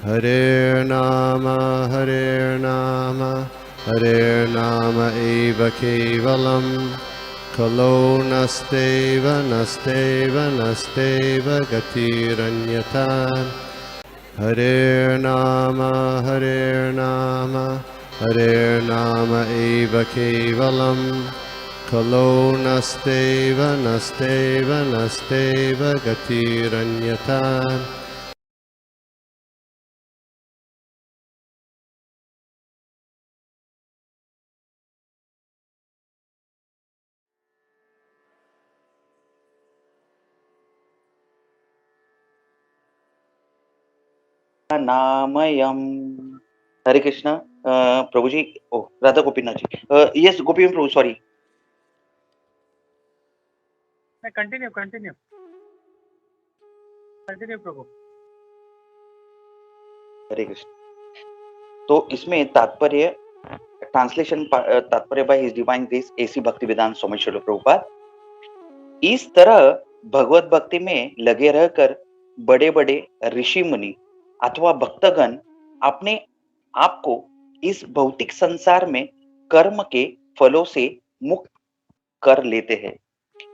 Hare Nama, Hare Nama eva kevalam, Kalo nasteva, nasteva, nasteva gatiranyata. Hare Nama, Hare Nama, Hare Nama eva kevalam, Kalo nasteva, nasteva, nasteva gatiranyata. नामयम। हरे कृष्णा। प्रभु जी, ओ Radha Gopinath ji, yes Gopi Prabhu, sorry. Continue Prabhu. Hare Krishna. तो इसमें तात्पर्य, translation तात्पर्य by His Divine Grace AC Bhaktivedanta Swami Srila Prabhupada. इस तरह भगवत भक्ति में लगे रहकर बड़े बड़े ऋषि मुनि अथवा भक्तगण अपने आप को इस भौतिक संसार में कर्म के फलों से मुक्त कर लेते हैं।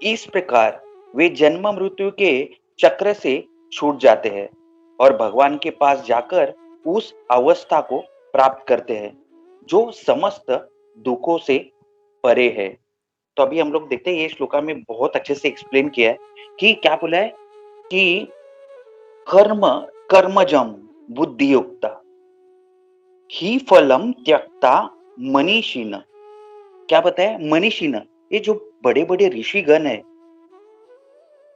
इस प्रकार वे जन्म मृत्यु के चक्र से छूट जाते हैं और भगवान के पास जाकर उस अवस्था को प्राप्त करते हैं जो समस्त दुखों से परे है। तो अभी हम लोग देखते हैं, ये श्लोका में बहुत अच्छे से एक्सप्लेन किया है कि क्या बोला है कि कर्म कर्मजम बुद्धियुक्ता ही फलम त्यक्ता मनीषिण। क्या बताया? मनीषिण। ये जो बड़े बड़े ऋषिगण है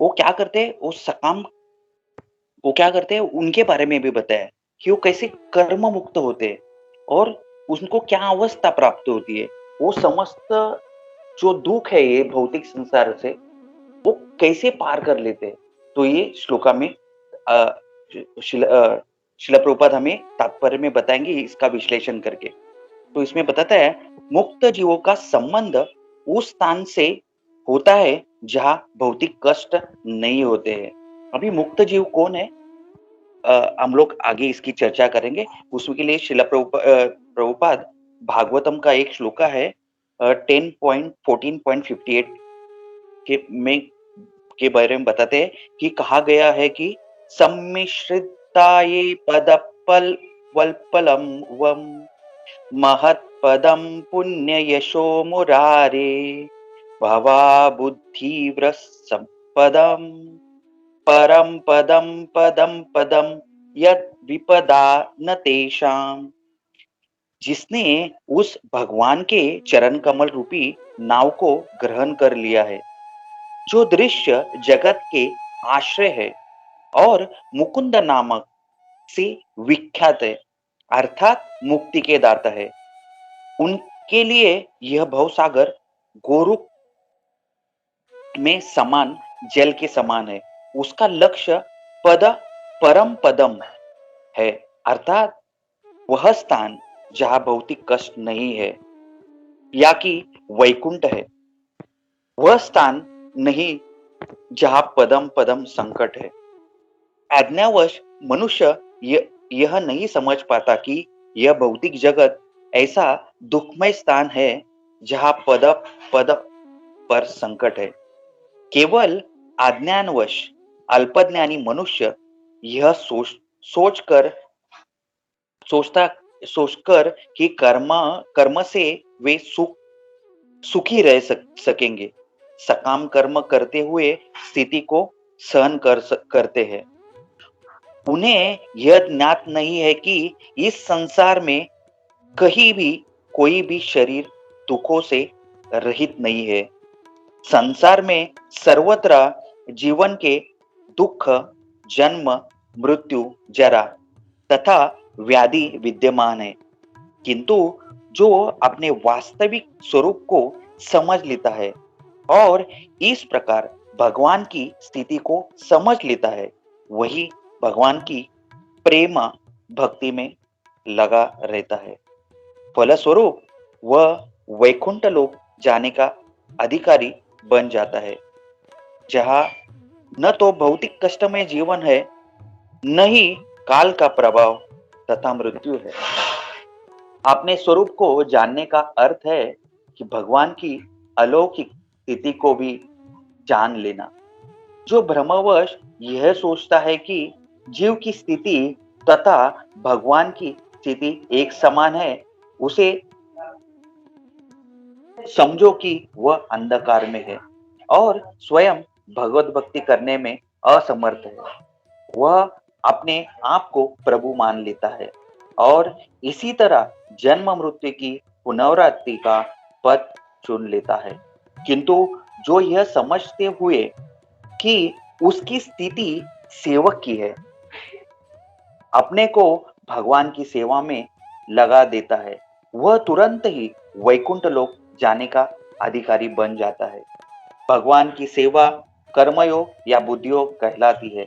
वो क्या करते हैं, वो क्या करते हैं उनके बारे में भी बताया कि वो कैसे कर्म मुक्त होते हैं और उनको क्या अवस्था प्राप्त होती है, वो समस्त जो दुख है ये भौतिक संसार से वो कैसे पार कर लेते हैं। तो ये श्लोका में शिला प्रभुपाद हमें तात्पर्य में बताएंगे इसका विश्लेषण करके। तो इसमें बताता है मुक्त जीवों का संबंध उस स्थान से होता है जहां भौतिक कष्ट नहीं होते हैं। अभी मुक्त जीव कौन है, हम लोग आगे इसकी चर्चा करेंगे। उसके लिए शिला प्रभुपाद भागवतम का एक श्लोका है 10.14.58 के बारे में बताते हैं कि कहा गया है कि सम्मिश्रिताये पदपल वल्पलम वम महत्पदम पुण्य यशो मुरारे भवा बुद्धिव्रसम्पदम परम पदम पदम पदम यद विपदा न तेषाम। जिसने उस भगवान के चरण कमल रूपी नाव को ग्रहण कर लिया है, जो दृश्य जगत के आश्रय है और मुकुंद नामक से विख्यात है, अर्थात मुक्ति के दाता है, उनके लिए यह भवसागर गोरुक में समान जल के समान है। उसका लक्ष्य पद परम पदम है, अर्थात वह स्थान जहां भौतिक कष्ट नहीं है या कि वैकुंठ है। वह स्थान नहीं जहां पदम पदम संकट है। अज्ञावश मनुष्य यह नहीं समझ पाता कि यह भौतिक जगत ऐसा दुखमय स्थान है जहां पद पद पर संकट है। केवल अज्ञानवश अल्पज्ञानी मनुष्य यह सोचता सोचकर कि कर्म से वे सुखी रह सकेंगे, सकाम कर्म करते हुए स्थिति को सहन करते हैं। उन्हें यह ज्ञात नहीं है कि इस संसार में कहीं भी कोई भी शरीर दुखों से रहित नहीं है। संसार में सर्वत्र जीवन के दुख, जन्म, मृत्यु, जरा तथा व्याधि विद्यमान है, किंतु जो अपने वास्तविक स्वरूप को समझ लेता है और इस प्रकार भगवान की स्थिति को समझ लेता है, वही भगवान की प्रेम भक्ति में लगा रहता है। फलस्वरूप वह वैकुंठ लोक जाने का अधिकारी बन जाता है, जहां न तो भौतिक कष्ट में जीवन है, न ही काल का प्रभाव तथा मृत्यु है। अपने स्वरूप को जानने का अर्थ है कि भगवान की अलौकिक स्थिति को भी जान लेना। जो भ्रमवश यह सोचता है कि जीव की स्थिति तथा भगवान की स्थिति एक समान है, उसे समझो कि वह अंधकार में है और स्वयं भगवत भक्ति करने में असमर्थ है। वह अपने आप को प्रभु मान लेता है और इसी तरह जन्म मृत्यु की पुनरावृत्ति का पथ चुन लेता है। किंतु जो यह समझते हुए कि उसकी स्थिति सेवक की है, अपने को भगवान की सेवा में लगा देता है, वह तुरंत ही वैकुंठ लोक जाने का अधिकारी बन जाता है। भगवान की सेवा कर्मयोग या बुद्धियोग कहलाती है,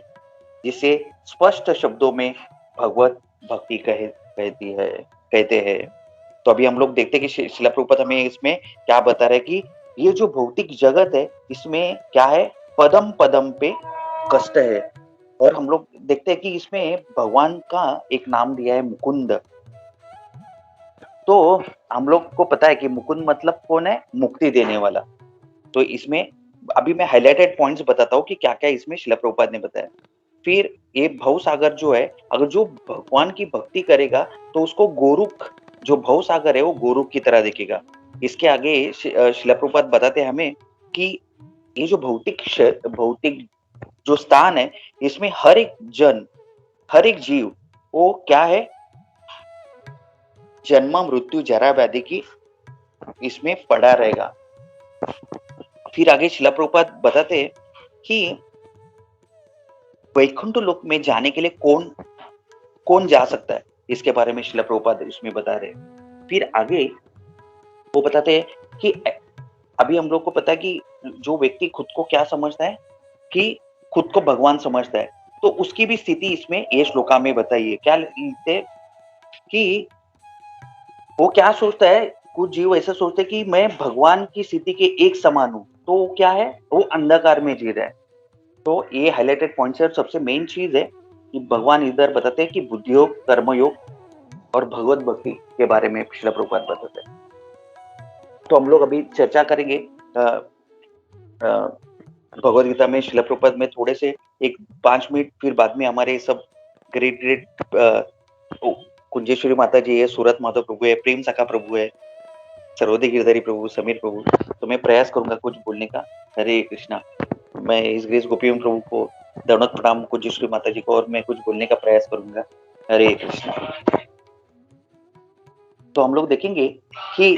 जिसे स्पष्ट शब्दों में भगवत भक्ति कहते हैं। तो अभी हम लोग देखते हैं कि शिला प्रभुपाद हमें इसमें क्या बता रहे हैं कि ये जो भौतिक जगत है, इसमें क्या है, पदम पदम पे कष्ट है। और हम लोग देखते हैं कि इसमें भगवान का एक नाम दिया है मुकुंद। तो हम लोग को पता है कि मुकुंद मतलब कौन है, मुक्ति देने वाला। तो इसमें अभी मैं हाइलाइटेड पॉइंट्स बताता हूँ कि क्या क्या इसमें शिला प्रभुपाद ने बताया। फिर ये भव सागर जो है, अगर जो भगवान की भक्ति करेगा तो उसको गोरुख, जो भव सागर है वो गोरुख की तरह दिखेगा। इसके आगे शिला प्रभुपाद बताते हैं हमें कि ये जो भौतिक जो स्थान है, इसमें हर एक जन, हर एक जीव वो क्या है, जन्म मृत्यु जरा व्याधि की इसमें पड़ा रहेगा। फिर आगे शिला प्रभुपाद बताते हैं कि वैकुंठ लोक में जाने के लिए कौन कौन जा सकता है, इसके बारे में शिला प्रभुपाद इसमें बता रहे हैं। फिर आगे वो बताते हैं कि अभी हम लोग को पता है कि जो व्यक्ति खुद को क्या समझता है, कि खुद को भगवान समझता है, तो उसकी भी स्थिति इसमें ये श्लोका में बताई है। क्या लिखते हैं कि वो क्या सोचता है, कुछ जीव ऐसा सोचते हैं कि मैं भगवान की स्थिति के एक समान हूं, तो वो क्या है, वो अंधकार में जी रहा है। तो ये हाइलाइटेड पॉइंट है। सबसे मेन चीज है कि भगवान इधर बताते हैं कि बुद्धियोग, कर्मयोग और भगवत भक्ति के बारे में शिला प्रभुपाद बताते हैं। तो हम लोग अभी चर्चा करेंगे भगवद गीता में शिला प्रभुपाद में थोड़े से एक 5 मिनट, फिर बाद में हमारे सब ग्रेट कुंजेश्वरी माता जी है, सूरत माधव प्रभु है, प्रेम सखा प्रभु है, सर्वोदय गिरधारी प्रभु, समीर प्रभु। तो मैं प्रयास करूंगा कुछ बोलने का। हरे कृष्णा। मैं इस ग्रेस गोपी प्रभु को दंडवत प्रणाम, कुंजेश्वरी माता जी को, और मैं कुछ बोलने का प्रयास करूंगा। हरे कृष्णा। तो हम लोग देखेंगे कि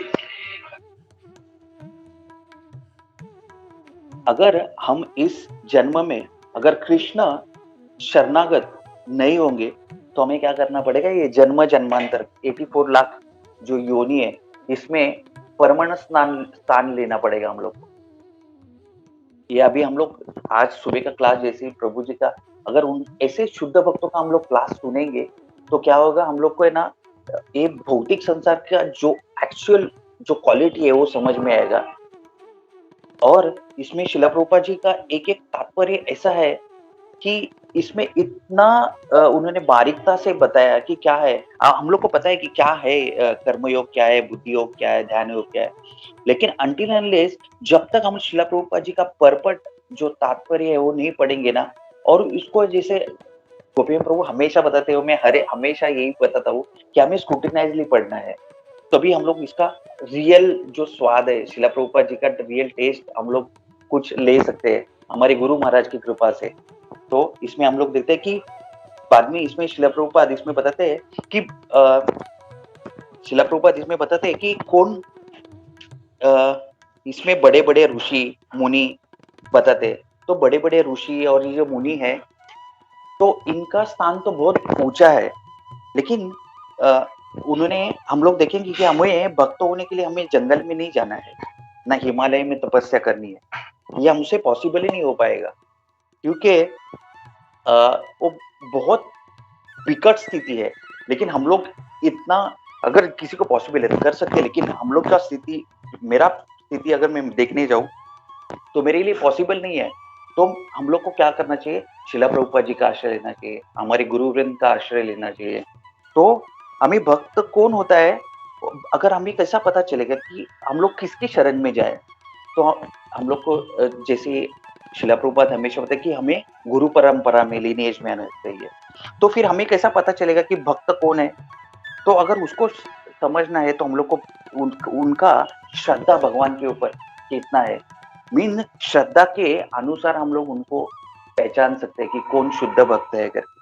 अगर हम इस जन्म में अगर कृष्ण शरणागत नहीं होंगे तो हमें क्या करना पड़ेगा, ये जन्म जन्मांतर 84 लाख जो योनि है, इसमें परमानेंट स्थान लेना पड़ेगा हम लोग को। ये अभी हम लोग आज सुबह का क्लास जैसे प्रभु जी का, अगर उन ऐसे शुद्ध भक्तों का हम लोग क्लास सुनेंगे तो क्या होगा, हम लोग को है ना, ये भौतिक संसार का जो एक्चुअल जो क्वालिटी है वो समझ में आएगा। और इसमें शिला प्रभुपाद जी का एक एक तात्पर्य ऐसा है कि इसमें इतना उन्होंने बारीकता से बताया कि क्या है। हम लोग को पता है कि क्या है कर्मयोग, क्या है बुद्धि योग, क्या है ध्यान योग, क्या है, लेकिन अनटिल अनलेस जब तक हम शिला प्रभुपाद जी का परपट जो तात्पर्य है वो नहीं पढ़ेंगे ना, और इसको जैसे गोपी प्रभु हमेशा बताते हो, मैं हमेशा यही बताता हूँ कि हमें स्क्रूटिनाइजली पढ़ना है, तभी हम लोग इसका रियल जो स्वाद है, शिला प्रभुपाद जी का रियल टेस्ट हम लोग कुछ ले सकते हैं हमारे गुरु महाराज की कृपा से। तो इसमें हम लोग देखते हैं कि बाद में इसमें शिला प्रभुपाद इसमें बताते हैं कि शिला प्रभुपाद इसमें बताते हैं कि कौन इसमें बड़े बड़े ऋषि मुनि बताते हैं। तो बड़े बड़े ऋषि और ये जो मुनि है, तो इनका स्थान तो बहुत ऊंचा है, लेकिन उन्होंने, हम लोग देखेंगे कि हमें भक्त होने के लिए हमें जंगल में नहीं जाना है, ना हिमालय में तपस्या करनी है, ये हमसे पॉसिबल ही नहीं हो पाएगा, क्योंकि वो बहुत विकट स्थिति है। लेकिन हम लोग इतना, अगर किसी को पॉसिबल है तो कर सकते हैं, लेकिन हम लोग का स्थिति, मेरा स्थिति अगर मैं देखने जाऊं तो मेरे लिए पॉसिबल नहीं है। तो हम लोग को क्या करना चाहिए, शिला प्रभुपाद जी का आश्रय लेना चाहिए, हमारे गुरु वृंद का आश्रय लेना चाहिए। तो हमें भक्त कौन होता है, अगर हमें कैसा पता चलेगा कि हम लोग किसकी शरण में जाए? तो हम लोग को जैसे शिला प्रभुपाद हमेशा बताते कि हमें गुरु परंपरा में लिनिएज में आना चाहिए। तो फिर हमें कैसा पता चलेगा कि भक्त कौन है? तो अगर उसको समझना है तो हम लोग को उनका श्रद्धा भगवान के ऊपर कितना है, मीन श्रद्धा के अनुसार हम लोग उनको पहचान सकते हैं कि कौन शुद्ध भक्त है करके।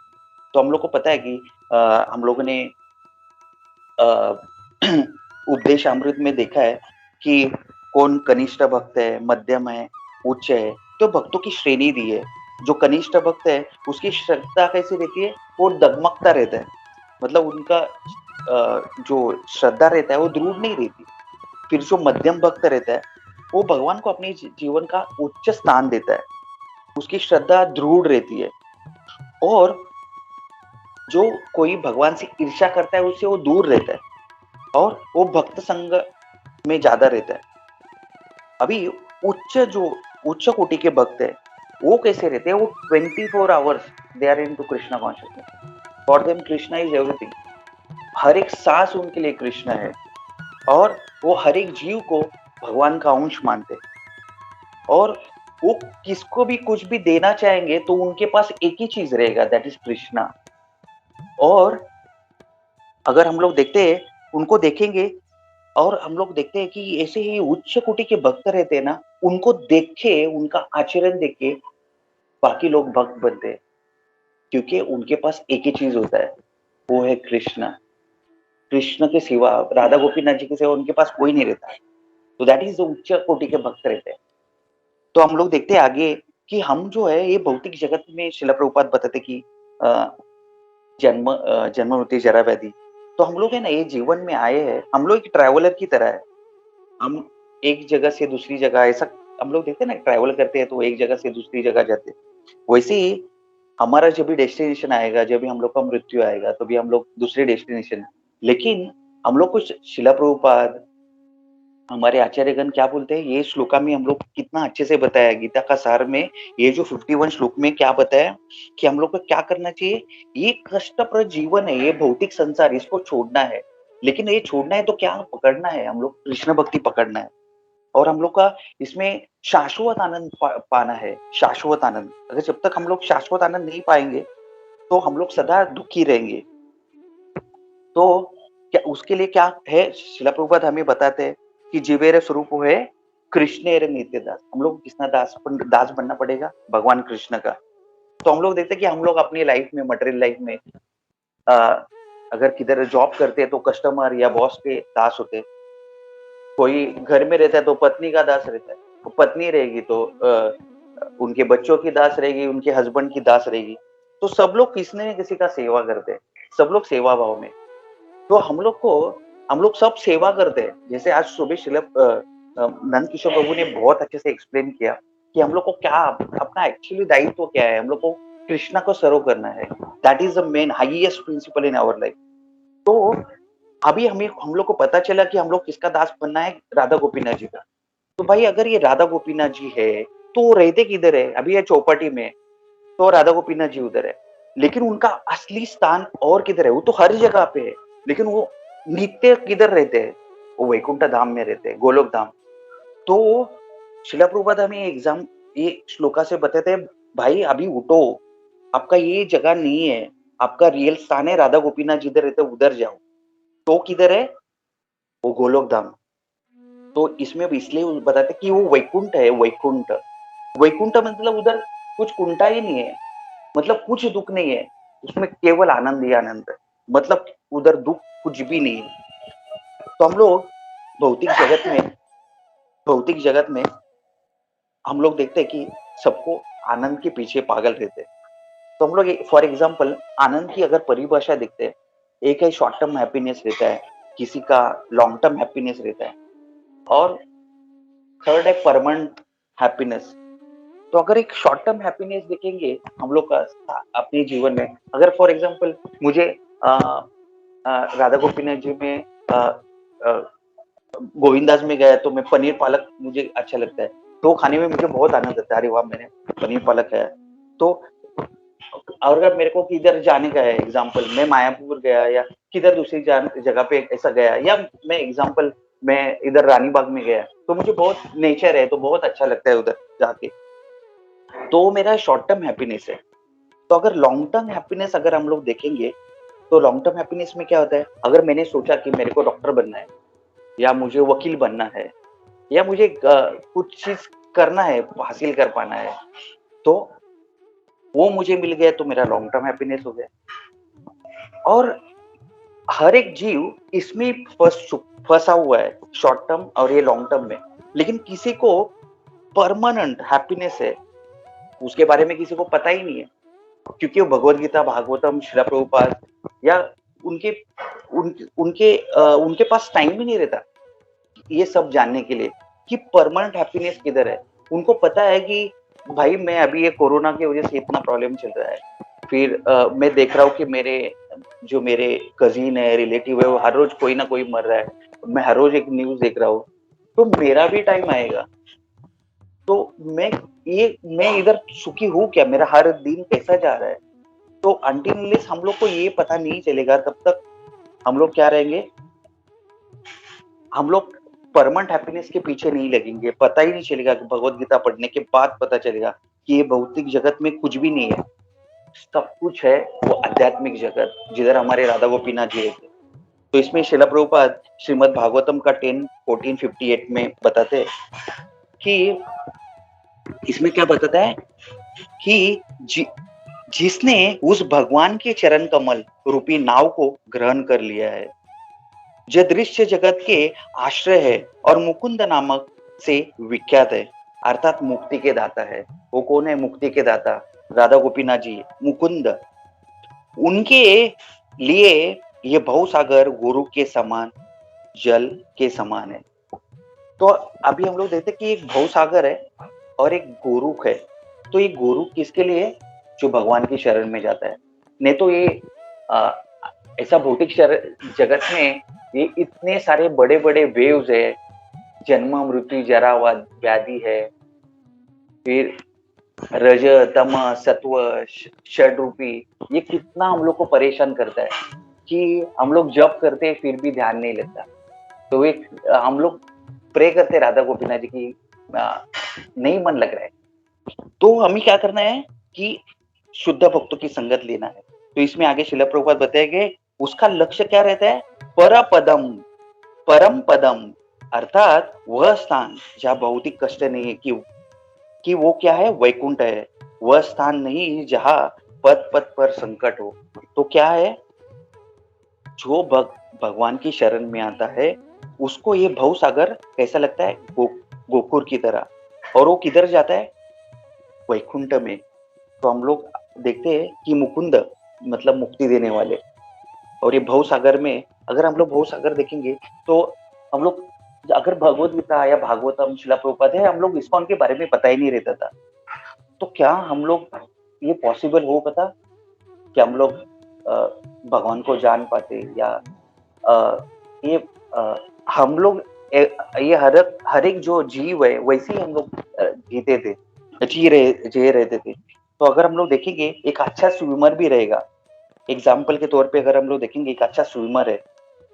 तो हम लोग को पता है कि हम लोगों ने अ, उपदेश अमृत में देखा है कि कौन कनिष्ठ भक्त है, मध्यम है, उच्च है। तो भक्तों की श्रेणी दी है। जो कनिष्ठ भक्त है उसकी श्रद्धा कैसी रहती है, वो डगमगता रहता है। मतलब उनका जो श्रद्धा रहता है वो दृढ़ नहीं रहती। फिर जो मध्यम भक्त रहता है वो भगवान को अपने जीवन का उच्च स्थान देता है, उसकी श्रद्धा दृढ़ रहती है। और जो कोई भगवान से ईर्ष्या करता है उससे वो दूर रहता है और वो भक्त संग में ज्यादा रहता है। अभी उच्च कोटि के भक्त है वो कैसे रहते हैं, वो 24 hours they are into Krishna consciousness. For them Krishna is everything. हर एक सांस उनके लिए कृष्ण है और वो हर एक जीव को भगवान का अंश मानते हैं। और वो किसको भी कुछ भी देना चाहेंगे तो उनके पास एक ही चीज रहेगा, दैट इज कृष्णा। और अगर हम लोग देखते हैं, उनको देखेंगे और हम लोग देखते हैं कि ऐसे ही उच्च कोटि के भक्त रहते हैं ना, उनको देख के, उनका आचरण देख के बाकी लोग भक्त बनते हैं, क्योंकि उनके पास एक ही चीज होता है, वो है कृष्ण। कृष्ण के सिवा, राधा गोपीनाथ जी के सिवा उनके पास कोई नहीं रहता है। तो दैट इज उच्च कोटि के भक्त रहते हैं। तो हम लोग देखते हैं आगे कि हम जो है ये भौतिक जगत में, शिला प्रभुपाद बताते कि जन्म मृत्यु जरा व्याधि। तो हम लोग है ना, ये जीवन में आए हैं, हम लोग एक ट्रैवलर की तरह है। हम एक जगह से दूसरी जगह, ऐसा हम लोग देखते हैं ना, ट्रैवल करते हैं तो एक जगह से दूसरी जगह जाते हैं। वैसे ही हमारा जब भी डेस्टिनेशन आएगा, जब भी हम लोग का मृत्यु आएगा, तो भी हम लोग दूसरे डेस्टिनेशन। लेकिन हम लोग को शिला प्रभुपाद, हमारे आचार्यगण क्या बोलते हैं, ये श्लोका में हम लोग कितना अच्छे से बताया, गीता का सार में ये जो 51 श्लोक में क्या बताया कि हम लोग को क्या करना चाहिए। ये कष्टप्रद जीवन है, ये भौतिक संसार, इसको छोड़ना है। लेकिन ये छोड़ना है तो क्या पकड़ना है, हम लोग कृष्ण भक्ति पकड़ना है। और हम लोग का इसमें शाश्वत आनंद पाना है, शाश्वत आनंद। अगर जब तक हम लोग शाश्वत आनंद नहीं पाएंगे तो हम लोग सदा दुखी रहेंगे। तो क्या उसके लिए क्या है, शिला प्रभुपाद हमें बताते हैं कि जीवेर स्वरूप है कृष्णेर नित्य दास। हम लोग किसना दास बनना पड़ेगा, भगवान कृष्ण का। तो हम लोग देखते हैं कि हम लोग अपनी लाइफ में, मटेरियल लाइफ में अगर किधर जॉब करते हैं तो कस्टमर या बॉस के दास होते हैं। कोई घर में रहता है तो पत्नी का दास रहता है। तो पत्नी रहेगी तो उनके बच्चों की दास रहेगी, उनके हस्बैंड की दास रहेगी। तो सब लोग किसी न किसी का सेवा करते हैं, सब लोग सेवा भाव में। तो हम लोग सब सेवा करते हैं। जैसे आज सुबह नंद किशोर प्रभु ने बहुत अच्छे से एक्सप्लेन किया कि हम लोग को क्या अपना एक्चुअली दायित्व क्या है। हम लोग को कृष्णा को सर्व करना है, that is the main highest principle in our life. तो अभी हम लोग को पता चला कि हम लोग किसका दास बनना है, राधा गोपीनाथ जी का। तो भाई अगर ये राधा गोपीनाथ जी है तो वो रहते किधर है, अभी ये चौपाटी में, तो राधा गोपीनाथ जी उधर है। लेकिन उनका असली स्थान और किधर है, वो तो हर जगह पे है। लेकिन वो नित्य किधर रहते हैं, वो वैकुंठ धाम में रहते हैं, गोलोक धाम। तो शिला प्रभुपाद हमें ये श्लोका से बताते हैं, भाई अभी उठो, आपका ये जगह नहीं है, आपका रियल स्थान है राधा गोपीनाथ जिधर रहते उधर जाओ। तो किधर है, वो गोलोक धाम। तो इसमें भी इसलिए बताते कि वो वैकुंठ है, वैकुंठ। वैकुंठ मतलब उधर कुछ कुंठा ही नहीं है, मतलब कुछ दुख नहीं है, उसमें केवल आनंद ही आनंद है। मतलब उधर दुख कुछ भी नहीं है। तो हम लोग भौतिक जगत में भौतिक जगत में हम लोग देखते हैं कि सबको आनंद के पीछे पागल रहते हैं। तो हम लोग फॉर एग्जाम्पल आनंद की अगर परिभाषा देखते हैं, एक है शॉर्ट टर्म हैप्पीनेस रहता है, किसी का लॉन्ग टर्म हैप्पीनेस रहता है, और थर्ड है परमानेंट हैप्पीनेस। तो अगर एक शॉर्ट टर्म हैप्पीनेस देखेंगे हम लोग का अपने जीवन में, अगर फॉर एग्जांपल मुझे राधा गोपीनाथ जी में गोविंदास में गया तो मैं पनीर पालक मुझे अच्छा लगता है, तो खाने में मुझे बहुत आनंद आता है, अरे वाह मैंने पनीर पालक खाया। तो अगर मेरे को किधर जाने का है, एग्जाम्पल मैं मायापुर गया या किधर दूसरी जगह पे ऐसा गया, या मैं एग्जांपल मैं इधर रानी बाग में गया तो मुझे बहुत नेचर है तो बहुत अच्छा लगता है उधर जाके, तो मेरा शॉर्ट टर्म हैप्पीनेस है। तो अगर लॉन्ग टर्म हैप्पीनेस अगर हम लोग देखेंगे तो लॉन्ग टर्म हैप्पीनेस में क्या होता है, अगर मैंने सोचा कि मेरे को डॉक्टर बनना है या मुझे वकील बनना है या मुझे कुछ चीज करना है, हासिल कर पाना है, तो वो मुझे मिल गया तो मेरा लॉन्ग टर्म हैप्पीनेस हो गया। और हर एक जीव इसमें फंसा हुआ है, शॉर्ट टर्म और ये लॉन्ग टर्म में। लेकिन किसी को परमानेंट हैप्पीनेस है उसके बारे में किसी को पता ही नहीं है, क्योंकि वो भगवत गीता, भागवतम, श्रील प्रभुपाद या उनके उनके पास टाइम ही नहीं रहता ये सब जानने के लिए कि परमानेंट हैप्पीनेस किधर है। उनको पता है कि भाई मैं अभी ये कोरोना की वजह से इतना प्रॉब्लम चल रहा है, फिर मैं देख रहा हूँ कि मेरे कजिन है, रिलेटिव है, वो हर रोज कोई ना कोई मर रहा है, मैं हर रोज एक न्यूज देख रहा हूँ, तो मेरा भी टाइम आएगा। तो मैं इधर सुखी हूँ क्या, मेरा हर दिन कैसा जा रहा है। तो अनटिल हम लोग को ये पता नहीं चलेगा तब तक हम लोग क्या रहेंगे, हम लोग परमानेंट हैप्पीनेस के पीछे नहीं लगेंगे। पता ही नहीं चलेगा कि भगवत गीता पढ़ने के बाद पता चलेगा कि ये भौतिक जगत में कुछ भी नहीं है, सब कुछ है वो आध्यात्मिक जगत जिधर हमारे राधा गोपीनाथ जी रहते। तो इसमें श्रील प्रभुपाद श्रीमद् भागवतम का 10:14-58 में बताते हैं कि इसमें क्या बताता है कि जिसने उस भगवान के चरण कमल रूपी नाव को ग्रहण कर लिया है, जो दृश्य जगत के आश्रय है और मुकुंद नामक से विख्यात है, अर्थात मुक्ति के दाता है। वो कौन है मुक्ति के दाता? राधा गोपीनाथ जी, मुकुंद। उनके लिए ये भवसागर गुरु के समान, जल के समान है। तो अभी हम लोग देखते कि एक भवसागर है और एक गोरुक है। तो ये गोरुक किसके लिए? जो भगवान की शरण में जाता है। नहीं तो ये ऐसा भौतिक जगत में ये इतने सारे बड़े बड़े वेव्स है, जन्म मृत्यु जरा व्याधि है, फिर रज तम सत्व षड रूपी, ये कितना हम लोग को परेशान करता है कि हम लोग जप करते हैं फिर भी ध्यान नहीं लगता। तो एक हम लोग प्रे करते राधा गोपीनाथ जी की नहीं मन लग रहा है, तो हमें क्या करना है कि शुद्ध भक्तों की संगत लेना है। तो इसमें आगे श्रील प्रभुपाद बताएंगे उसका लक्ष्य क्या रहता है, परम पदम, अर्थात वह स्थान जहाँ भौतिक कष्ट नहीं है, कि वो क्या है, वैकुंठ है। वह स्थान नहीं जहाँ पद पद पर संकट हो। तो क्या है, जो भगवान की शरण में आता है उसको ये भवसागर कैसा लगता है, गोकुर की तरह। और वो किधर जाता है, वैकुंठ में। तो हम लोग देखते हैं कि मुकुंद मतलब मुक्ति देने वाले, और ये भवसागर में अगर हम लोग भवसागर देखेंगे तो हम लोग अगर भगवत गीता या भागवतम, श्रील प्रभुपाद है, हम लोग इस्कॉन के बारे में पता ही नहीं रहता था, तो क्या हम लोग ये पॉसिबल हो पता कि हम लोग भगवान को जान पाते, या ये हम लोग ये हर एक जो जीव है वैसे ही हम लोग जीते थे, जी रहते थे। तो अगर हम लोग देखेंगे एक अच्छा स्विमर भी रहेगा, एग्जाम्पल के तौर पे अगर हम लोग देखेंगे एक अच्छा स्विमर है,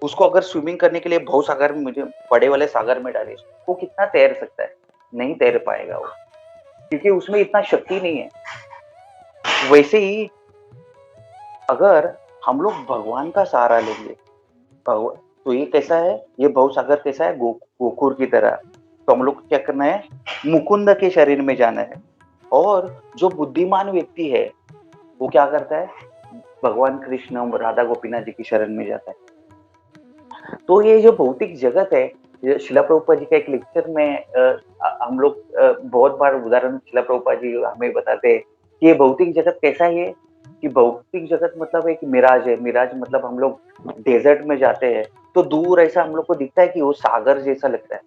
उसको अगर स्विमिंग करने के लिए भवसागर में, मुझे बड़े वाले सागर में डाले, वो कितना तैर सकता है? नहीं तैर पाएगा वो, क्योंकि उसमें इतना शक्ति नहीं है। वैसे ही अगर हम लोग भगवान का सहारा लेंगे, तो ये कैसा है, ये भवसागर कैसा है, गोकुर की तरह। तो हम लोग क्या करना है, मुकुंद के शरीर में जाना है। और जो बुद्धिमान व्यक्ति है वो क्या करता है, भगवान कृष्ण राधा गोपीनाथ जी की शरण में जाता है। तो ये जो भौतिक जगत है, श्रील प्रभुपाद जी का एक लेक्चर में हम लोग बहुत बार उदाहरण श्रील प्रभुपाद जी हमें बताते हैं कि ये भौतिक जगत कैसा है, कि भौतिक जगत मतलब एक मिराज है। मिराज मतलब हम लोग डेजर्ट में जाते हैं तो दूर ऐसा हम लोग को दिखता है कि वो सागर जैसा लगता है,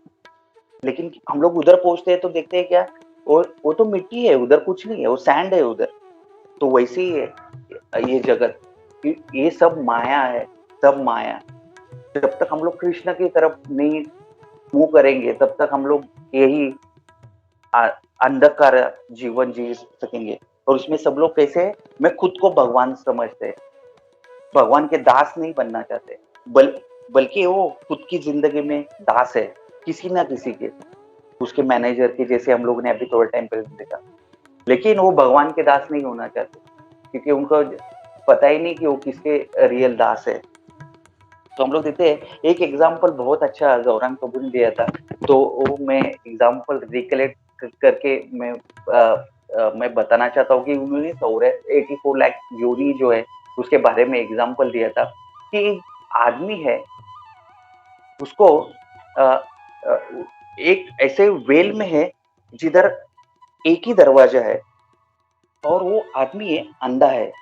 लेकिन हम लोग उधर पहुंचते हैं तो देखते हैं क्या, वो तो मिट्टी है, उधर कुछ नहीं है, वो सैंड है उधर। तो वैसे ही है ये जगत, ये सब माया है, सब माया। जब तक हम लोग कृष्ण की तरफ नहीं मूव करेंगे तब तक हम लोग यही अंधकार जीवन जी सकेंगे। और उसमें सब लोग कैसे, मैं खुद को भगवान समझते हैं। भगवान के दास नहीं बनना चाहते, बल्कि वो खुद की जिंदगी में दास है किसी ना किसी के, उसके मैनेजर के, जैसे हम लोग ने अभी थोड़े टाइम पहले देखा। लेकिन वो भगवान के दास नहीं होना चाहते, क्योंकि उनको पता ही नहीं कि वो किसके रियल दास है। तो हम लोग देखते हैं, एक एग्जाम्पल बहुत अच्छा गौरांग प्रभु ने दिया था, तो वो मैं एग्जाम्पल रिकलेक्ट करके मैं बताना चाहता हूँ कि उन्होंने 84 लाख योनि जो है उसके बारे में एग्जाम्पल दिया था कि एक आदमी है, उसको अ, अ, एक ऐसे वेल में है जिधर एक ही दरवाजा है, और वो आदमी है, अंधा है,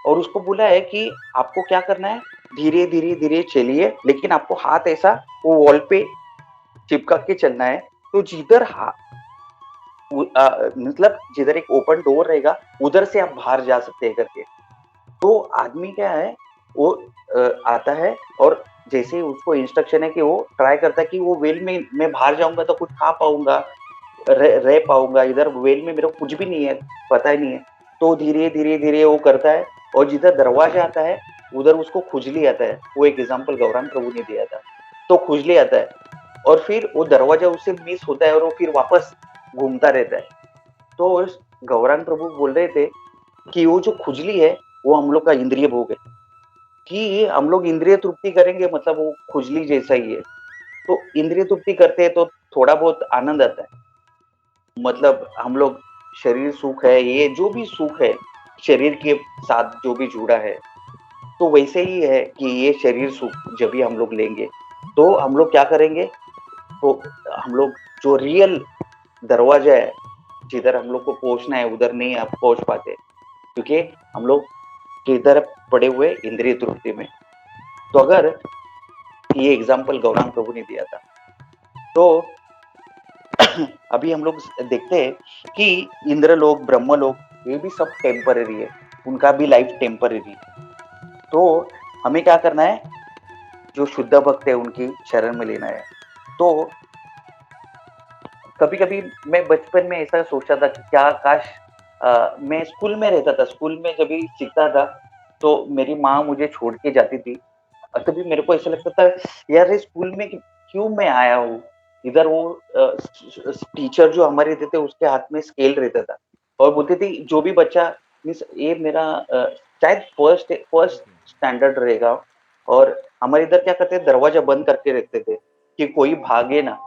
और उसको बोला है कि आपको क्या करना है, धीरे धीरे धीरे चलिए, लेकिन आपको हाथ ऐसा वो वॉल पे चिपका के चलना है। तो जिधर मतलब जिधर एक ओपन डोर रहेगा उधर से आप बाहर जा सकते हैं करके। तो आदमी क्या है, वो आता है, और जैसे ही उसको इंस्ट्रक्शन है कि वो ट्राई करता है कि वो वेल में मैं बाहर जाऊंगा तो कुछ खा पाऊंगा, रह पाऊंगा, इधर वेल में मेरे को कुछ भी नहीं है, पता ही नहीं है। तो धीरे धीरे धीरे वो करता है, और जिधर दरवाजा आता है उधर उसको खुजली आता है। वो एक एग्जाम्पल गौरांग प्रभु ने दिया था। तो खुजली आता है, और फिर वो दरवाजा उससे मिस होता है, और वो फिर वापस घूमता रहता है। तो गौरांग प्रभु बोल रहे थे कि वो जो खुजली है वो हम लोग का इंद्रिय भोग है, कि हम लोग इंद्रिय तृप्ति करेंगे, मतलब वो खुजली जैसा ही है। तो इंद्रिय तृप्ति करते हैं तो थोड़ा बहुत आनंद आता है, मतलब हम लोग शरीर सुख है, ये जो भी सुख है शरीर के साथ जो भी जुड़ा है, तो वैसे ही है कि ये शरीर सुख जब भी हम लोग लेंगे तो हम लोग क्या करेंगे, तो हम लोग जो रियल दरवाजा है जिधर हम लोग को पहुंचना है उधर नहीं आप पहुंच पाते, क्योंकि हम लोग किधर पड़े हुए इंद्रिय तृप्ति में। तो अगर ये एग्जाम्पल गौरांग प्रभु ने दिया था, तो अभी हम लोग देखते हैं कि इंद्रलोक, ब्रह्मलोक, ये भी सब टेम्पररी है, उनका भी लाइफ टेम्पररी है। तो हमें क्या करना है, जो शुद्ध भक्त है उनकी शरण में लेना है। तो कभी कभी मैं बचपन में ऐसा सोचता था कि क्या काश मैं स्कूल में रहता था, स्कूल में जब भी सीखता था तो मेरी माँ मुझे छोड़ के जाती थी, और तभी मेरे को ऐसा लगता था यार ये स्कूल में क्यों मैं आया हूँ। इधर वो टीचर जो हमारे रहते थे उसके हाथ में स्केल रहता था, और बोलती थी जो भी बच्चा, मीन्स ये मेरा शायद फर्स्ट फर्स्ट स्टैंडर्ड रहेगा, और हमारे इधर क्या करते हैं, दरवाजा बंद करके रखते थे कि कोई भागे ना।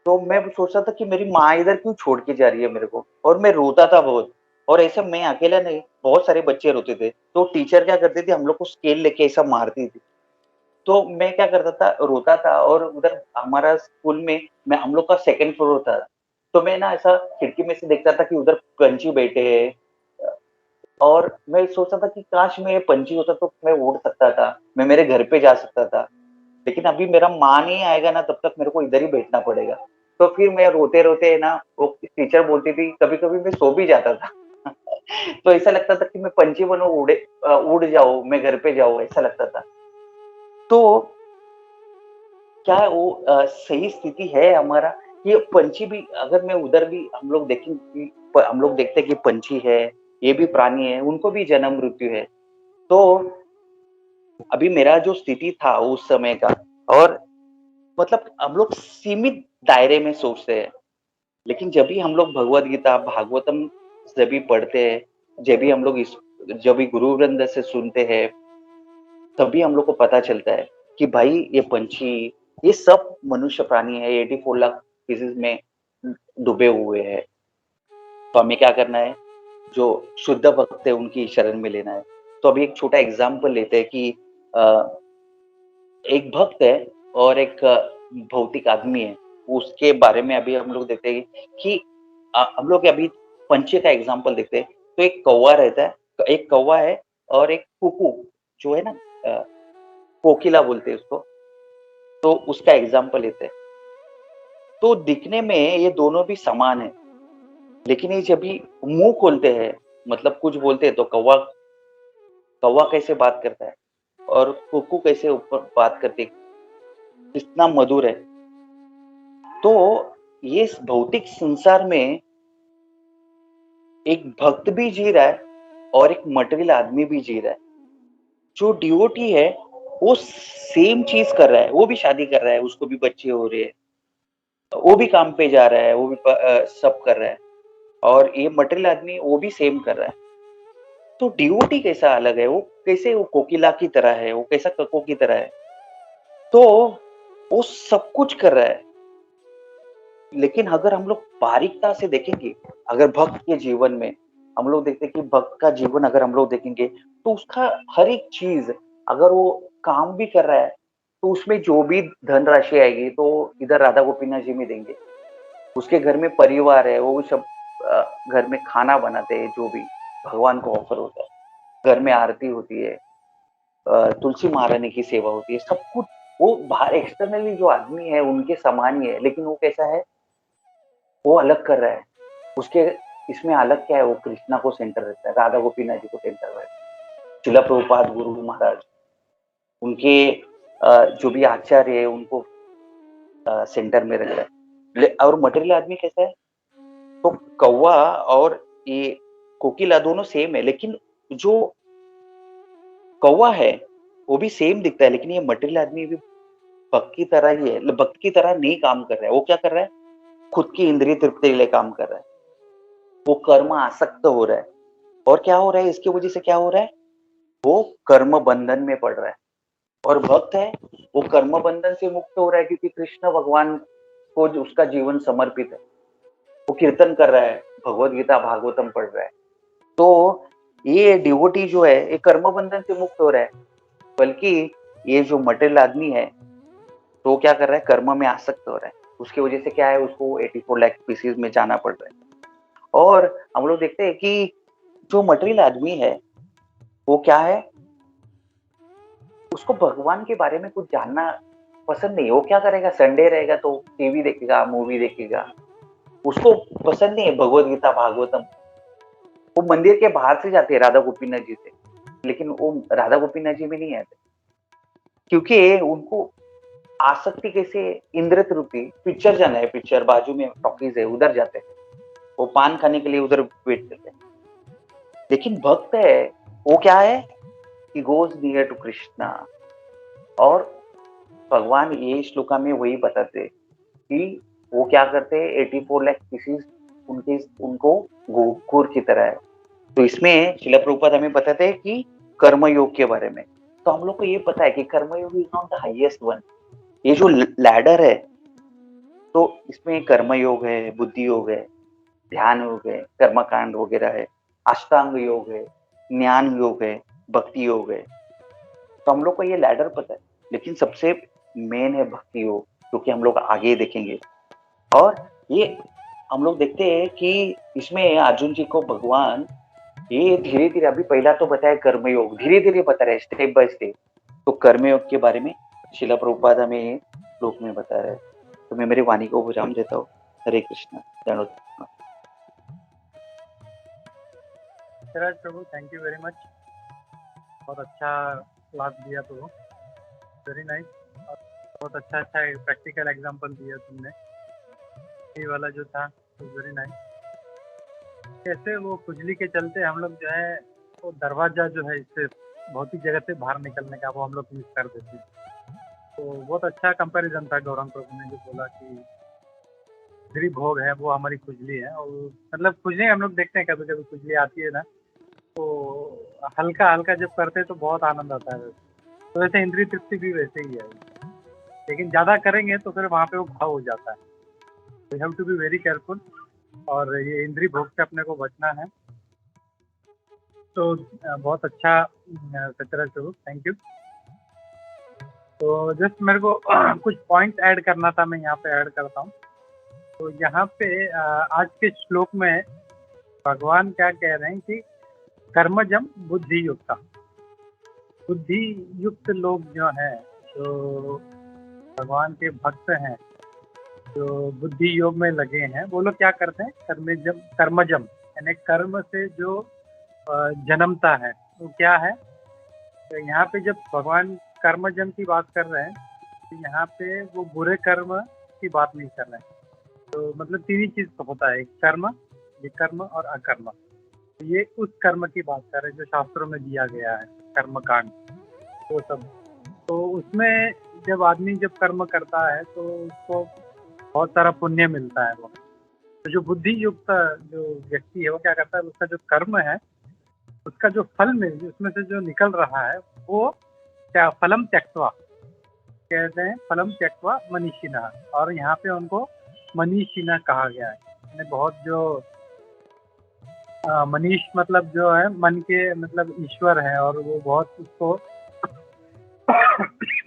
तो मैं सोचता था कि मेरी माँ इधर क्यों छोड़ के जा रही है मेरे को, और मैं रोता था बहुत। और ऐसा मैं अकेला नहीं, बहुत सारे बच्चे रोते थे, तो टीचर क्या करती थी, हम लोग को स्केल लेके ऐसा मारती थी। तो मैं क्या करता था, रोता था, और उधर हमारा स्कूल में, मैं हम लोग का सेकंड फ्लोर था, तो मैं ना ऐसा खिड़की में से देखता था कि उधर पंछी बैठे हैं, और मैं सोचता था कि काश मैं पंछी होता तो मैं उड़ सकता था, मैं मेरे घर पे जा सकता था। लेकिन अभी मेरा माँ नहीं आएगा ना, तब तक मेरे को इधर ही बैठना पड़ेगा। तो फिर मैं रोते रोते ना, वो टीचर बोलती थी, कभी कभी मैं सो भी जाता था। तो ऐसा लगता था कि मैं पंछी बनूं, उड़ जाऊं, मैं घर पे जाऊं, ऐसा लगता था। तो क्या वो सही स्थिति है हमारा, ये पंछी भी, अगर मैं उधर भी हम लोग देखें कि हम लोग देखते हैं कि पंछी है, ये भी प्राणी है, उनको भी जन्म मृत्यु है। तो अभी मेरा जो स्थिति था उस समय का, और मतलब हम लोग सीमित दायरे में सोचते हैं, लेकिन जब भी हम लोग भगवत गीता, भागवतम जब भी पढ़ते हैं, जब भी हम लोग जब भी गुरु वृंद से सुनते हैं, तभी हम लोग को पता चलता है कि भाई ये पंछी, ये सब मनुष्य प्राणी है, 84 लाख स्पीसीज में डूबे हुए हैं। तो हमें क्या करना है, जो शुद्ध भक्त है उनकी शरण में लेना है। तो अभी एक छोटा एग्जाम्पल लेते हैं कि एक भक्त है और एक भौतिक आदमी है, उसके बारे में अभी हम लोग देखते हैं कि हम लोग अभी पंछी का एग्जाम्पल देखते हैं। तो एक कौवा रहता है, एक कौवा है, और एक कुकू जो है ना, अ, कोकिला बोलते हैं उसको, तो उसका एग्जाम्पल लेते हैं। तो दिखने में ये दोनों भी समान है, लेकिन ये जब भी मुंह खोलते हैं, मतलब कुछ बोलते हैं, तो कौवा कौवा कैसे बात करता है और कुकू कैसे ऊपर बात करती है, कितना मधुर है। तो ये इस भौतिक संसार में एक भक्त भी जी रहा है और एक मटेरियल आदमी भी जी रहा है। जो डिवोटी है वो सेम चीज कर रहा है, वो भी शादी कर रहा है, उसको भी बच्चे हो रहे हैं, वो भी काम पे जा रहा है, वो भी सब कर रहा है, और ये मटेरियल आदमी वो भी सेम कर रहा है। तो डिवोटी कैसा अलग है, वो कैसे वो कोकिला की तरह है, वो कैसा कको की तरह है, तो वो सब कुछ कर रहा है। लेकिन अगर हम लोग बारीकता से देखेंगे, अगर भक्त के जीवन में हम लोग देखते हैं कि भक्त का जीवन अगर हम लोग देखेंगे तो उसका हर एक चीज, अगर वो काम भी कर रहा है तो उसमें जो भी धनराशि आएगी तो इधर राधा गोपीनाथ जी में देंगे। उसके घर में परिवार है, वो सब घर में खाना बनाते हैं, जो भी भगवान को ऑफर होता है, घर में आरती होती है, तुलसी महारानी की सेवा होती है, सब कुछ वो बाहर एक्सटर्नली जो आदमी है उनके समान ही है, लेकिन वो कैसा है, वो अलग कर रहा है। उसके इसमें अलग क्या है, वो कृष्णा को सेंटर रहता है, राधा गोपीनाथ जी को सेंटर रहता है, शिला प्रभुपाद गुरु महाराज उनके जो भी आचार्य है उनको सेंटर में रख रहा है। और मटेरियल आदमी कैसा है, तो कौवा और ये कोकिला दोनों सेम है, लेकिन जो कौवा है वो भी सेम दिखता है, लेकिन ये मटेरियल आदमी भी भक्त की तरह ही है, भक्त की तरह नहीं काम कर रहा है। वो क्या कर रहा है, खुद की इंद्रिय तृप्ति के लिए काम कर रहा है, वो कर्म आसक्त हो रहा है। और क्या हो रहा है, इसकी वजह से क्या हो रहा है, वो कर्म बंधन में पड़ रहा है। और भक्त है वो कर्म बंधन से मुक्त हो रहा है, क्योंकि कृष्ण भगवान को उसका जीवन समर्पित है, वो कीर्तन कर रहा है, भगवत गीता भागवतम पढ़ रहा है। तो ये डिवोटी जो है ये कर्म बंधन से मुक्त हो रहा है, बल्कि ये जो मटेरियल आदमी है तो वो क्या कर रहा है, कर्म में आसक्त हो रहा है। उसकी वजह से क्या है, उसको 84 लाख पीसीज में जाना पड़ रहा है। और हम लोग देखते हैं कि जो मटेरियल आदमी है वो क्या है, उसको भगवान के बारे में कुछ जानना पसंद नहीं है। वो क्या करेगा, संडे रहेगा तो टीवी देखेगा, मूवी देखेगा, उसको पसंद नहीं है भगवत गीता भागवतम। वो मंदिर के बाहर से जाते हैं राधा गोपीनाथ जी से, लेकिन वो राधा गोपीनाथ जी में नहीं आते, क्योंकि उनको आसक्ति कैसे, इंद्र रूपी पिक्चर जाना है, पिक्चर बाजू में टॉकीज है उधर जाते हैं, वो पान खाने के लिए उधर वेट करते हैं। लेकिन भक्त है वो क्या है, he goes near to Krishna. और भगवान ये श्लोका में वही बताते कि वो क्या करते हैं, 84 लाख पीसीज उनके उनको गोकुर की तरह है। तो इसमें शिला प्रभुपाद हमें बताते हैं कि कर्मयोग के बारे में। तो हम लोग को ये पता है कि कर्मयोग is not the highest one, ये जो लैडर है, तो इसमें कर्मयोग है, बुद्धि योग है, ध्यान योग है, कर्मकांड वगैरह है, अष्टांग योग है, ज्ञान योग है, भक्ति योग है। तो हम लोग को ये लैडर पता है, लेकिन सबसे मेन है भक्ति योग, क्योंकि हम लोग आगे देखेंगे। और ये हम लोग देखते हैं कि इसमें अर्जुन जी को भगवान ये धीरे धीरे, अभी पहला तो बताया कर्मयोग, धीरे धीरे बता रहे स्टेप बाय स्टेप। तो कर्मयोग के बारे में शिला प्रभुपाद हमें श्लोक में बता रहे हैं। तो मैं मेरी वाणी को विराम देता हूँ। हरे कृष्ण। धन्यवाद। सराज प्रभु, थैंक यू वेरी मच। बहुत अच्छा क्लास दिया प्रभु, वेरी नाइस। बहुत अच्छा प्रैक्टिकल एग्जांपल दिया तुमने, ये वाला जो था तो वेरी नाइस। कैसे वो खुजली के चलते हम लोग जो है वो दरवाजा जो है इससे बहुत ही जगह से बाहर निकलने का वो हम लोग मिस कर देते हैं। तो बहुत अच्छा कंपैरिजन था गौरंग प्रभु ने जो बोला कि गृह भोग है वो हमारी खुजली है। और मतलब खुजली हम लोग देखते हैं, कभी कभी खुजली आती है ना, तो हल्का हल्का जब करते हैं तो बहुत आनंद आता है। तो वैसे इंद्रिय तृप्ति भी वैसे ही है, लेकिन ज़्यादा करेंगे तो फिर वहाँ पे वो घाव हो जाता है। We have to be very careful, और ये इंद्रिय भोग से अपने को बचना है। तो बहुत अच्छा सत्यराज प्रभु, थैंक यू। तो जस्ट मेरे को कुछ पॉइंट्स ऐड करना था, मैं यहाँ पे ऐड करता हूँ। तो यहाँ पे आज के श्लोक में भगवान क्या कह रहे हैं कि कर्मजम बुद्धि युक्ता, बुद्धि युक्त लोग जो हैं, जो भगवान के भक्त हैं, जो बुद्धि योग में लगे हैं, वो लोग क्या करते हैं, कर्मजम यानी कर्म से जो जन्मता है वो क्या है। तो यहाँ पे जब भगवान कर्मजम की बात कर रहे हैं तो यहाँ पे वो बुरे कर्म की बात नहीं कर रहे हैं। तो मतलब तीन ही चीज होता है, एक कर्म, विकर्म और अकर्म। तो ये उस कर्म की बात कर रहे हैं जो शास्त्रों में दिया गया है, कर्म कांड। वो सब। तो उसमें जब आदमी जब कर्म करता है तो उसको बहुत सारा पुण्य मिलता है वो। तो जो बुद्धि युक्त जो व्यक्ति है वो क्या करता है, उसका जो कर्म है उसका जो फल में उसमें से जो निकल रहा है वो क्या फलम त्यक्त्वा कहते हैं, फलम त्यक्त्वा मनीषिणः। और यहाँ पे उनको मनीषिणः कहा गया है। यानी बहुत जो मनीष मतलब जो है मन के मतलब ईश्वर है, और वो बहुत उसको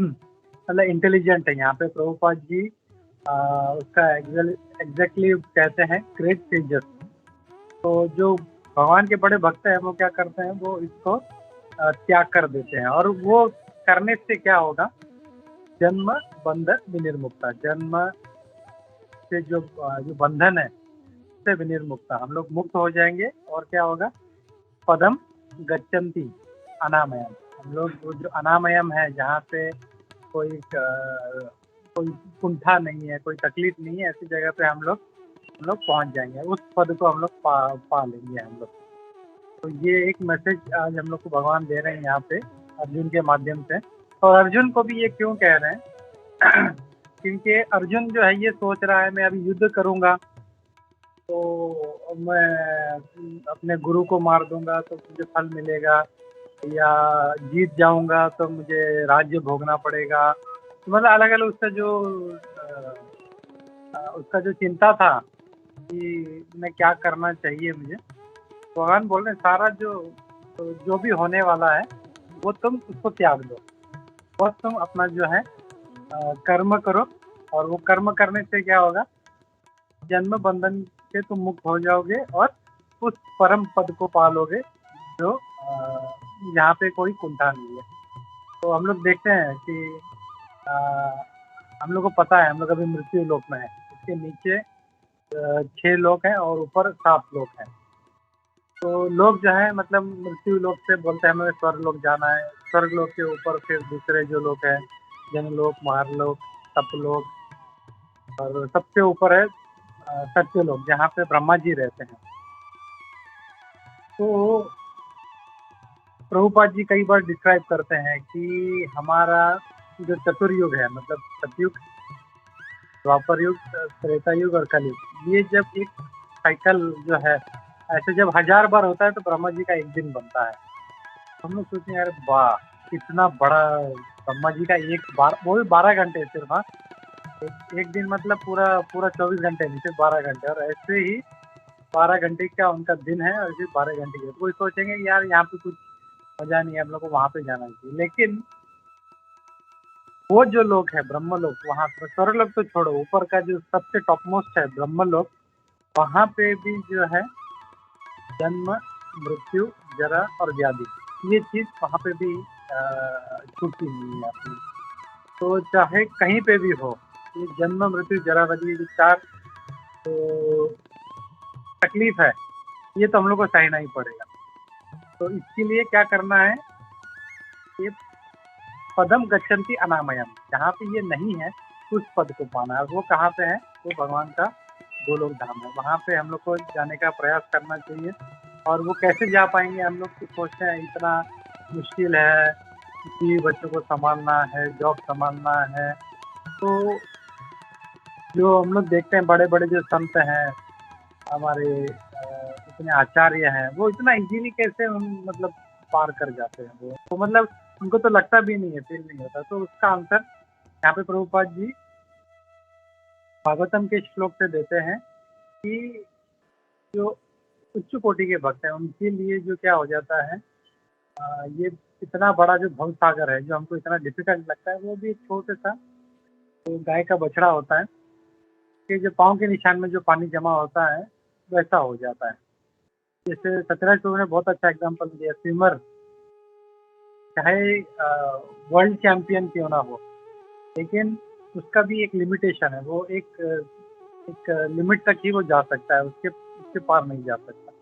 मतलब इंटेलिजेंट है। यहाँ पे प्रभुपाद जी उसका एग्जैक्टली कहते हैं ग्रेट सेजस। तो जो भगवान के बड़े भक्त हैं वो क्या करते हैं, वो इसको त्याग कर देते हैं। और वो करने से क्या होगा, जन्म बंधन विनिर्मुक्ता, जन्म से जो बंधन है से विनिर्मुक्ता, हम लोग मुक्त हो जाएंगे। और क्या होगा, पदम गच्छन्ति अनामयम, हम लोग वो जो अनामयम है जहाँ पे कोई कोई कुंठा नहीं है, कोई तकलीफ नहीं है, ऐसी जगह पे हम लोग पहुँच जाएंगे, उस पद को हम लोग पा लेंगे हम लोग। तो ये एक मैसेज आज हम लोग को भगवान दे रहे हैं यहाँ पे अर्जुन के माध्यम से। और अर्जुन को भी ये क्यों कह रहे हैं क्योंकि अर्जुन जो है ये सोच रहा है मैं अभी युद्ध करूँगा तो मैं अपने गुरु को मार दूंगा तो मुझे फल मिलेगा, या जीत जाऊंगा तो मुझे राज्य भोगना पड़ेगा। तो मतलब अलग अलग उसका जो चिंता था कि मैं क्या करना चाहिए मुझे। भगवान बोल रहे हैं सारा जो भी होने वाला है वो तुम उसको त्याग दो, बस तुम अपना जो है कर्म करो। और वो कर्म करने से क्या होगा, जन्म बंधन से तुम मुक्त हो जाओगे और उस परम पद को पालोगे जो यहाँ पे कोई कुंठा नहीं है। तो हम लोग देखते हैं कि हम लोग को पता है हम लोग अभी मृत्यु लोक में है, इसके नीचे 6 लोक हैं और ऊपर 7 लोक हैं। तो लोग जो है मतलब मृत्यु लोक से बोलते हैं हमें स्वर्ग लोक जाना है, स्वर्ग लोक के ऊपर फिर दूसरे जो लोक हैं जनलोक, महारलोक, तपलोक, और सबसे ऊपर है सत्यलोक जहाँ पे ब्रह्मा जी रहते हैं। तो प्रभुपाद जी कई बार डिस्क्राइब करते हैं कि हमारा जो चतुर्युग है, मतलब सतयुग, द्वापर युग, त्रेता युग और कलयुग, ये जब एक साइकिल जो है ऐसे जब 1000 बार होता है तो ब्रह्मा जी का एक दिन बनता है। हम लोग सोचते हैं यार वाह कितना बड़ा ब्रह्मा जी का एक बार, वो भी 12 घंटे सिर्फ। हाँ, एक दिन मतलब पूरा 24 घंटे नहीं, सिर्फ 12 घंटे। और ऐसे ही 12 घंटे का उनका दिन है और सिर्फ 12 घंटे के। कोई सोचेंगे यार यहाँ पे कुछ मजा नहीं है, हम लोग को वहां पे जाना चाहिए। लेकिन वो जो लोग है ब्रह्म लोक, वहाँ पर स्वर्ग लोक तो छोड़ो, ऊपर का जो सबसे टॉप मोस्ट है ब्रह्म लोक, वहाँ पे भी जो है जन्म, मृत्यु, जरा और व्याधि, ये चीज वहाँ पे भी छूटती नहीं है अपनी। तो चाहे कहीं पे भी हो, ये जन्म, मृत्यु, जरा, व्याधि, ये 4 तो तकलीफ है, ये तो हम लोग को सहना ही पड़ेगा। तो इसके लिए क्या करना है, ये पदम गच्छन्ति अनामयम, जहाँ पे ये नहीं है उस पद को पाना है। वो कहाँ पे है, वो भगवान का गोलोक धाम है, वहाँ पे हम लोग को जाने का प्रयास करना चाहिए। और वो कैसे जा पाएंगे, हम लोग तो सोचते हैं इतना मुश्किल है, बीवी बच्चों को संभालना है, जॉब संभालना है। तो जो हम लोग देखते हैं बड़े बड़े जो संत हैं हमारे, इतने आचार्य हैं, वो इतना इजीली कैसे मतलब पार कर जाते हैं वो, तो मतलब उनको तो लगता भी नहीं है, फील नहीं होता। तो उसका आंसर यहाँ पे प्रभुपाद जी भागवतम के श्लोक से देते हैं कि जो उच्च कोटि के भक्त हैं उनके लिए जो क्या हो जाता है, ये इतना बड़ा जो भव सागर है जो हमको इतना डिफिकल्ट लगता है, वो भी एक छोटे सा तो गाय का बछड़ा होता है कि जो पाँव के निशान में जो पानी जमा होता है वैसा हो जाता है। जैसे सत्यराज प्रभु ने बहुत अच्छा एग्जाम्पल दिया, स्विमर चाहे वर्ल्ड चैंपियन क्यों ना हो, लेकिन उसका भी एक लिमिटेशन है, वो एक लिमिट तक ही वो जा सकता है, उसके पार नहीं जा सकता।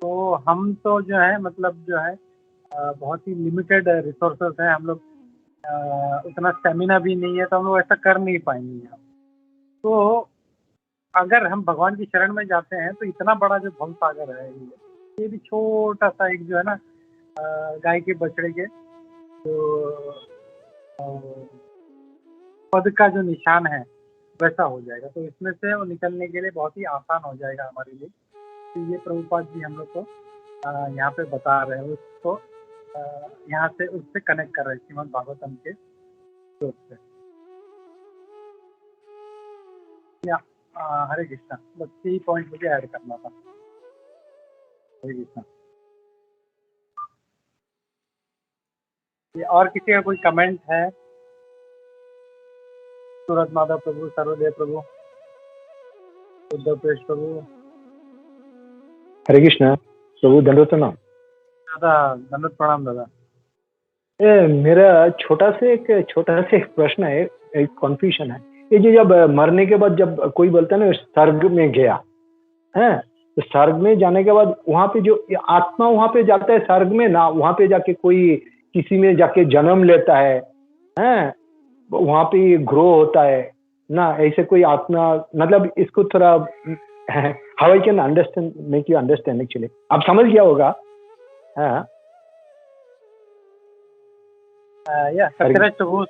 तो हम तो जो है मतलब जो है बहुत ही लिमिटेड रिसोर्सेस हैं, हम लोग उतना स्टेमिना भी नहीं है, तो हम लोग ऐसा कर नहीं पाएंगे यहाँ। तो अगर हम भगवान की शरण में जाते हैं तो इतना बड़ा जो भव सागर है, ये भी छोटा सा एक जो है ना गाय के बछड़े के जो अ, पद का जो निशान है वैसा हो जाएगा। तो इसमें से वो निकलने के लिए बहुत ही आसान हो जाएगा हमारे लिए। तो ये प्रभुपाद जी हम लोग को यहाँ पे बता रहे हैं उसको, यहाँ से उससे कनेक्ट कर रहे हैं श्रीमद् भागवतम के स्रोत से। या हरे कृष्णा, बस यही पॉइंट मुझे ऐड करना था। हरे कृष्णा। ये और किसी का कोई कमेंट है? सूरज माधव प्रभु, सर्वदेव प्रभु, उद्धव प्रेश प्रभु। हरे कृष्णा प्रभु, दंडवत प्रणाम। दादा दंडवत प्रणाम दादा। मेरा छोटा से एक प्रश्न है, एक कन्फ्यूजन है। ये जो जब मरने के बाद जब कोई बोलता है ना स्वर्ग में गया है, तो स्वर्ग में जाने के बाद वहां पे जो आत्मा वहां पे जाता है स्वर्ग में ना, वहां पे जाके कोई किसी में जाके जन्म लेता है, वहां पे ग्रो होता है ना, ऐसे कोई आत्मा, मतलब इसको थोड़ा how I can understand, make you understand actually, आप समझ गया होगा। हाँ Yeah, Satyaraj Prabhu,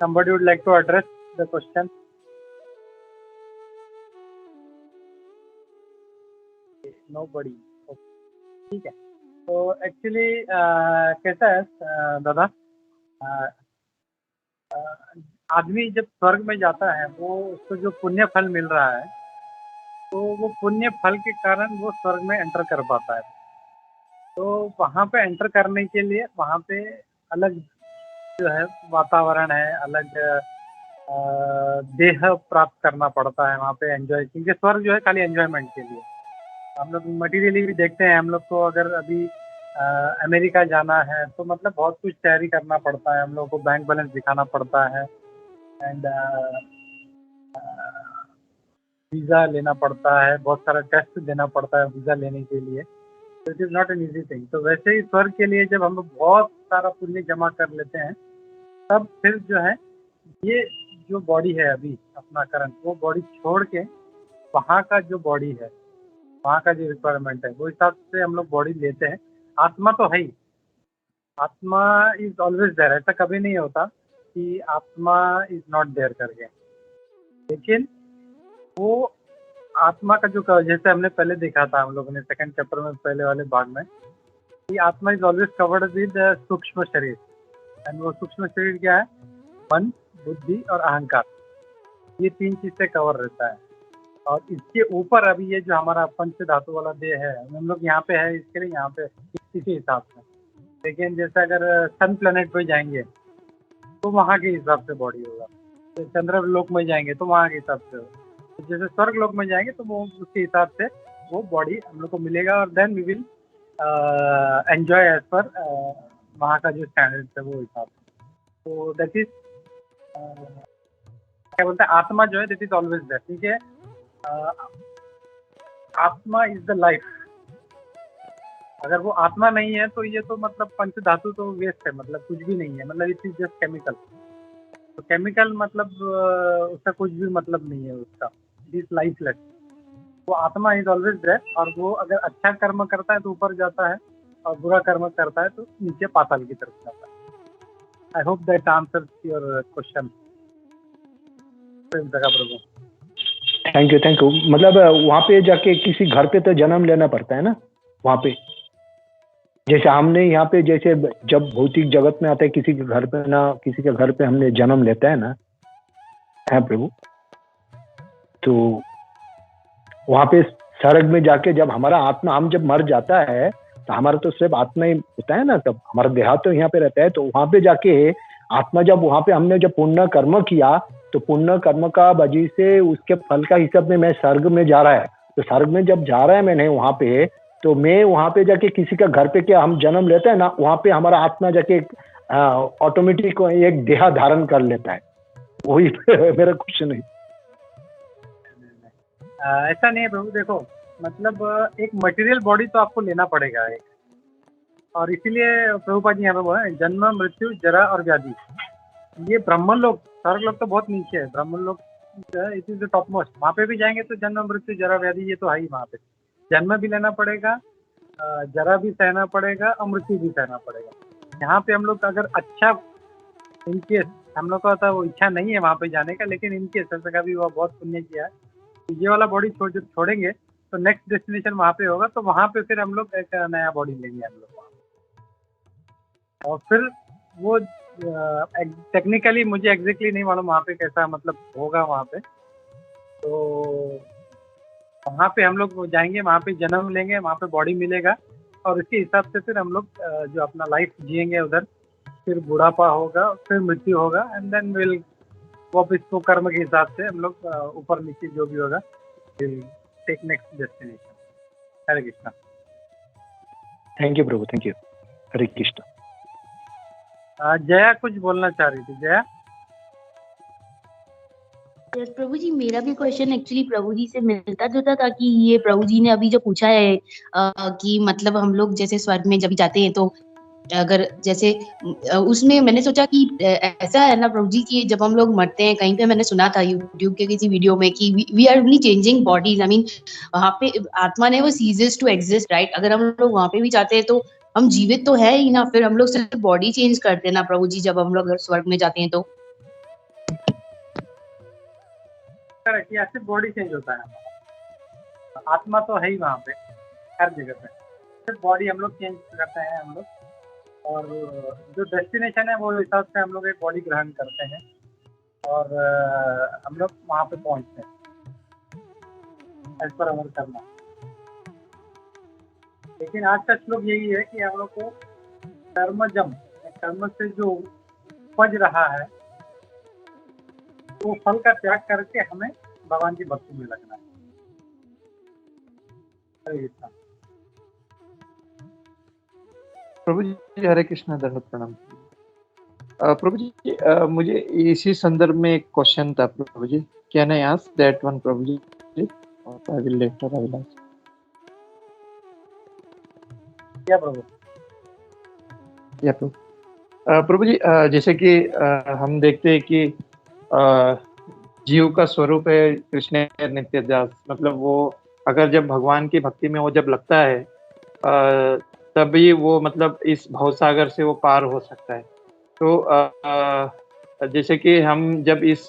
somebody would like to address the question. Nobody. ठीक है, तो एक्चुअली कैसा है दादा, आदमी जब स्वर्ग में जाता है वो उसको जो पुण्य फल मिल रहा है, तो वो पुण्य फल के कारण वो स्वर्ग में एंटर कर पाता है। तो वहाँ पे एंटर करने के लिए वहाँ पे अलग जो है वातावरण है, अलग देह प्राप्त करना पड़ता है वहाँ पे एंजॉय, क्योंकि स्वर्ग जो है खाली एंजॉयमेंट के लिए। हम लोग मटीरियली भी देखते हैं, हम लोग को अगर अभी अमेरिका जाना है तो मतलब बहुत कुछ तैयारी करना पड़ता है, हम लोग को बैंक बैलेंस दिखाना पड़ता है एंड वीज़ा लेना पड़ता है, बहुत सारा टेस्ट देना पड़ता है वीज़ा लेने के लिए। तो it is not an easy thing. तो वैसे ही स्वर्ग के लिए जब हम लोग बहुत सारा पुण्य जमा कर लेते हैं, तब फिर जो है ये जो बॉडी है अभी अपना करंट, वो बॉडी छोड़ के वहाँ का जो बॉडी है, वहाँ का जो रिक्वायरमेंट है, वो हिसाब से हम लोग बॉडी लेते हैं। आत्मा तो है ही, आत्मा इज ऑलवेज देयर, ऐसा कभी नहीं होता कि आत्मा इज नॉट देयर करके। लेकिन वो आत्मा का जो जैसे हमने पहले देखा था हम लोगों ने सेकंड चैप्टर में पहले वाले भाग में, कि आत्मा इज ऑलवेज कवर्ड विद सूक्ष्म शरीर। एंड वो सूक्ष्म शरीर क्या है? मन, बुद्धि और अहंकार, ये तीन चीज से कवर रहता है। और इसके ऊपर अभी ये जो हमारा पंच धातु वाला देह है, हम लोग यहाँ पे है इसके लिए, यहाँ पे इसी हिसाब से। लेकिन जैसे अगर सन प्लेनेट पे जाएंगे तो वहाँ के हिसाब से बॉडी होगा, तो चंद्र लोक में जाएंगे तो वहाँ के हिसाब से होगा, तो जैसे स्वर्ग लोक में जाएंगे तो वो उसके हिसाब से वो बॉडी हम लोग को मिलेगा। और then we will enjoy as per वहाँ का जो स्टैंडर्ड है वो हिसाब से। तो दैट इज क्या बोलते हैं, आत्मा जो है दैट इज ऑलवेज देयर। ठीक है, आत्मा इज द लाइफ। अगर वो आत्मा नहीं है तो ये तो मतलब पंच धातु तो वेस्ट है, मतलब कुछ भी नहीं है, मतलब इट इज जस्ट केमिकल। तो केमिकल मतलब उसका कुछ भी मतलब नहीं है, उसका इट इज लाइफलेस। वो आत्मा इज ऑलवेज देयर, और वो अगर अच्छा कर्म करता है तो ऊपर जाता है, और बुरा कर्म करता है तो नीचे पाताल की तरफ जाता है। आई hope that answers your question Prabhu. Thank you. मतलब वहाँ पे जाके किसी घर पे तो जन्म लेना पड़ता है ना वहाँ पे, जैसे हमने यहाँ पे जैसे जब भौतिक जगत में आते हैं किसी के घर पे ना, किसी के घर पे हमने जन्म लेता है ना, है प्रभु, तो वहाँ पे स्वर्ग में जाके जब हमारा आत्मा, हम जब मर जाता है तो हमारा तो सिर्फ आत्मा ही होता है ना, तब हमारा देह तो यहाँ पे रहता है। तो वहाँ पे जाके आत्मा जब वहाँ पे हमने जब पुण्य कर्म किया, तो पुण्य कर्म का वजह से उसके फल का हिसाब में मैं स्वर्ग में जा रहा है। तो स्वर्ग में जब जा रहा है मैंने वहाँ पे, तो मैं वहाँ पे जाके किसी का घर पे क्या हम जन्म लेते हैं ना, वहाँ पे हमारा आत्मा जाके ऑटोमेटिक एक देह धारण कर लेता है। वही मेरा क्वेश्चन है। ऐसा नहीं है प्रभु, देखो मतलब एक मटेरियल बॉडी तो आपको लेना पड़ेगा एक, और इसीलिए प्रभुपाद जी यहाँ पे बोले जन्म, मृत्यु, जरा और व्याधि। ये ब्रह्मन लोग, स्वर्ग लोग तो बहुत नीचे है, ब्रह्मन लोग it is the top most. वहाँ पे भी जाएंगे तो जन्म, मृत्यु, जरा, व्याधि ये तो है ही। वहाँ पे जन्म भी लेना पड़ेगा, जरा भी सहना पड़ेगा और मृत्यु भी सहना पड़ेगा। यहाँ पे हम लोग अगर अच्छा इनकेस हम लोग का तो वो इच्छा नहीं है वहाँ पे जाने का, लेकिन इनकेस ऐसा कभी वो बहुत पुण्य किया है तो ये वाला बॉडी जब छोड़ेंगे तो नेक्स्ट डेस्टिनेशन वहाँ पे होगा, तो वहाँ पे फिर हम लोग एक नया बॉडी लेंगे हम लोग वहाँ पे। और फिर वो टेक्निकली मुझे एग्जैक्टली नहीं मालूम वहाँ पे कैसा मतलब होगा वहाँ पे। तो वहाँ पे हम लोग जाएंगे, वहाँ पे जन्म लेंगे, वहाँ पे बॉडी मिलेगा और उसके हिसाब से फिर हम लोग जो अपना लाइफ जिएंगे उधर, फिर बुढ़ापा होगा, फिर मृत्यु होगा एंड देन विल वापस तो कर्म के हिसाब से हम लोग ऊपर नीचे जो भी होगा will take next destination. Hare Krishna. Thank you Prabhu, thank you. Hare Krishna. Jaya कुछ बोलना चाह रही थी। जया। यस प्रभु जी, मेरा भी क्वेश्चन एक्चुअली प्रभु जी से मिलता जुलता था कि ये प्रभु जी ने अभी जो पूछा है कि मतलब हम लोग जैसे स्वर्ग में जब जाते हैं तो अगर जैसे उसमें मैंने सोचा कि ऐसा है ना प्रभु जी कि जब हम लोग मरते हैं कहीं पे, मैंने सुना था यूट्यूब के किसी वीडियो में कि we are only changing bodies. I mean वहाँ पे आत्मा ने वो सीजेस टू एग्जिस्ट, राइट? अगर हम लोग वहाँ पे भी जाते हैं तो हम जीवित तो है ही ना, फिर हम लोग सिर्फ बॉडी चेंज करते हैं ना प्रभु जी जब हम लोग स्वर्ग में जाते हैं तो? करेक्ट, या सिर्फ बॉडी चेंज होता है, आत्मा तो है ही वहाँ पे हर जगह पे, सिर्फ बॉडी हम लोग चेंज करते हैं हम लोग। और जो डेस्टिनेशन है वो हिसाब से हम लोग एक बॉडी ग्रहण करते हैं और हम लोग वहाँ पे पहुँचते हैं एज पर अमल करना। लेकिन आज का श्लोक यही है कि हम लोग को कर्मजम, कर्म से जो उपज रहा है वो फल का त्याग करके हमें भगवान की भक्ति में लगना है। हरे कृष्णा। प्रभु जी हरे कृष्ण, दंडवत प्रणाम। प्रभु जी मुझे इसी संदर्भ में एक क्वेश्चन था Prabhu ji. Can I ask that one Prabhu ji? I will later I will ask. क्या प्रभु? या प्रभु जी जैसे कि हम देखते हैं कि जीव का स्वरूप है कृष्ण नित्य दास, मतलब वो अगर जब भगवान की भक्ति में वो जब लगता है तभी वो मतलब इस भवसागर से वो पार हो सकता है। तो जैसे कि हम जब इस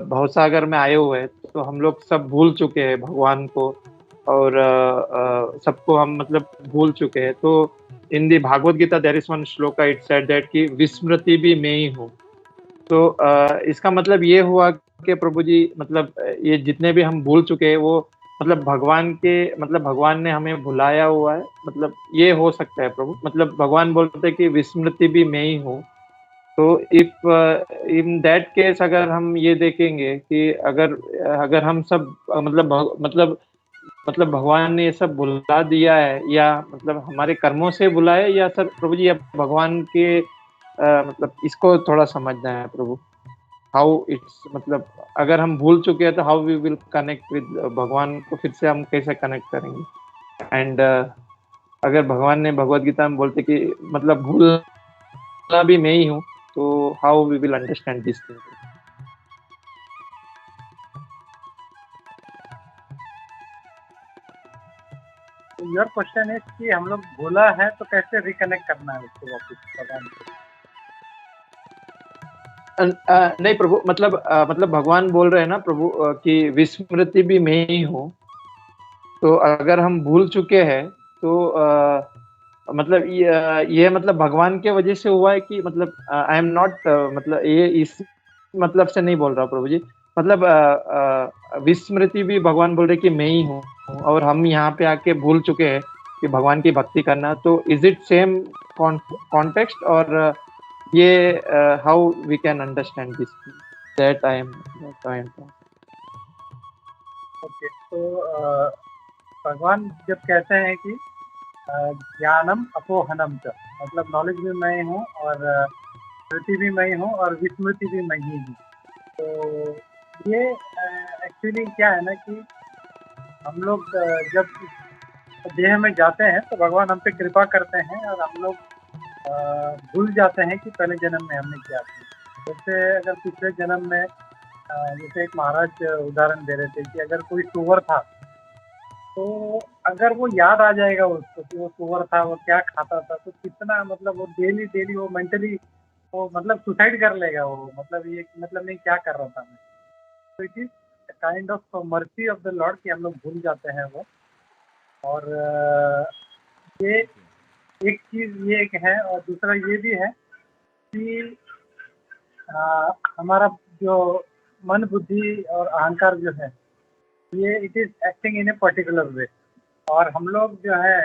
भवसागर में आए हुए हैं तो हम लोग सब भूल चुके हैं भगवान को और सबको हम मतलब भूल चुके हैं। तो in the Bhagavad Gita there is one shloka, it said that कि विस्मृति भी मैं ही हूँ। तो इसका मतलब ये हुआ कि प्रभु जी मतलब ये जितने भी हम भूल चुके हैं वो मतलब भगवान के मतलब भगवान ने हमें भुलाया हुआ है, मतलब ये हो सकता है प्रभु? मतलब भगवान बोलते हैं कि विस्मृति भी मैं ही हूँ। तो इफ इन दैट केस अगर हम ये देखेंगे कि अगर हम सब मतलब भगवान ने ये सब भुला दिया है या मतलब हमारे कर्मों से भुलाया या सर प्रभु जी अब भगवान के मतलब इसको थोड़ा समझना है प्रभु। हाउ इट्स मतलब अगर हम भूल चुके हैं तो how we will connect with भगवान को, फिर से हम कैसे कनेक्ट करेंगे? एंड अगर भगवान ने भगवत गीता में बोलते कि मतलब भूलना भी मैं ही हूँ, तो how we will understand this thing? Your question है कि हम लोग भूला है तो कैसे रिकनेक्ट करना है उसको वापस भगवान को? नहीं प्रभु, मतलब भगवान बोल रहे हैं ना प्रभु कि विस्मृति भी मैं ही हूँ। तो अगर हम भूल चुके हैं तो मतलब ये मतलब भगवान के वजह से हुआ है कि मतलब आई एम नॉट मतलब ये इस मतलब से नहीं बोल रहा प्रभु जी। मतलब विस्मृति भी भगवान बोल रहे कि मैं ही हूँ और हम यहाँ पे आके भूल चुके हैं कि भगवान की भक्ति करना। तो इज इट सेम कॉन्टेक्स्ट और ये how we can understand this that I am okay, तो भगवान जब कहते हैं कि ज्ञानम अपोहनम च, मतलब नॉलेज भी मैं हूँ और स्मृति भी मैं हूँ और विस्मृति भी मैं ही हूँ। तो ये एक्चुअली क्या है ना कि हम लोग जब देह में जाते हैं तो भगवान हम पे कृपा करते हैं और हम लोग भूल जाते हैं कि पहले जन्म में हमने क्या किया। जैसे अगर पिछले जन्म में जैसे एक महाराज उदाहरण दे रहे थे कि अगर कोई सुअर था तो अगर वो याद आ जाएगा उसको कि वो सुअर था, वो क्या खाता था, तो कितना मतलब वो डेली वो मेंटली वो मतलब सुसाइड कर लेगा वो, मतलब ये मतलब नहीं क्या कर रहा था मैं। तो it is kind of mercy of the Lord कि हम लोग भूल जाते हैं वो। और ये एक चीज ये एक है, और दूसरा ये भी है कि हमारा जो मन बुद्धि और अहंकार जो है, ये it is acting in a particular way, और हम लोग जो है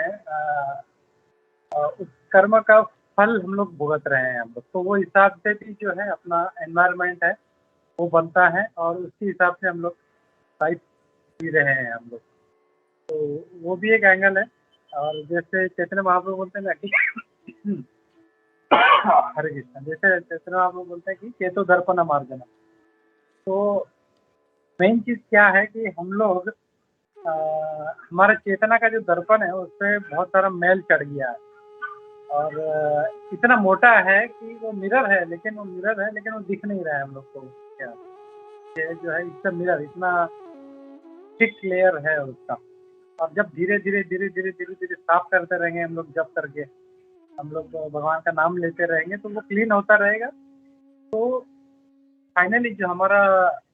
उस कर्म का फल हम लोग भुगत रहे हैं हम लोग। तो वो हिसाब से भी जो है अपना एनवायरनमेंट है वो बनता है, और उसके हिसाब से हम लोग लाइफ जी रहे हैं हम लोग। तो वो भी एक एंगल है। और जैसे चैतन्य महाप्रभु बोलते हैं ना कि हरे कृष्ण, जैसे चैतन्य महाप्रभु बोलते हैं कि चेतो दर्पण मार्जना। तो मेन चीज क्या है कि हम लोग हमारा चेतना का जो दर्पण है उस पर बहुत सारा मैल चढ़ गया है, और इतना मोटा है कि वो मिरर है, लेकिन वो दिख नहीं रहा है हम लोग को। क्या ये जो है इसका मिरर इतना थिक लेयर है उसका, और जब धीरे धीरे साफ करते रहेंगे हम लोग, जब करके हम लोग भगवान का नाम लेते रहेंगे तो वो क्लीन होता रहेगा। तो फाइनली जो हमारा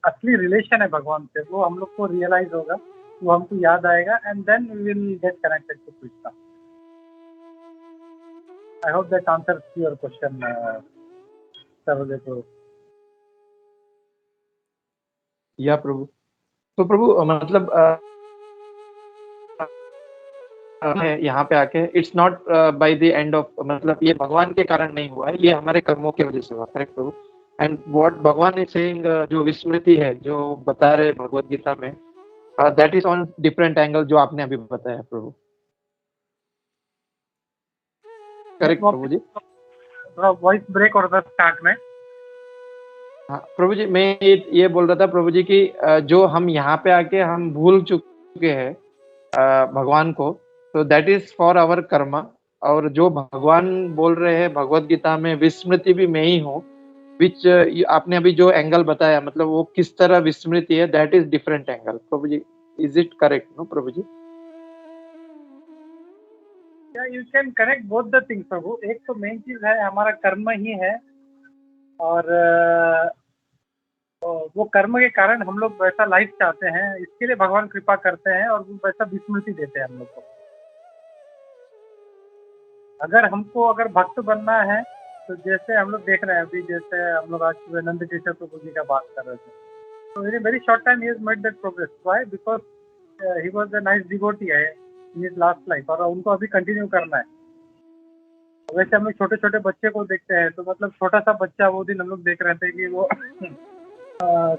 असली रिलेशन है भगवान से वो हम लोग को रियलाइज होगा, वो हमको याद आएगा, and then we will get connected to Krishna. I hope that answers your question Sarvadev. Yeah Prabhu, तो प्रभु मतलब यहाँ पे आके it's not by the end of, मतलब ये भगवान के कारण नहीं हुआ है, ये हमारे कर्मों की वजह से हुआ। Correct Prabhu? एंड व्हाट भगवान इज सेइंग, जो विस्मृति है जो बता रहे भगवत गीता में, that is on different angle जो आपने अभी बताया प्रभु। करेक्ट प्रभु जी? वॉइस ब्रेक हो रहा था स्टार्ट में। हाँ प्रभु जी, मैं ये बोल रहा था प्रभु जी कि जो हम यहाँ पे आके हम भूल चुके हैं भगवान को, तो दैट इज फॉर आवर कर्म। और जो भगवान बोल रहे हैं भगवत गीता में विस्मृति भी मैं ही हूँ, विच आपने अभी जो एंगल बताया, मतलब वो किस तरह विस्मृति है, that is different angle Prabhu ji. Is it correct no Prabhu ji? You can correct both the things Prabhu. एक तो मेन चीज है हमारा कर्म ही है, और वो कर्म के कारण हम लोग वैसा लाइफ चाहते हैं, इसके लिए भगवान कृपा करते हैं और वो वैसा विस्मृति देते हैं हम लोग को। अगर भक्त बनना है तो जैसे हम लोग देख रहे हैं अभी, जैसे हम लोग आज सुबह नंद किशोर प्रभु जी का बात कर रहे थे, तो in very short time he has made that progress. Why? Because he was a nice devotee है इन हिज लास्ट लाइफ, और उनको अभी कंटिन्यू करना है। वैसे हम लोग छोटे छोटे बच्चे को देखते हैं, तो मतलब छोटा सा बच्चा, वो दिन हम लोग देख रहे थे कि वो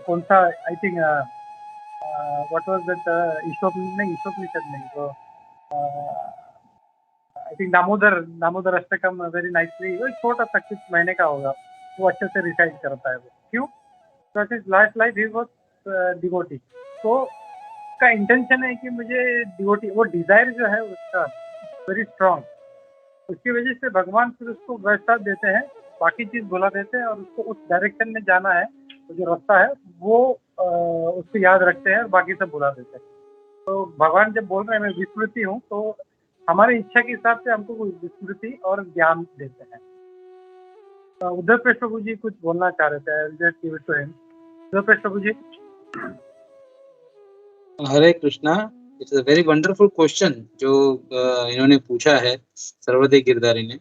कौन सा, I think what was that, Ishopanishad नहीं, वो I think Damodar Ashtakam very nicely, वो छोटा सा कुछ महीने का होगा, वो अच्छे से रिसाइट करता है वो। क्यों? Because his last life he was devotee. तो उसका इंटेंशन है कि मुझे डिवोटी, वो डिजायर जो है उसका वेरी स्ट्रांग, उसकी वजह से भगवान फिर उसको वैसा देते हैं, बाकी चीज भुला देते हैं, और उसको उस डायरेक्शन में जाना है, तो जो रास्ता है वो उसको याद रखते हैं और बाकी सब भुला देते हैं। तो भगवान जब बोल रहे हैं मैं विस्मृति हूँ, तो हमारी इच्छा के हिसाब से हमको वो विस्मृति और ज्ञान देते हैं। तो उद्धव प्रेस प्रभु जी कुछ बोलना चाह रहे थे, उद्धव प्रेस Prabhu ji. Hare Krishna, it's a very wonderful question जो इन्होंने पूछा है सर्वदे गिरधारी ने,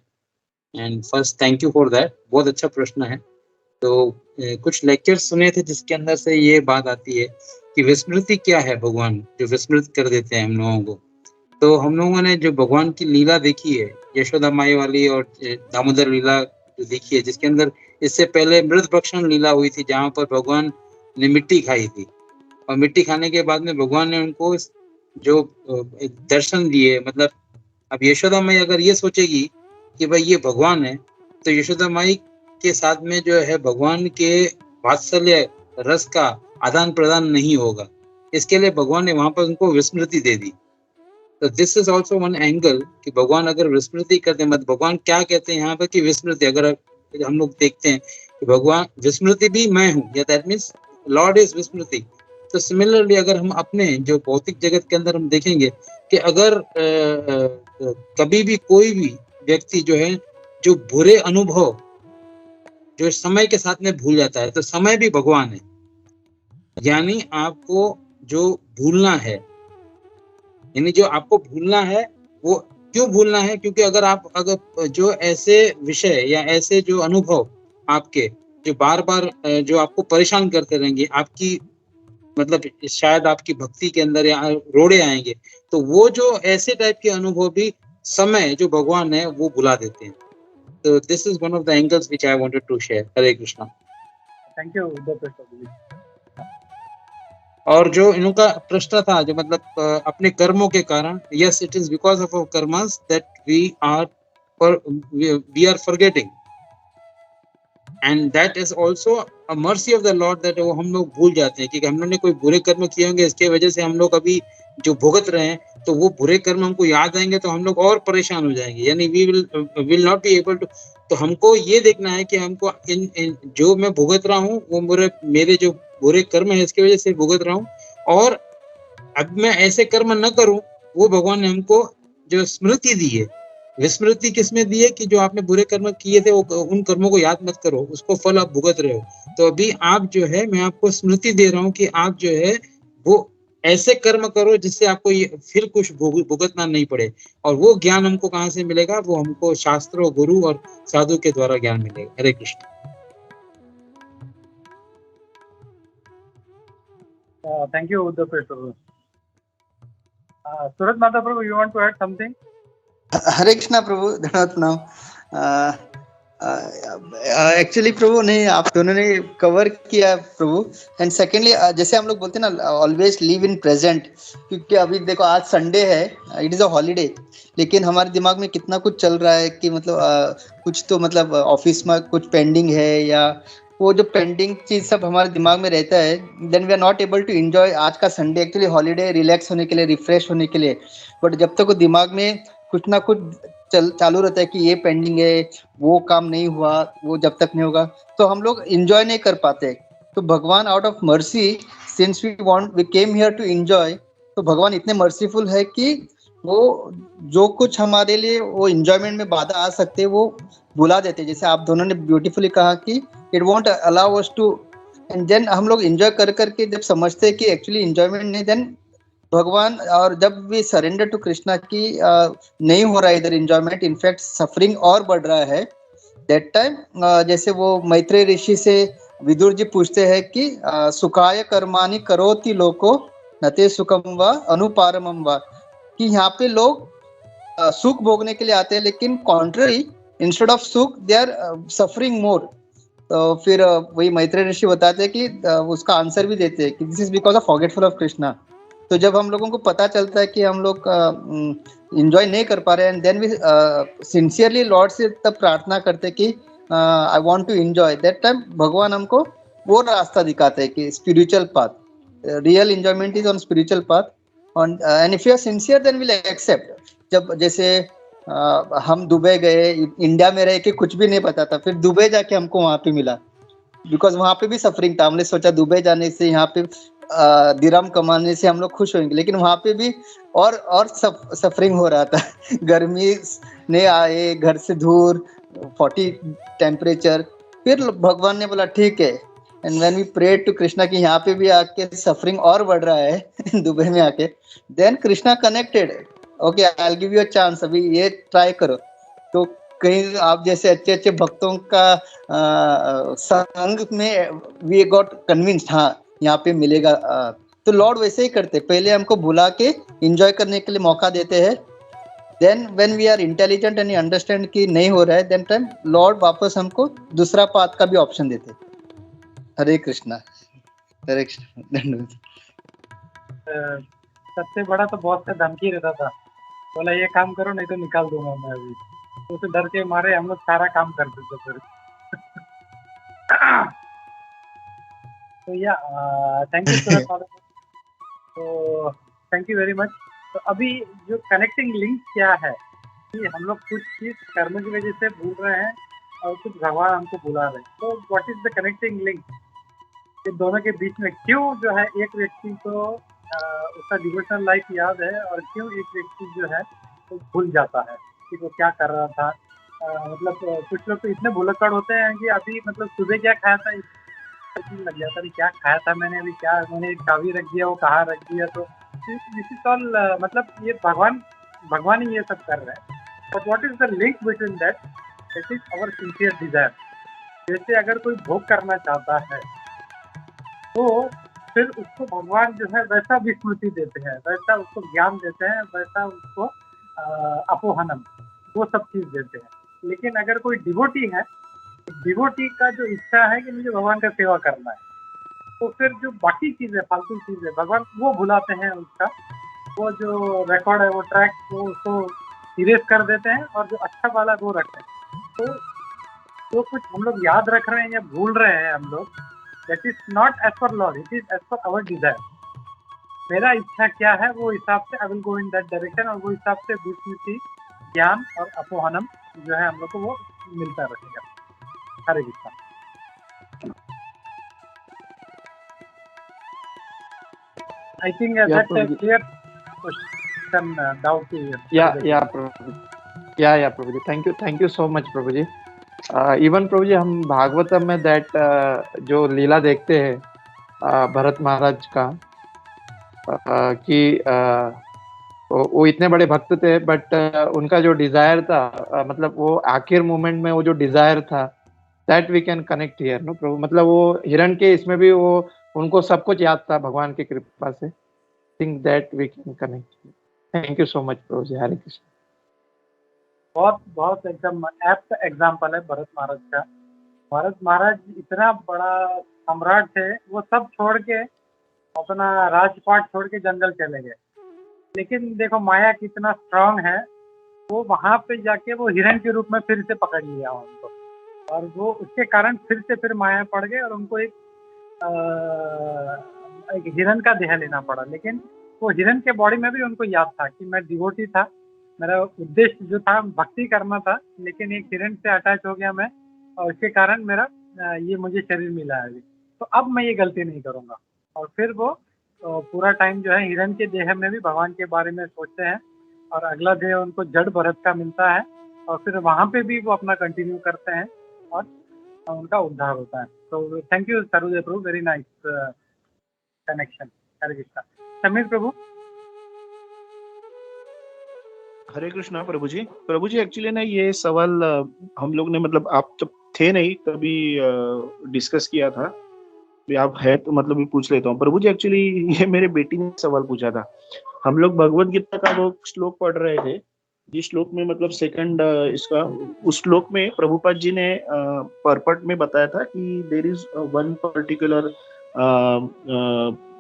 and first thank you for that. बहुत अच्छा प्रश्न है। तो कुछ लेक्चर्स सुने थे जिसके अंदर से ये बात आती है कि विस्मृति क्या है, भगवान जो विस्मृत कर देते हैं हम लोगों को। तो हम लोगों ने जो भगवान की लीला देखी है, यशोदा माई वाली और दामोदर लीला जो देखी है, जिसके अंदर इससे पहले मृत भक्षण लीला हुई थी, जहाँ पर भगवान ने मिट्टी खाई थी, और मिट्टी खाने के बाद में भगवान ने उनको जो दर्शन दिए, मतलब अब यशोदा माई अगर ये सोचेगी कि भाई ये भगवान है, तो यशोदा माई के साथ में जो है भगवान के वात्सल्य रस का आदान प्रदान नहीं होगा। इसके लिए भगवान ने वहां पर उनको विस्मृति दे दी। तो this is also one angle कि भगवान अगर विस्मृति करते हैं, मतलब भगवान क्या कहते हैं यहाँ पर कि विस्मृति, अगर हम लोग देखते हैं कि भगवान विस्मृति भी मैं हूँ, या दैट मीन्स लॉर्ड इज विस्मृति। तो सिमिलरली अगर हम अपने जो भौतिक जगत के अंदर हम देखेंगे कि अगर कभी भी कोई भी व्यक्ति जो है जो बुरे अनुभव जो समय के साथ में भूल जाता है, तो समय भी भगवान है। यानी आपको जो भूलना है, यानी जो आपको भूलना है वो क्यों भूलना है, क्योंकि अगर जो ऐसे विषय या ऐसे जो अनुभव आपके जो बार बार जो आपको परेशान करते रहेंगे, आपकी मतलब शायद आपकी भक्ति के अंदर या रोड़े आएंगे, तो वो जो ऐसे टाइप के अनुभव भी समय जो भगवान है वो भुला देते हैं। तो this is one of the angles which I wanted to share. Hare Krishna. Thank you Uddhav Prabhu ji. और जो इनका प्रश्न था जो मतलब अपने कर्मों के कारण, yes it is because of our karmas that we are forgetting, and that is also a mercy of the lord that वो हम लोग भूल जाते हैं कि हम लोगों ने कोई बुरे कर्म किए होंगे, इसके वजह से हम लोग अभी जो भुगत रहे हैं, तो वो बुरे कर्म हमको याद आएंगे तो हम लोग और परेशान हो जाएंगे, यानी we will not be able to. तो हमको ये देखना है कि हमको इन जो मैं भुगत रहा हूँ वो मेरे जो बुरे कर्म है इसकी वजह से भुगत रहा हूँ, और अब मैं ऐसे कर्म न करूं, वो भगवान ने हमको जो स्मृति दी है। विस्मृति किसमें दी है कि जो आपने बुरे कर्म किए थे वो उन कर्मों को याद मत करो, उसको फल आप भुगत रहे हो। तो अभी आप जो है मैं आपको स्मृति दे रहा हूँ कि आप जो है वो ऐसे कर्म करो जिससे आपको ये फिर कुछ भुगतना नहीं पड़े। और वो ज्ञान हमको कहाँ से मिलेगा, वो हमको शास्त्रों, गुरु और साधु के द्वारा ज्ञान मिलेगा। हरे Krishna. Thank you, Uddhav Prabhu. Surat Mata Prabhu, you want to add something? हरे कृष्णा प्रभु, धन्यवाद प्रणाम। एक्चुअली प्रभु नहीं, आप दोनों ने कवर किया प्रभु। एंड सेकेंडली जैसे हम लोग बोलते हैं ना, ऑलवेज लिव इन प्रेजेंट, क्योंकि अभी देखो आज संडे है, इट इज़ अ हॉलीडे, लेकिन हमारे दिमाग में कितना कुछ चल रहा है कि मतलब कुछ तो मतलब ऑफिस में कुछ पेंडिंग है, या वो जो पेंडिंग चीज़ सब हमारे दिमाग में रहता है, then we are not able to enjoy आज का संडे। एक्चुअली हॉलीडे रिलैक्स होने के लिए, रिफ्रेश होने के लिए, बट जब तक वो दिमाग में कुछ ना कुछ चालू रहता है कि ये पेंडिंग है, वो काम नहीं हुआ, वो जब तक नहीं होगा, तो हम लोग एंजॉय नहीं कर पाते। तो भगवान out of mercy, since we came here to enjoy, तो भगवान इतने मर्सीफुल है कि वो जो कुछ हमारे लिए वो एंजॉयमेंट में बाधा आ सकते वो भुला देते। जैसे आप दोनों ने ब्यूटीफुली कहा कि it won't allow us to, and then हम लोग एंजॉय कर करके जब समझते हैं कि एक्चुअली एंजॉयमेंट नहीं, देन भगवान, और जब भी सरेंडर टू कृष्णा की नहीं हो रहा है इधर एंजॉयमेंट, इनफैक्ट सफरिंग और बढ़ रहा है, दैट टाइम जैसे वो मैत्रेय ऋषि से विदुर जी पूछते हैं कि सुखाय कर्माणि करोति लोको नते सुखम व अनुपारमम व, कि यहाँ पे लोग सुख भोगने के लिए आते हैं, लेकिन कॉन्ट्ररी, इंस्टेड ऑफ सुख दे आर सफरिंग मोर। तो फिर वही मैत्रेय ऋषि बताते हैं कि उसका आंसर भी देते हैं कि this is because of forgetful of Krishna. तो जब हम लोगों को पता चलता है कि हम लोग इंजॉय नहीं कर पा रहे हैं, देन वी सिंसियरली लॉर्ड से तब प्रार्थना करते कि I want to enjoy, that time भगवान हमको वो रास्ता दिखाते हैं कि spiritual path, real enjoyment is on spiritual path, and if you are sincere then will accept. जब जैसे हम दुबई गए, इंडिया में रह के कुछ भी नहीं पता था, फिर दुबई जाके हमको वहाँ पे मिला, बिकॉज वहाँ पे भी सफरिंग था। हमने सोचा दुबई जाने से, यहाँ पे दिरहम कमाने से हम लोग खुश होंगे, लेकिन वहाँ पे भी और सफरिंग हो रहा था। गर्मी ने आए, घर से दूर, 40 टेम्परेचर। फिर भगवान ने बोला ठीक है, and when we prayed to Krishna कि यहाँ पे भी आके सफरिंग और बढ़ रहा है दुबई में आके, then Krishna connected, okay I will give you a chance, अभी ये ट्राई करो। तो कहीं आप जैसे अच्छे अच्छे भक्तों का संग में वी गॉट कन्विंस्ड, हाँ यहाँ पे मिलेगा। तो लॉर्ड वैसे ही करते, पहले हमको बुला के एंजॉय करने के लिए मौका देते हैं, then when we are intelligent and understand कि नहीं हो रहा है, देन टाइम लॉर्ड वापस हमको दूसरा पाथ का भी ऑप्शन देते। हरे कृष्णा। हरे कृष्णा, धन्यवाद। सबसे बड़ा तो बॉस का धमकी रहता था, बोला ये काम करो नहीं तो निकाल दूंगा मैं अभी, तो उसे डर के मारे हम लोग सारा काम करते थे फिर। तो या थैंक यू सर, तो थैंक यू वेरी मच। तो अभी जो कनेक्टिंग लिंक क्या है कि हम लोग कुछ चीज कर्म की वजह से भूल रहे हैं और कुछ भगवान हमको बुला रहे हैं, तो what is the connecting link? ये दोनों के बीच में क्यों जो है एक व्यक्ति को उसका डिवोशनल लाइफ याद है और क्यों एक व्यक्ति जो है वो भूल जाता है कि वो क्या कर रहा था। मतलब कुछ लोग तो इतने भुलक्कड़ होते हैं कि अभी मतलब सुबह क्या खाया था इसमें लग जाता है, क्या खाया था मैंने, अभी क्या मैंने चाबी रख दिया, वो कहाँ रख दिया। तो दिस इज ऑल मतलब ये भगवान ही ये सब कर रहे हैं। But what is the link between that is our sincere desire. जैसे अगर कोई भोग करना चाहता है तो फिर उसको भगवान जो है वैसा विस्मृति देते हैं, वैसा उसको ज्ञान देते हैं, वैसा उसको अपोहनम वो सब चीज देते हैं। लेकिन अगर कोई डिवोटी है, डिवोटी का जो इच्छा है कि मुझे भगवान का सेवा करना है, तो फिर जो बाकी चीज है, फालतू चीज है, भगवान वो भुलाते हैं उसका, वो जो रिकॉर्ड है, वो ट्रैक वो उसको इरेज कर देते हैं और जो अच्छा वाला वो रखते हैं। तो जो कुछ हम लोग याद रख रहे हैं या भूल रहे हैं हम लोग, that is not as per lord, it is as per our desire. मेरा इच्छा क्या है वो हिसाब से I will go in that direction, और वो हिसाब से विस्मृति, ज्ञान और अपोहनम जो है हम लोग को वो मिलता रहेगा। हरे Krishna. I think Yeah, that's a Prabhuji. clear question, doubt to you. Yeah, Prabhuji. Yeah, Prabhuji. Thank you so much, Prabhuji. Even प्रभुजी हम भागवतम में दैट जो लीला देखते हैं भरत महाराज का कि वो इतने बड़े भक्त थे, बट उनका जो डिजायर था मतलब वो आखिर मोमेंट में वो जो डिजायर था, that we can connect here no Prabhu. मतलब वो हिरण के इसमें भी वो उनको सब कुछ याद था भगवान की कृपा से। Think that we can connect. Thank you so much Prabhu ji. Hare Krishna. बहुत एकदम एप्ट एग्जाम्पल है भरत महाराज का। भरत महाराज इतना बड़ा सम्राट थे, वो सब छोड़ के अपना राजपाट छोड़ के जंगल चले गए। लेकिन देखो माया कितना स्ट्रांग है, वो वहां पे जाके वो हिरण के रूप में फिर से पकड़ लिया उनको, और वो उसके कारण फिर माया पड़ गए और उनको एक हिरण का देह लेना पड़ा। लेकिन वो हिरण के बॉडी में भी उनको याद था कि मैं डिवोटी था, मेरा उद्देश्य जो था भक्ति करना था, लेकिन एक हिरण से अटैच हो गया मैं, और उसके कारण मेरा ये मुझे शरीर मिला है अभी, तो अब मैं ये गलती नहीं करूँगा। और फिर वो पूरा टाइम जो है हिरण के देह में भी भगवान के बारे में सोचते हैं, और अगला देह उनको जड़ भरत का मिलता है, और फिर वहाँ पे भी वो अपना कंटिन्यू करते हैं और उनका उद्धार होता है। तो thank you Saroj Prabhu, very nice connection. Hare Krishna. Sameer Prabhu. Hare Krishna Prabhu ji actually ना ये सवाल हम लोग ने मतलब आप जब थे नहीं तभी डिस्कस किया था, भी आप है तो मतलब भी पूछ लेता हूँ प्रभु जी। एक्चुअली ये मेरे बेटी ने सवाल पूछा था। हम लोग भगवत गीता का वो श्लोक पढ़ रहे थे, जिस श्लोक में मतलब सेकंड इसका उस श्लोक में प्रभुपाद जी ने परपट में बताया था कि there is one particular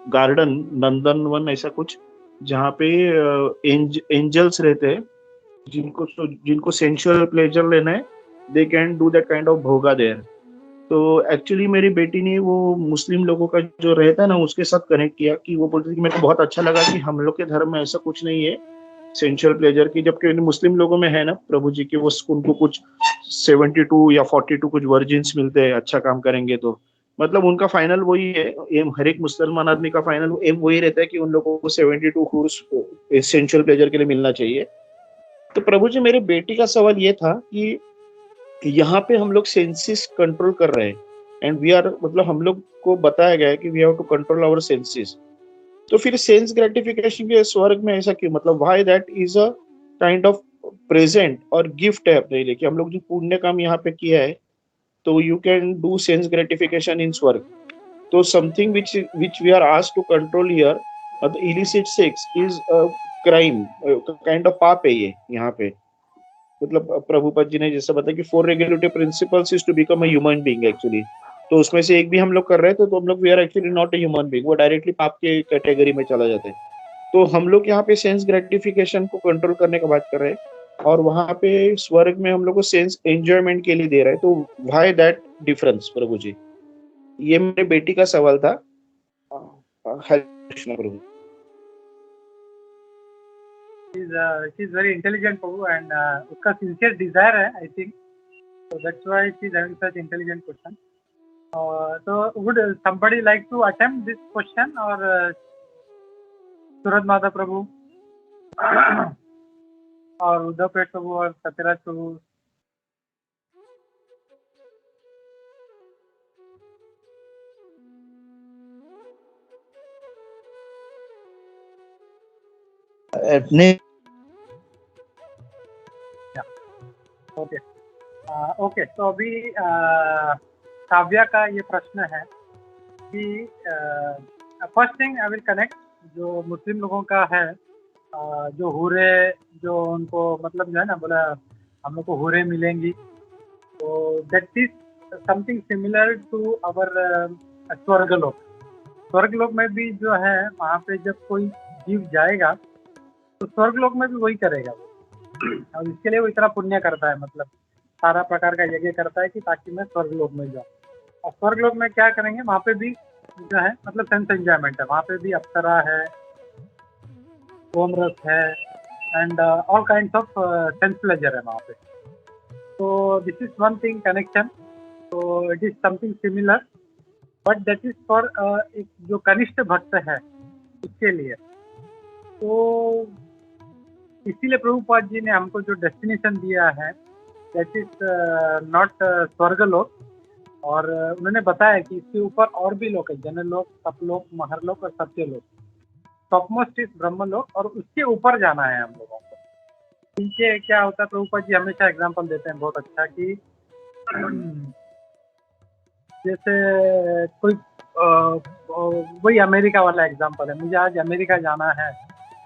garden, Nandan Van ऐसा कुछ, जहाँ पे एंजल्स रहते हैं, जिनको सेंसुअल प्लेजर लेना है, they can do that kind of भोगा देयर। तो एक्चुअली मेरी बेटी ने वो मुस्लिम लोगों का जो रहता है ना उसके साथ कनेक्ट किया कि वो बोलती थी कि मेरे को बहुत अच्छा लगा कि हम लोग के धर्म में ऐसा कुछ नहीं है सेंसुअल प्लेजर की, जबकि मुस्लिम लोगों में है ना प्रभु जी की वो उनको कुछ 72 या 42 कुछ वर्जिन्स मिलते हैं अच्छा काम करेंगे तो। मतलब उनका फाइनल वही है एम, हर एक मुसलमान आदमी का फाइनल एम वही रहता है कि उन लोगों को 72 हूर्स सेंसुअल प्लेजर के लिए मिलना चाहिए। तो प्रभु जी मेरी बेटी का सवाल ये था कि यहाँ पे हम लोग सेंसेस कंट्रोल कर रहे हैं एंड वी आर मतलब हम लोग को बताया गया है कि we have to control our senses, तो फिर सेंस ग्रेटिफिकेशन के स्वर्ग में ऐसा क्यों? मतलब why that is a kind of present और गिफ्ट है अपने लिए कि हम लोग जो पुण्य काम यहाँ पे किया है तो you can do sense gratification in swarga. तो something which we are asked to control here, the illicit sex is a crime, kind of पाप है ये यहाँ पे। मतलब प्रभुपद जी ने जैसा बताया कि 4 regulatory principles is to become a human being actually, तो उसमें से एक भी हम लोग कर रहे थे तो हम लोग we are actually not a human being, वो डायरेक्टली पाप के कैटेगरी में चला जाता है। तो हम लोग यहाँ पे सेंस ग्रेटिफिकेशन को कंट्रोल करने का बात कर रहे हैं, और वहां पे स्वर्ग में हम लोग को सेंस एंजॉयमेंट के लिए दे रहे हैं, तो व्हाई दैट डिफरेंस प्रभु जी? ये मेरे बेटी का सवाल था। हरे कृष्ण प्रभु। She is very intelligent Prabhu, and उसका sincere desire है I think, so that's why she is having such intelligent question. So would somebody like to attempt this question, or सूरज माता प्रभु और उद्धव पेट प्रभु और सत्यराज प्रभु? नहीं, ओके ओके, तो अभी काव्या का ये प्रश्न है कि first thing I will connect जो मुस्लिम लोगों का है, जो हूरे, जो उनको मतलब जो है ना, बोला हम लोग को हूरे मिलेंगी, तो that is something similar to our स्वर्गलोक। स्वर्गलोक में भी जो है वहाँ पे जब कोई जीव जाएगा तो स्वर्गलोक में भी वही करेगा और इसके लिए वो इतना पुण्य करता है, मतलब सारा प्रकार का यज्ञ करता है कि ताकि मैं स्वर्गलोक में जाऊँ। और स्वर्गलोक में क्या करेंगे, वहाँ पे भी जो है मतलब सेंस एंजॉयमेंट है, वहाँ पे भी अप्सरा है, सोमरस है, and all kinds of sense pleasure है वहाँ पे। तो this is one thing connection, तो it is something similar, but that is for एक जो कनिष्ठ भक्त है उसके लिए। तो इसीलिए प्रभुपाद जी ने हमको जो डेस्टिनेशन दिया है दैट इज नॉट स्वर्गलोक, और उन्होंने बताया कि इसके ऊपर और भी लोक है, जनलोक, तपलोक, महरलोक और सत्यलोक। टॉपमोस्ट इज ब्रह्मलोक, और उसके ऊपर जाना है हम लोगों को। नीचे क्या होता है, प्रभुपाद जी हमेशा एग्जांपल देते हैं बहुत अच्छा कि जैसे कोई वही अमेरिका वाला एग्जांपल है, मुझे आज अमेरिका जाना है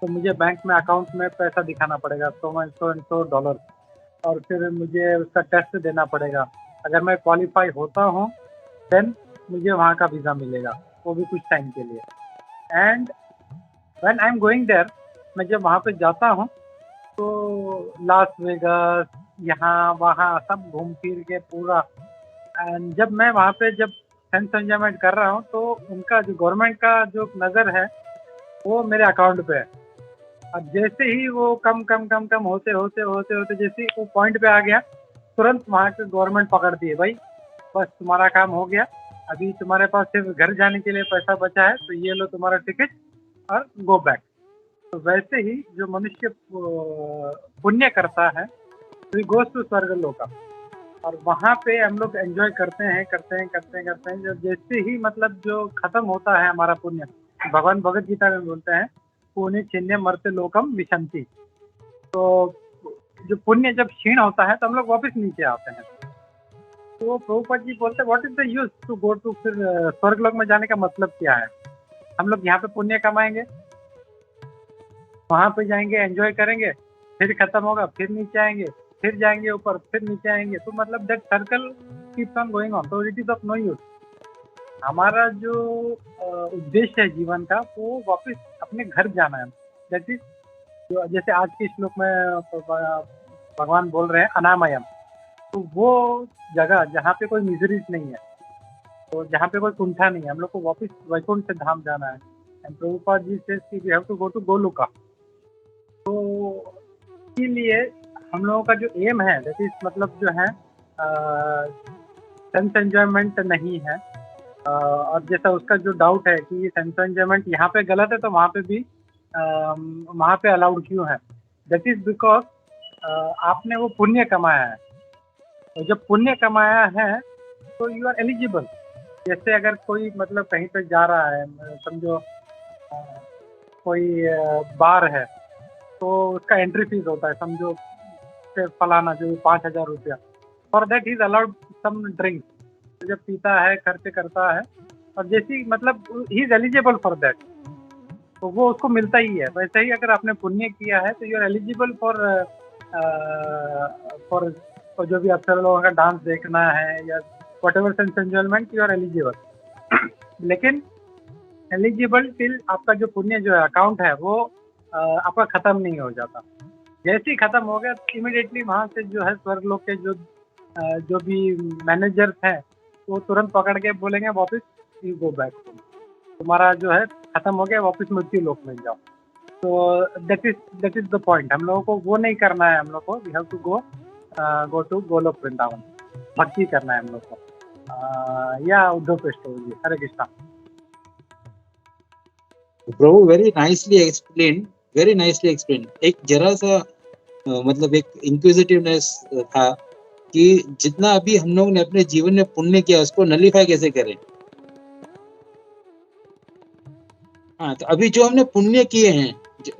तो मुझे बैंक में अकाउंट में पैसा दिखाना पड़ेगा $100 और फिर मुझे उसका टेस्ट देना पड़ेगा। अगर मैं क्वालिफाई होता हूँ देन मुझे वहाँ का वीज़ा मिलेगा, वो भी कुछ टाइम के लिए। And when I am going there, मैं जब वहाँ पे जाता हूँ तो लास वेगास यहाँ वहाँ सब घूम फिर के पूरा, एंड जब मैं वहाँ पे जब सेंस एंजॉयमेंट कर रहा हूँ तो उनका जो गवर्नमेंट का जो नज़र है वो मेरे अकाउंट पे है। अब जैसे ही वो कम कम कम कम होते होते होते होते जैसे ही वो पॉइंट पे आ गया, तुरंत वहाँ के गवर्नमेंट पकड़ दिए, भाई बस तुम्हारा काम हो गया, अभी तुम्हारे पास सिर्फ घर जाने के लिए पैसा बचा है, तो ये लो तुम्हारा टिकट और गो बैक। तो वैसे ही जो मनुष्य पुण्य करता है तो गोज टू स्वर्गलोक, और वहाँ पे हम लोग एंजॉय करते हैं करते हैं करते हैं करते हैं। जब जैसे ही मतलब जो खत्म होता है हमारा पुण्य, भगवान भगवद गीता में बोलते हैं पुण्य छिन्य मर्त्य लोकम विशंति, तो जो पुण्य जब क्षीण होता है तो हम लोग वापस नीचे आते हैं। तो प्रभुपाद जी बोलते हैं what is the use to go to, फिर स्वर्गलोक में जाने का मतलब क्या है? हम लोग यहाँ पे पुण्य कमाएंगे, वहाँ पे जाएंगे एंजॉय करेंगे, फिर खत्म होगा, फिर नीचे आएंगे, फिर जाएंगे ऊपर, फिर नीचे आएंगे, तो मतलब that circle keeps on going on, तो it is of no use. हमारा जो उद्देश्य है जीवन का वो वापस अपने घर जाना है। दैट इज जो जैसे आज के श्लोक में भगवान बोल रहे हैं अनामयम, तो वो जगह जहाँ पे कोई मिजरीज नहीं है, तो जहाँ पे कोई कुंठा नहीं है, हम लोग को वापस वैकुंठ से धाम जाना है। एंड प्रभुपाद जी से we have to go to Goloka. तो इसीलिए हम लोगों का जो एम है दैट इज मतलब जो है सेंस एंजॉयमेंट नहीं है, और जैसा उसका जो डाउट है कि सेंस एंजॉयमेंट यहाँ पे गलत है तो वहाँ पे भी वहाँ पे अलाउड क्यों है, दैट इज बिकॉज आपने वो पुण्य कमाया है, तो जब पुण्य कमाया है तो यू आर एलिजिबल। जैसे अगर कोई मतलब कहीं पे जा रहा है, समझो कोई बार है तो उसका एंट्री फीस होता है, समझो फलाना जो 5,000 रुपया, for that is allowed some drink, जब पीता है खर्च करता है और जैसी मतलब he is eligible for that, तो वो उसको मिलता ही है। वैसे ही अगर आपने पुण्य किया है तो you are eligible for for जो भी अक्सर लोगों का डांस देखना है या whatever sense enjoyment, you are eligible. लेकिन एलिजिबल टिल आपका जो पुण्य जो है अकाउंट है वो आपका खत्म नहीं हो जाता। जैसे ही खत्म हो गया इमिडिएटली वहाँ से जो है स्वर्गलोक के जो भी मैनेजर्स हैं वो तुरंत पकड़ के बोलेंगे वापस यू गो बैक, तुम्हारा जो है खत्म हो गया, वापस मृत्यु लोक में जाओ। तो दैट इज द पॉइंट। हम लोगों को वो नहीं करना है, हम लोग को we have to go to Golok Vrindavan, भक्ति करना है हम लोग को। या उद्धव पेश Prabhu ji, Hare Krishna. Prabhu very nicely explain. एक जरा सा मतलब एक इंक्विजिटिवनेस था कि जितना अभी हम लोग ने अपने जीवन में पुण्य किया उसको नलीफाई कैसे करें। हाँ, तो अभी जो हमने पुण्य किए हैं,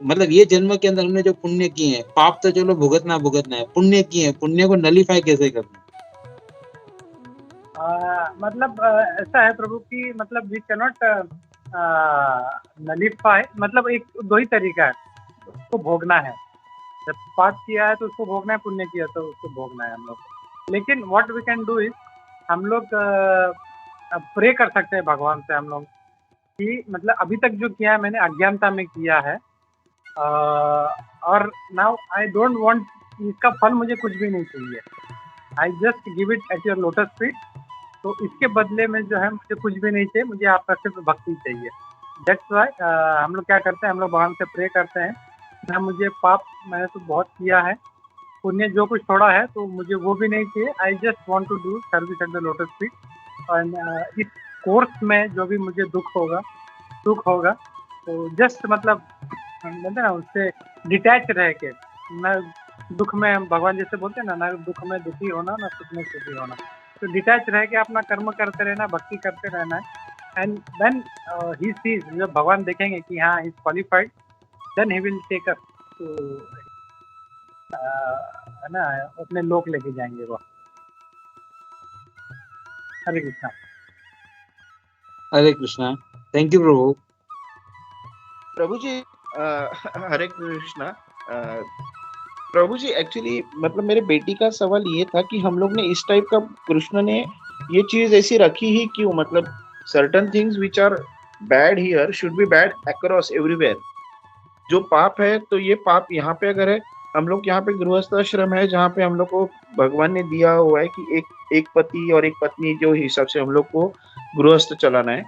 मतलब ये जन्म के अंदर हमने जो पुण्य किए हैं, पाप तो चलो भुगतना है, पुण्य किए हैं, पुण्य को नलीफाई कैसे करना। मतलब ऐसा है प्रभु कि मतलब वी कैनॉट नलीफाई, मतलब एक दो ही तरीका है, उसको भोगना है। जब पाप किया है तो उसको भोगना है, पुण्य किया तो उसको भोगना है हम लोग। लेकिन what we can do is, हम लोग प्रे कर सकते हैं भगवान से हम लोग कि मतलब अभी तक जो किया है मैंने अज्ञानता में किया है, और नाउ आई डोंट वांट, इसका फल मुझे कुछ भी नहीं चाहिए, I just give it at your lotus feet. तो इसके बदले में जो है मुझे कुछ भी नहीं चाहिए, मुझे आपका सिर्फ भक्ति चाहिए। दैट्स वाई हम लोग क्या करते हैं, हम लोग भगवान से प्रे करते हैं ना, मुझे पाप मैंने तो बहुत किया है, पुण्य जो कुछ थोड़ा है तो मुझे वो भी नहीं चाहिए, I just want to do service at the lotus feet. और इस कोर्स में जो भी मुझे दुख होगा तो जस्ट मतलब बोलते हैं ना, उससे डिटैच रह के, ना दुख में, भगवान जैसे बोलते हैं ना दुख में दुखी होना, ना सुख में सुखी होना, तो डिटैच रह के अपना कर्म करते रहना, भक्ति करते रहना है। एंड देन ही सीज, जब भगवान देखेंगे कि हाँ is qualified, then he will take us to, है ना, अपने लोक लेके जाएंगे वो। Hare Krishna. Hare Krishna. Thank you Prabhu. Prabhu ji Hare Krishna. Prabhu ji actually मतलब मेरे बेटी का सवाल ये था कि हम लोग ने इस टाइप का, कृष्ण ने ये चीज ऐसी रखी ही क्यों, मतलब certain things which are bad here should be bad across everywhere. जो पाप है तो ये पाप यहाँ पे अगर है, हम लोग यहाँ पे गृहस्थ आश्रम है जहाँ पे हम लोग को भगवान ने दिया हुआ है कि एक पति और एक पत्नी जो हिसाब से हम लोग को गृहस्थ चलाना है,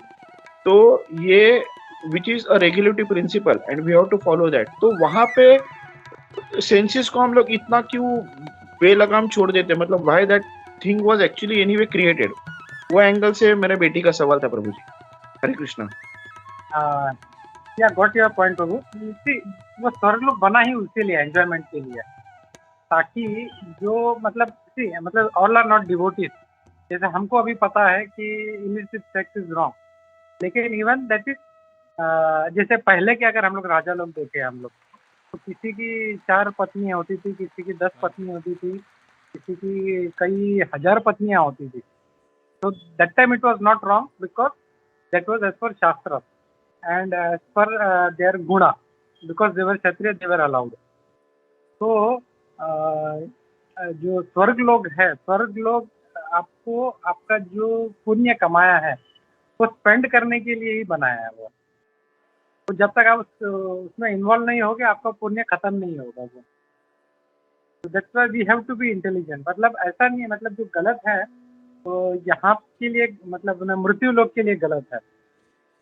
तो ये which is a regulatory principle and we have to follow that. तो वहां पे सेंसेस को हम लोग इतना क्यों बेलगाम छोड़ देते, मतलब why that thing was actually anyway created, वो एंगल से मेरे बेटी का सवाल था प्रभु जी। हरे कृष्णा। या गॉट योर पॉइंट प्रभु। वो स्वर्ग लोग बना ही उसके लिए, एंजॉयमेंट के लिए, ताकि जो मतलब ऑल आर नॉट डिवोटीज। जैसे हमको अभी पता है कि इलिसिट सेक्स इज रॉन्ग, लेकिन इवन दैट इज, जैसे पहले के अगर हम लोग राजा लोग देखे हम लोग, तो किसी की 4 पत्नियां होती थी, किसी की 10 पत्नी होती थी, किसी की कई हजार पत्नियां होती थी। तो that time it was not wrong because that was as per shastra and as per their guna, because they were kshatriya, they were allowed. तो जो स्वर्ग लोग है, स्वर्ग लोग आपको आपका जो पुण्य कमाया है वो स्पेंड करने के लिए ही बनाया है वो। तो जब तक आप उसमें इन्वॉल्व नहीं होगे, आपका पुण्य खत्म नहीं होगा वो। तो that's why we have to be intelligent. मतलब ऐसा नहीं है, मतलब जो गलत है तो यहाँ के लिए, मतलब मृत्यु लोक के लिए गलत है,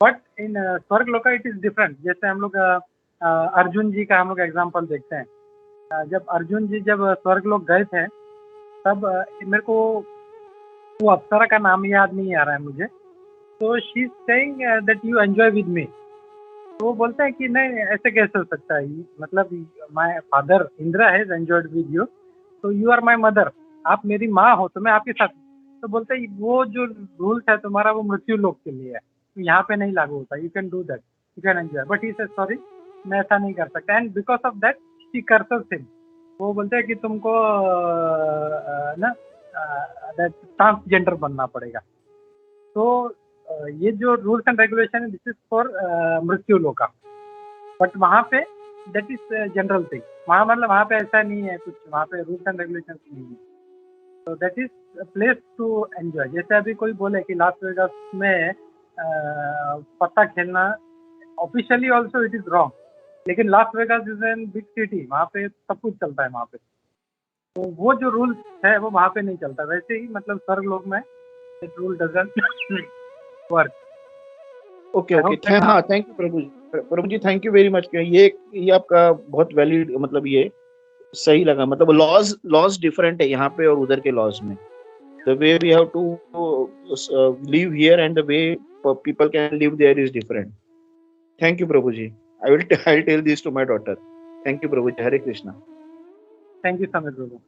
बट इन स्वर्ग लोक इट इज डिफरेंट। जैसे हम लोग अर्जुन जी का हम लोग एग्जाम्पल देखते हैं। जब अर्जुन जी जब स्वर्ग लोक गए थे, तब मेरे को वो अप्सरा का नाम याद नहीं आ रहा है मुझे, तो she is saying that you enjoy with me. तो वो बोलते हैं कि नहीं, ऐसे कैसे हो सकता है, मतलब my father Indira has enjoyed with you, तो यू आर माय मदर, आप मेरी माँ हो तो मैं आपके साथ। तो बोलते हैं वो जो रूल्स है तुम्हारा वो मृत्यु लोक के लिए है, तो यहाँ पे नहीं लागू होता। You can do that, you can enjoy, but he से सॉरी मैं ऐसा नहीं कर सकता। And because of that she curses him. वो बोलते हैं कि तुमको ना ट्रांसजेंडर बनना पड़ेगा। तो ये जो रूल्स एंड रेगुलेशन है, दिस इज फॉर मृत्यु लोका, बट वहाँ पे दैट इज जनरल थिंग। वहाँ मतलब वहाँ पे ऐसा नहीं है कुछ, वहाँ पे रूल्स एंड रेगुलेशन नहीं है। तो that is place to enjoy. जैसे अभी कोई बोले कि लास वेगास में पत्ता खेलना officially also it is wrong, लेकिन Las Vegas is an big city, वहाँ पे सब कुछ चलता है वहाँ पे। तो वो जो रूल्स है वो वहाँ पे नहीं चलता। वैसे ही मतलब स्वर्ग लोक में that rule doesn't work. Okay okay, हाँ thank you Prabhu ji. Prabhu ji thank you very much. ये आपका बहुत वैलिड, मतलब ये सही लगा, मतलब लॉज डिफरेंट है यहाँ पे और उधर के लॉज में। The way we have to live here and the way people can live there is different. Thank you, Prabhuji. I'll tell this to my daughter. Thank you, Prabhuji. Hare Krishna. Thank you Sameer Prabhu.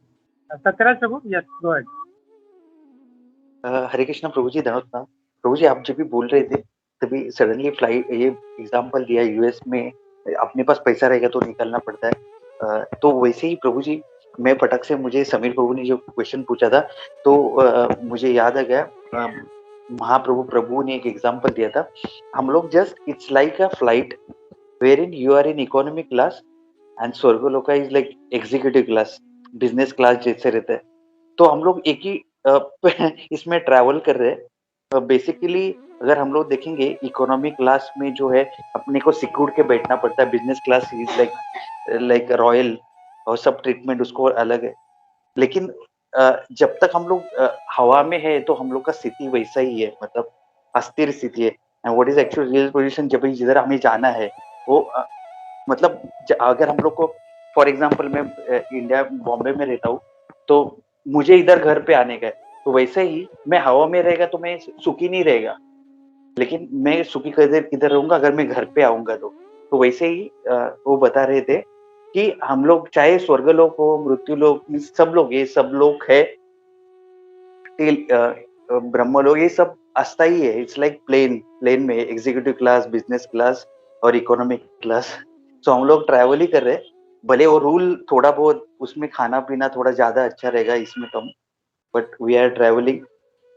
Satyaraj Prabhu, yes go ahead. Hare Krishna Prabhu ji, धन्यवाद। प्रभु जी, आप जब भी बोल रहे थे तभी suddenly flight ये एग्जांपल दिया, यूएस में अपने पास पैसा रहेगा तो निकलना पड़ता है। तो वैसे ही प्रभु जी, मैं फटक से, मुझे समीर प्रभु ने जो क्वेश्चन पूछा था तो मुझे याद आ गया, महाप्रभु ने एक एग्जांपल दिया था। हम लोग just it's like a flight where in you are in economic class and Swargaloka is like executive class, business class जैसे रहता है। तो हम लोग एक ही इसमें ट्रैवल कर रहे हैं। बेसिकली अगर हम लोग देखेंगे इकोनॉमिक क्लास में जो है अपने को सिक्योर के बैठना पड़ता है, business class is like royal और सब ट्रीटमेंट उसको अलग है। लेकिन जब तक हम लोग हवा में है तो हम लोग का स्थिति वैसा ही है, मतलब अस्थिर स्थिति है। And what is actual real position, जब जिधर हमें जाना है वो मतलब अगर हम लोग को, फॉर एग्जांपल मैं इंडिया बॉम्बे में रहता हूँ तो मुझे इधर घर पे आने का है, तो वैसे ही मैं हवा में रहेगा तो मैं सुखी नहीं रहेगा, लेकिन मैं सुखी किधर रहूंगा अगर मैं घर पे आऊंगा तो वैसे ही वो बता रहे थे कि हम लोग चाहे स्वर्गलोक हो, मृत्युलोक, सब लोग, ये सब लोग है, ब्रह्मलोक, ये सब अस्थाई है। इट्स लाइक प्लेन में एग्जीक्यूटिव क्लास, बिजनेस क्लास और इकोनॉमिक क्लास। सो हम लोग ट्रैवल ही कर रहे हैं, भले वो रूल थोड़ा बहुत उसमें खाना पीना थोड़ा ज्यादा अच्छा रहेगा, इसमें कम, बट वी आर ट्रैवलिंग,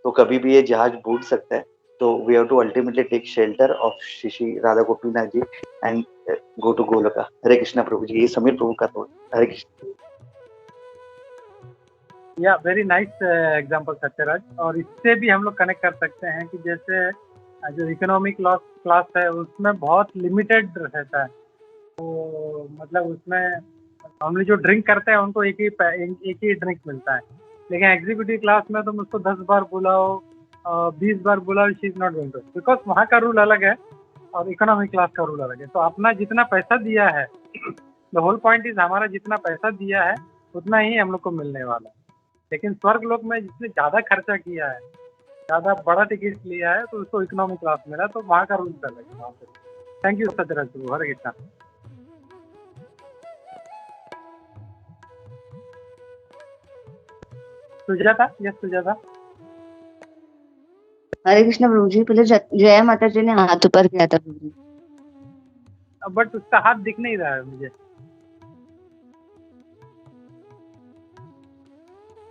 तो कभी भी ये जहाज भूल सकता है। तो we have to ultimately take shelter of Shri Radha Gopinath ji and go to Goloka. Hare Krishna Prabhu ji, ये समीर प्रभु का थॉट। हरे कृष्ण। या वेरी नाइस एग्जांपल सत्यराज। और इससे भी हम लोग कनेक्ट कर सकते हैं कि जैसे जो इकोनॉमिक क्लास है उसमें बहुत लिमिटेड रहता है, तो मतलब उसमें नॉर्मली जो ड्रिंक करते हैं उनको एक ही ड्रिंक मिलता है, लेकिन एग्जीक्यूटिव क्लास में तुम उसको 10 बार बुलाओ, 20 बार बुलाओ, she is not going to, because वहाँ का रूल अलग है और इकोनॉमिक क्लास का रूल अलग है। तो अपना जितना पैसा दिया है, द होल पॉइंट इज हमारा जितना पैसा दिया है उतना ही हम लोग को मिलने वाला है। लेकिन स्वर्ग लोक में जिसने ज़्यादा खर्चा किया है, ज़्यादा बड़ा टिकट लिया है, तो उसको इकोनॉमिक क्लास मिला, तो वहाँ का रूल अलग है वहाँ पे। Thank you Satyaraj Prabhu. Hare Krishna. Sujata, yes Sujata. Hare Krishna Prabhu ji, पहले जया माता जी ने हाथ ऊपर किया था प्रभु जी, बट उसका हाथ दिख नहीं रहा है मुझे।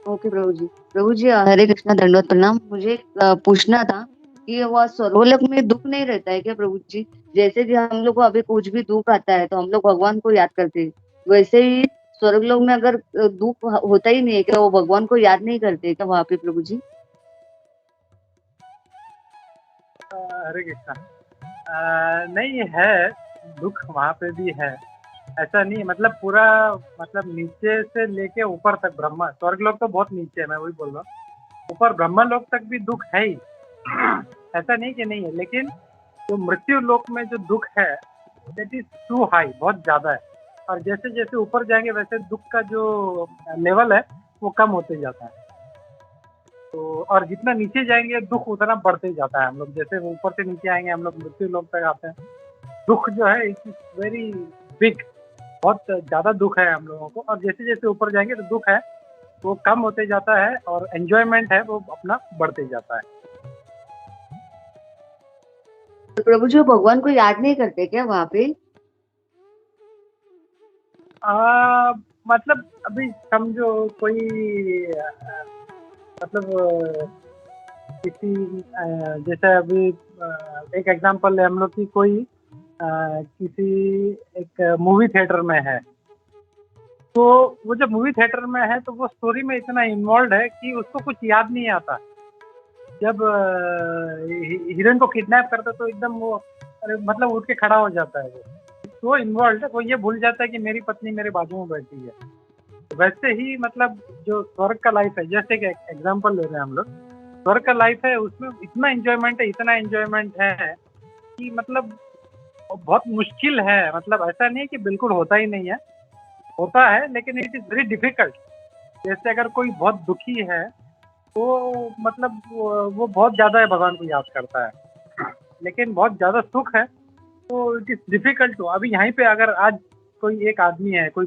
ओके प्रभु जी। प्रभु जी हरे कृष्णा, दंडवत प्रणाम। मुझे पूछना था कि वह स्वर्गलोक में दुख नहीं रहता है क्या प्रभु जी? जैसे कि हम लोग को अभी कुछ भी दुख आता है तो हम लोग भगवान को याद करते हैं, वैसे ही स्वर्गलोक में अगर दुख होता ही नहीं है क्या, वो भगवान को याद नहीं करते क्या वहाँ पे प्रभु जी? हरे कृष्णा। नहीं है, दुख वहाँ पे भी है, ऐसा नहीं है। मतलब पूरा, मतलब नीचे से लेके ऊपर तक, ब्रह्मा स्वर्ग लोक तो बहुत नीचे है, मैं वही बोल रहा हूँ, ऊपर ब्रह्मा लोक तक भी दुख है ही, ऐसा नहीं कि नहीं है। लेकिन जो मृत्यु लोक में जो दुख है दैट इज टू हाई, बहुत ज्यादा है। और जैसे जैसे ऊपर जाएंगे वैसे दुख का जो लेवल है वो कम होते जाता है। तो और जितना नीचे जाएंगे दुख उतना बढ़ते जाता है। हम लोग जैसे ऊपर से नीचे आएंगे, हम लोग मृत्यु लोक तक आते हैं, दुख जो है इट इज वेरी बिग, बहुत ज़्यादा दुख है हम लोगों को। और जैसे जैसे ऊपर जाएंगे तो दुख है वो कम होते जाता है और एंजॉयमेंट है वो अपना बढ़ते जाता है। तो प्रभु जी भगवान को याद नहीं करते क्या वहाँ पे? मतलब अभी समझो कोई मतलब किसी जैसे अभी एक एग्जांपल है हम लोग की, कोई किसी एक मूवी थिएटर में है, तो वो जब मूवी थिएटर में है तो वो स्टोरी में इतना इन्वॉल्व है कि उसको कुछ याद नहीं आता। जब हीरोइन को किडनैप करता तो एकदम वो मतलब उठ के खड़ा हो जाता है, वो इन्वॉल्व है, वो ये भूल जाता है कि मेरी पत्नी मेरे बाजू में बैठी है। वैसे ही मतलब जो स्वर्ग का लाइफ है, जैसे कि एग्जांपल ले रहे हैं हम लोग, स्वर्ग का लाइफ है उसमें इतना एंजॉयमेंट है, इतना एंजॉयमेंट है कि मतलब बहुत मुश्किल है। मतलब ऐसा नहीं है कि बिल्कुल होता ही नहीं है, होता है, लेकिन इट इज़ वेरी डिफिकल्ट। जैसे अगर कोई बहुत दुखी है वो मतलब वो बहुत ज़्यादा भगवान को याद करता है, लेकिन बहुत ज़्यादा सुख है तो इट इज़ डिफ़िकल्ट टू। अभी यहीं पे अगर आज कोई एक आदमी है, कोई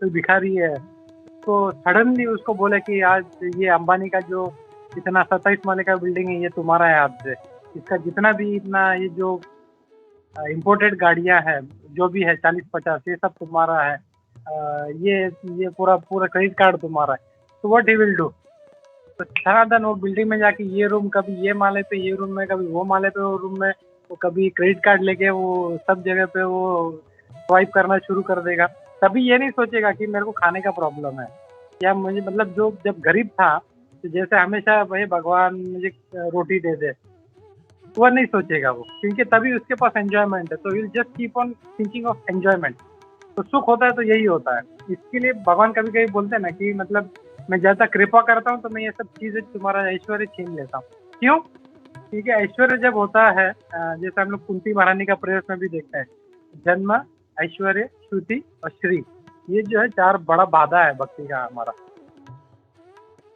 भिखारी है, तो सडनली उसको बोले कि आज ये अंबानी का जो इतना 27 माले का बिल्डिंग है ये तुम्हारा है आज से, इसका जितना भी इतना ये जो इम्पोर्टेड गाड़ियाँ हैं, जो भी है 40-50 ये सब तुम्हारा है, ये पूरा क्रेडिट कार्ड तुम्हारा है, तो व्हाट ही विल डू? तो सारा दिन वो बिल्डिंग में जाके ये रूम कभी ये माले पे ये रूम में, कभी वो माले पे वो रूम में, वो कभी क्रेडिट कार्ड लेके वो सब जगह पे वो स्वाइप करना शुरू कर देगा। कभी ये नहीं सोचेगा कि मेरे को खाने का प्रॉब्लम है या मुझे मतलब जो जब गरीब था तो जैसे हमेशा भाई भगवान मुझे रोटी दे दे, वो नहीं सोचेगा वो, क्योंकि तभी उसके पास एंजॉयमेंट है, तो will just keep on thinking of enjoyment. तो सुख होता है तो यही होता है। इसके लिए भगवान कभी कभी बोलते हैं ना कि मतलब मैं ज्यादा कृपा करता हूँ तो मैं ये सब चीजें तुम्हारा ऐश्वर्य छीन लेता हूँ। क्यों? क्योंकि ऐश्वर्य जब होता है जैसे हम लोग कुंती महारानी का प्रयास में भी देखते हैं, जन्म, ऐश्वर्य, श्रुति और श्री, ये जो है 4 बड़ा बाधा है भक्ति का हमारा।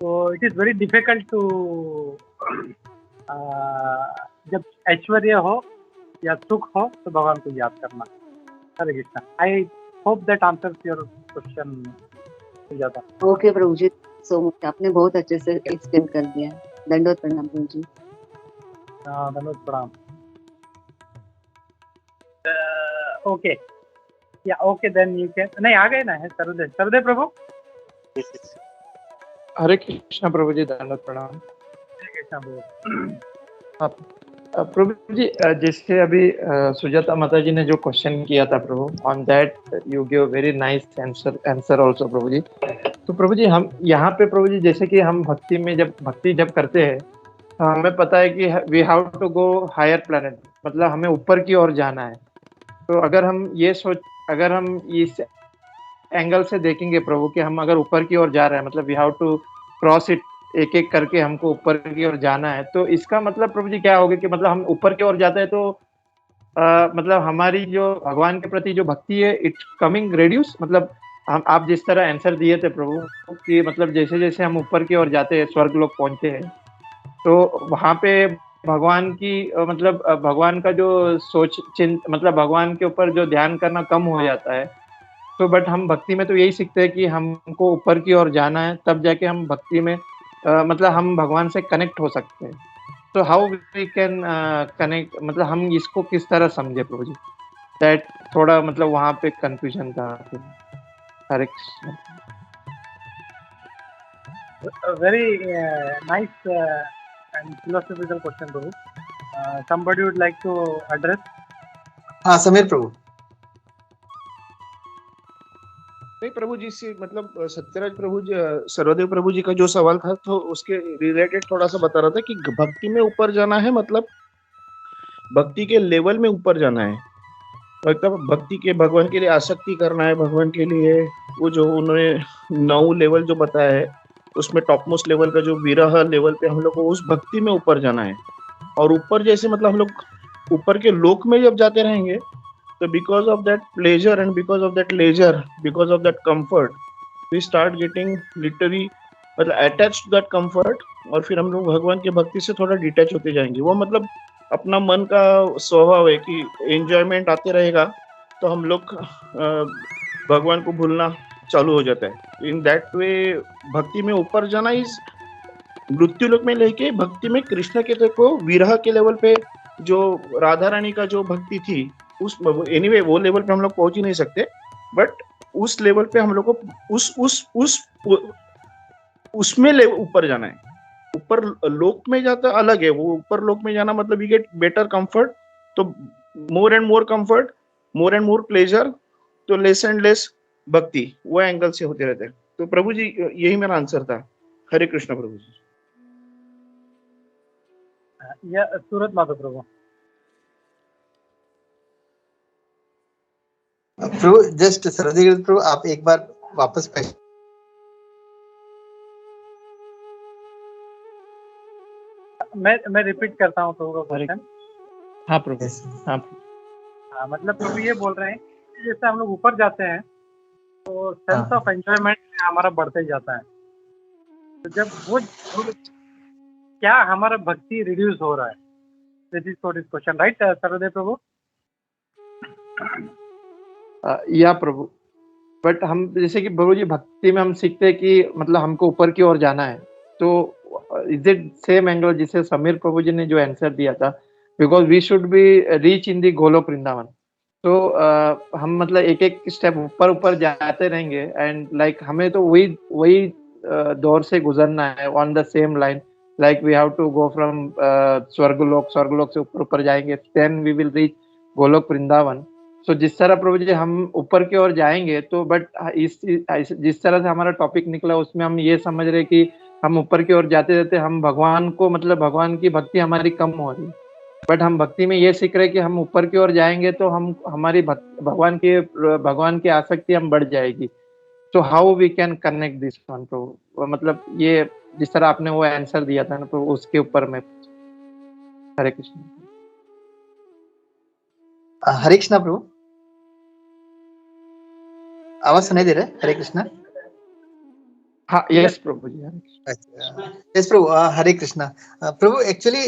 तो it is very difficult to जब ऐश्वर्य हो या सुख हो तो भगवान को याद करना। Hare Krishna. I hope that answers your question. ज्यादा okay Prabhu ji, so much, आपने बहुत अच्छे से एक्सप्लेन कर दिया। दंडोत प्रणाम प्रभु जी। धन्यवाद, प्रणाम। ओके या ओके देन यू कैन, नहीं आ गए ना है सर्वदेव प्रभु। हरे कृष्णा प्रभु जी, दंडोत प्रणाम। हरे कृष्णा प्रभु। प्रभु जी, जैसे अभी सुजाता माता जी ने जो क्वेश्चन किया था Prabhu, on that you give very nice answer also Prabhu ji. तो प्रभु जी हम यहाँ पे प्रभु जी जैसे कि हम भक्ति जब करते हैं तो हमें पता है कि we have to go higher planet, मतलब हमें ऊपर की ओर जाना है। तो अगर हम इस एंगल से देखेंगे प्रभु कि हम अगर ऊपर की ओर जा रहे हैं, मतलब we have to cross it, एक एक करके हमको ऊपर की ओर जाना है, तो इसका मतलब प्रभु जी क्या होगा कि मतलब हम ऊपर की ओर जाते हैं तो मतलब हमारी जो भगवान के प्रति जो भक्ति है इट्स कमिंग रेड्यूस, मतलब आप जिस तरह आंसर दिए थे प्रभु कि मतलब जैसे जैसे हम ऊपर की ओर जाते हैं, स्वर्ग लोग पहुंचते हैं, तो वहां पे भगवान की मतलब भगवान का जो मतलब भगवान के ऊपर जो ध्यान करना कम हो जाता है। तो बट हम भक्ति में तो यही सीखते हैं कि हमको ऊपर की ओर जाना है, तब जाके हम भक्ति में मतलब हम भगवान से कनेक्ट हो सकते हैं। तो हाउ वी कैन कनेक्ट, मतलब हम इसको किस तरह समझे प्रभु जी? दैट थोड़ा मतलब वहां पे कंफ्यूजन था। हरे Krishna. Very nice and philosophical question, Prabhu. Somebody would like to address? हाँ समीर प्रभु। नहीं प्रभु जी से मतलब सत्यराज प्रभु जी, सर्वदेव प्रभु जी का जो सवाल था तो उसके रिलेटेड थोड़ा सा बता रहा था कि भक्ति में ऊपर जाना है, मतलब भक्ति के लेवल में ऊपर जाना है, मतलब भक्ति के भगवान के लिए आसक्ति करना है, भगवान के लिए वो जो उन्होंने 9 लेवल जो बताया है उसमें टॉप मोस्ट लेवल का जो विरह लेवल पे हम लोग को उस भक्ति में ऊपर जाना है। और ऊपर जैसे मतलब हम लोग ऊपर के लोक में जब जाते रहेंगे तो because of that pleasure and because of that leisure, because of that comfort, we start getting literally मतलब अटैच टू दैट कंफर्ट, और फिर हम लोग भगवान की भक्ति से थोड़ा डिटैच होते जाएंगे। वो मतलब अपना मन का स्वभाव है कि एंजॉयमेंट आते रहेगा तो हम लोग भगवान को भूलना चालू हो जाता है। इन दैट वे भक्ति में ऊपर जाना इज मृत्यु लोक में लेके भक्ति में कृष्ण के देखो विरह के लेवल पे जो राधा रानी का जो भक्ति थी उस एनीवे वो लेवल पे हम लोग पहुंच ही नहीं सकते, बट उस लेवल पे हम लोग को उसमें ऊपर जाना है। ऊपर लोक में जाता अलग है, वो ऊपर लोक में जाना मतलब वी गेट बेटर कंफर्ट, तो more and more comfort, more and more pleasure, तो लेस एंड लेस भक्ति, वो एंगल से होते रहते हैं। तो प्रभु जी यही मेरा आंसर था। हरे कृष्ण प्रभु जी। या सूरत माधव प्रभु। प्रभु जस्ट सर्वदेव प्रभु आप एक बार वापस मैं रिपीट करता हूँ प्रभु का क्वेश्चन। हाँ प्रभु। हाँ मतलब प्रभु ये बोल रहे हैं कि जैसे हम लोग ऊपर जाते हैं तो सेंस ऑफ एंजॉयमेंट हमारा बढ़ते जाता है, तो जब वो क्या हमारा भक्ति रिड्यूस हो रहा है, this is what is question, right Sarvadev Prabhu? Yeah Prabhu, but हम जैसे कि प्रभु जी भक्ति में हम सीखते हैं कि मतलब हमको ऊपर की ओर जाना है, तो इज इट सेम एंगल जिसे समीर प्रभु जी ने जो आंसर दिया था, because we should be reach in the Golok Vrindavan, तो हम मतलब एक एक स्टेप ऊपर ऊपर जाते रहेंगे एंड लाइक हमें तो वही दौर से गुजरना है on the same line, like we have to go from Swargalok से ऊपर ऊपर जाएंगे, then we will reach Golok Vrindavan. So जिस तरह प्रभु जी हम ऊपर की ओर जाएंगे, तो बट जिस तरह से हमारा टॉपिक निकला उसमें हम ये समझ रहे कि हम ऊपर की ओर जाते जाते हम भगवान को मतलब भगवान की भक्ति हमारी कम हो रही, बट हम भक्ति में ये सीख रहे कि हम ऊपर की ओर जाएंगे तो हम हमारी भगवान की आसक्ति हम बढ़ जाएगी। तो how we can connect this one Prabhu, मतलब ये जिस तरह आपने वो आंसर दिया था ना प्रभु, उसके ऊपर मैं हरे कृष्ण। हरे कृष्णा प्रभु, आवाज सुनाई दे रहा है? हरे कृष्णा। हाँ, यस प्रभु जी, हरे कृष्ण। यस प्रभु, हरे कृष्णा। प्रभु एक्चुअली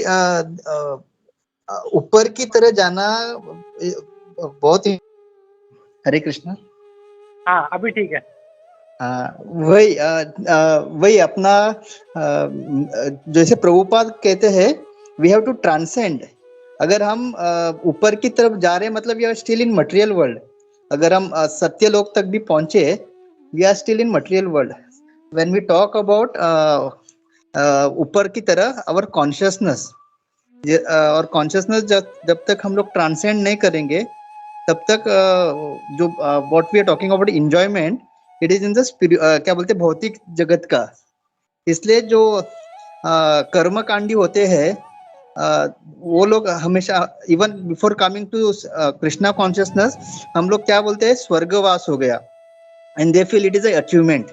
ऊपर की तरह जाना बहुत ही, हरे कृष्णा। हाँ अभी ठीक है। वही अपना जैसे प्रभुपाद कहते हैं, वी हैव टू ट्रांसेंड। अगर हम ऊपर की तरफ जा रहे हैं मतलब we are still in material world. अगर हम सत्य लोक तक भी पहुंचे, we are still in material world. When we talk about ऊपर की तरह आवर कॉन्शियसनेस, और कॉन्शियसनेस जब तक हम लोग ट्रांसेंड नहीं करेंगे तब तक जो what we are talking about enjoyment, it is in the क्या बोलते हैं, भौतिक जगत का। इसलिए जो कर्म कांडी होते हैं वो लोग हमेशा, even before coming to Krishna consciousness, हम लोग क्या बोलते हैं, स्वर्गवास हो गया, and they feel it is a achievement.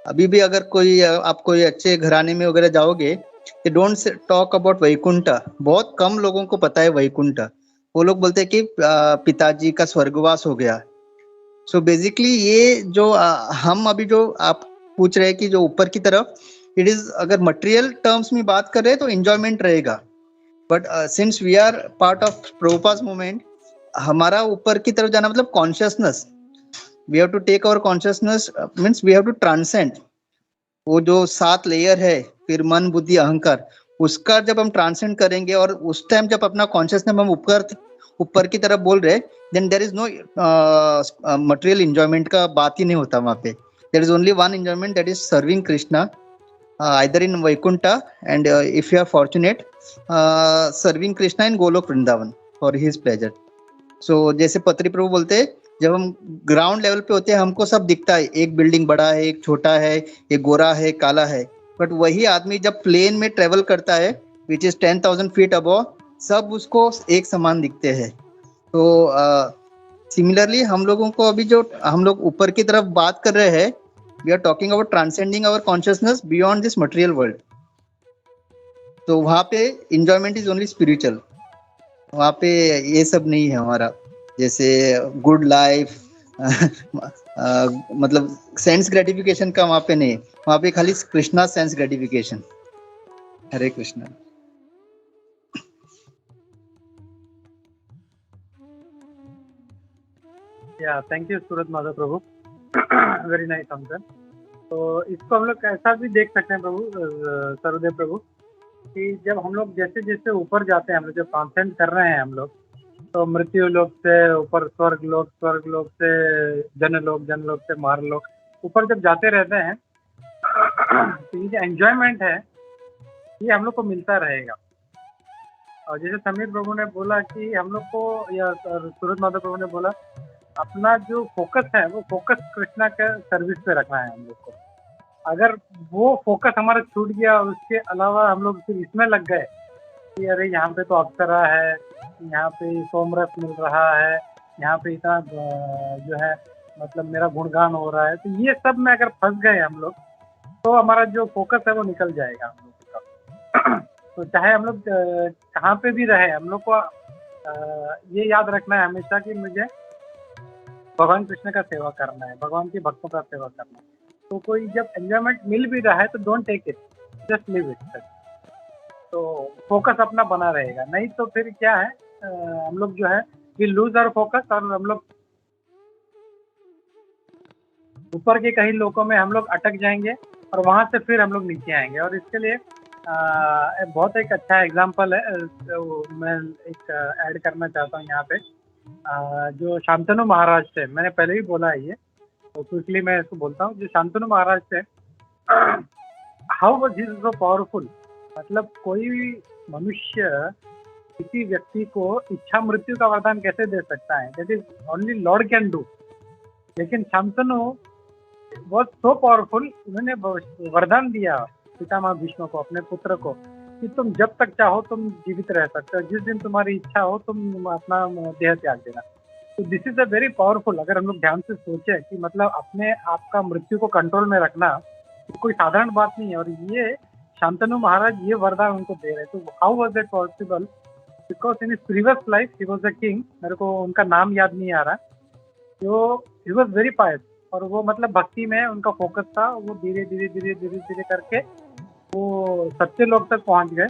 अभी भी अगर कोई आप कोई अच्छे घराने में वगैरह जाओगे, they don't talk about Vaikuntha. बहुत कम लोगों को पता है वैकुंठ। वो लोग बोलते हैं कि पिताजी का स्वर्गवास हो गया। सो बेसिकली ये जो हम अभी जो आप पूछ रहे हैं कि जो ऊपर की तरफ, इट इज, अगर मटेरियल टर्म्स में बात कर रहे हैं तो एंजॉयमेंट रहेगा, but since we are part of Prabhupada movement, हमारा ऊपर की तरफ जाना मतलब consciousness, we have to take our consciousness, means we have to transcend. वो जो 7 लेयर है, फिर मन बुद्धि अहंकार, उसका जब हम ट्रांसेंड करेंगे और उस टाइम जब अपना कॉन्शियसनेस हम ऊपर की तरफ बोल रहे, then there is no material enjoyment का बात ही नहीं होता वहां पे। There is only one enjoyment, that is serving Krishna, either in Vaikuntha, and if you are fortunate, serving Krishna in Golok Vrindavan for his pleasure. So जैसे पत्री प्रभु बोलते हैं, जब हम ग्राउंड लेवल पे होते हैं हमको सब दिखता है, एक बिल्डिंग बड़ा है, एक छोटा है, एक गोरा है, काला है, बट वही आदमी जब प्लेन में ट्रेवल करता है विच इज 10,000 फीट अबव, सब उसको एक समान दिखते हैं। तो सिमिलरली हम लोगों को अभी जो हम लोग ऊपर की तरफ बात कर रहे हैं, we are talking about transcending our consciousness beyond this material world. तो वहाँ पे enjoyment is only spiritual. वहाँ पे ये सब नहीं है हमारा, जैसे गुड लाइफ मतलब सेंस ग्रेटिफिकेशन का वहाँ पे नहीं, वहाँ पे खाली कृष्णा सेंस ग्रेटिफिकेशन। हरे कृष्णा। या thank you Suraj Madhav Prabhu, very nice answer. तो इसको हम लोग ऐसा भी देख सकते हैं प्रभु, सर्वदेव प्रभु, कि जब हम लोग जैसे जैसे ऊपर जाते हैं, हम लोग जब ट्रांसेंड कर रहे हैं हम लोग, तो मृत्यु लोक से ऊपर स्वर्ग लोक से जनलोक से मारलोक, ऊपर जब जाते रहते हैं तो ये जो एंजॉयमेंट है ये हम लोग को मिलता रहेगा। और जैसे समीर प्रभु ने बोला कि हम लोग को, या सूरज माधव प्रभु ने बोला, अपना जो फोकस है वो फोकस कृष्णा के सर्विस पे रखना है हम लोग को। अगर वो फोकस हमारा छूट गया और उसके अलावा हम लोग सिर्फ इसमें लग गए कि अरे यहाँ पे तो अप्सरा है, यहाँ पे सोमरस मिल रहा है, यहाँ पे इतना जो है मतलब मेरा गुणगान हो रहा है, तो ये सब में अगर फंस गए हम लोग तो हमारा जो फोकस है वो निकल जाएगा हम लोग का। तो चाहे हम लोग कहाँ पे भी रहे, हम लोग को ये याद रखना है हमेशा कि मुझे भगवान कृष्ण का सेवा करना है, भगवान के भक्तों का सेवा करना है। तो कोई जब एंजॉयमेंट मिल भी रहा है तो don't take it, just live it. तो फोकस अपना बना रहेगा, नहीं तो फिर क्या है हम लोग जो है वी लूज आवर फोकस और हम लोग ऊपर के कई लोगों में हम लोग अटक जाएंगे और वहां से फिर हम लोग नीचे आएंगे। और इसके लिए बहुत एक अच्छा एग्जांपल है, तो मैं एक ऐड करना चाहता हूँ यहाँ पे। जो शांतनु महाराज थे, मैंने पहले ही बोला है ये, तो क्विकली मैं इसको बोलता हूँ। जो शांतनु महाराज थे, how was he so powerful, मतलब कोई मनुष्य किसी व्यक्ति को इच्छा मृत्यु का वरदान कैसे दे सकता है, that is only Lord can do. लेकिन शांतनु वॉज सो पावरफुल, उन्होंने वरदान दिया पितामह भीष्म को, अपने पुत्र को, कि तुम जब तक चाहो तुम जीवित रह सकते हो, जिस दिन तुम्हारी इच्छा हो तुम अपना देह त्याग देना। तो this is a very powerful, अगर हम लोग ध्यान से सोचें कि मतलब अपने आप का मृत्यु को कंट्रोल में रखना कोई साधारण बात नहीं है। और ये शांतनु महाराज ये वरदान उनको दे रहे। तो how was that possible? Because in his previous life he was a king, मेरे को उनका नाम याद नहीं आ रहा, जो ही वाज वेरी पायस, और वो मतलब भक्ति में उनका फोकस था। वो धीरे धीरे धीरे धीरे धीरे करके वो सत्य लोक तक पहुंच गए।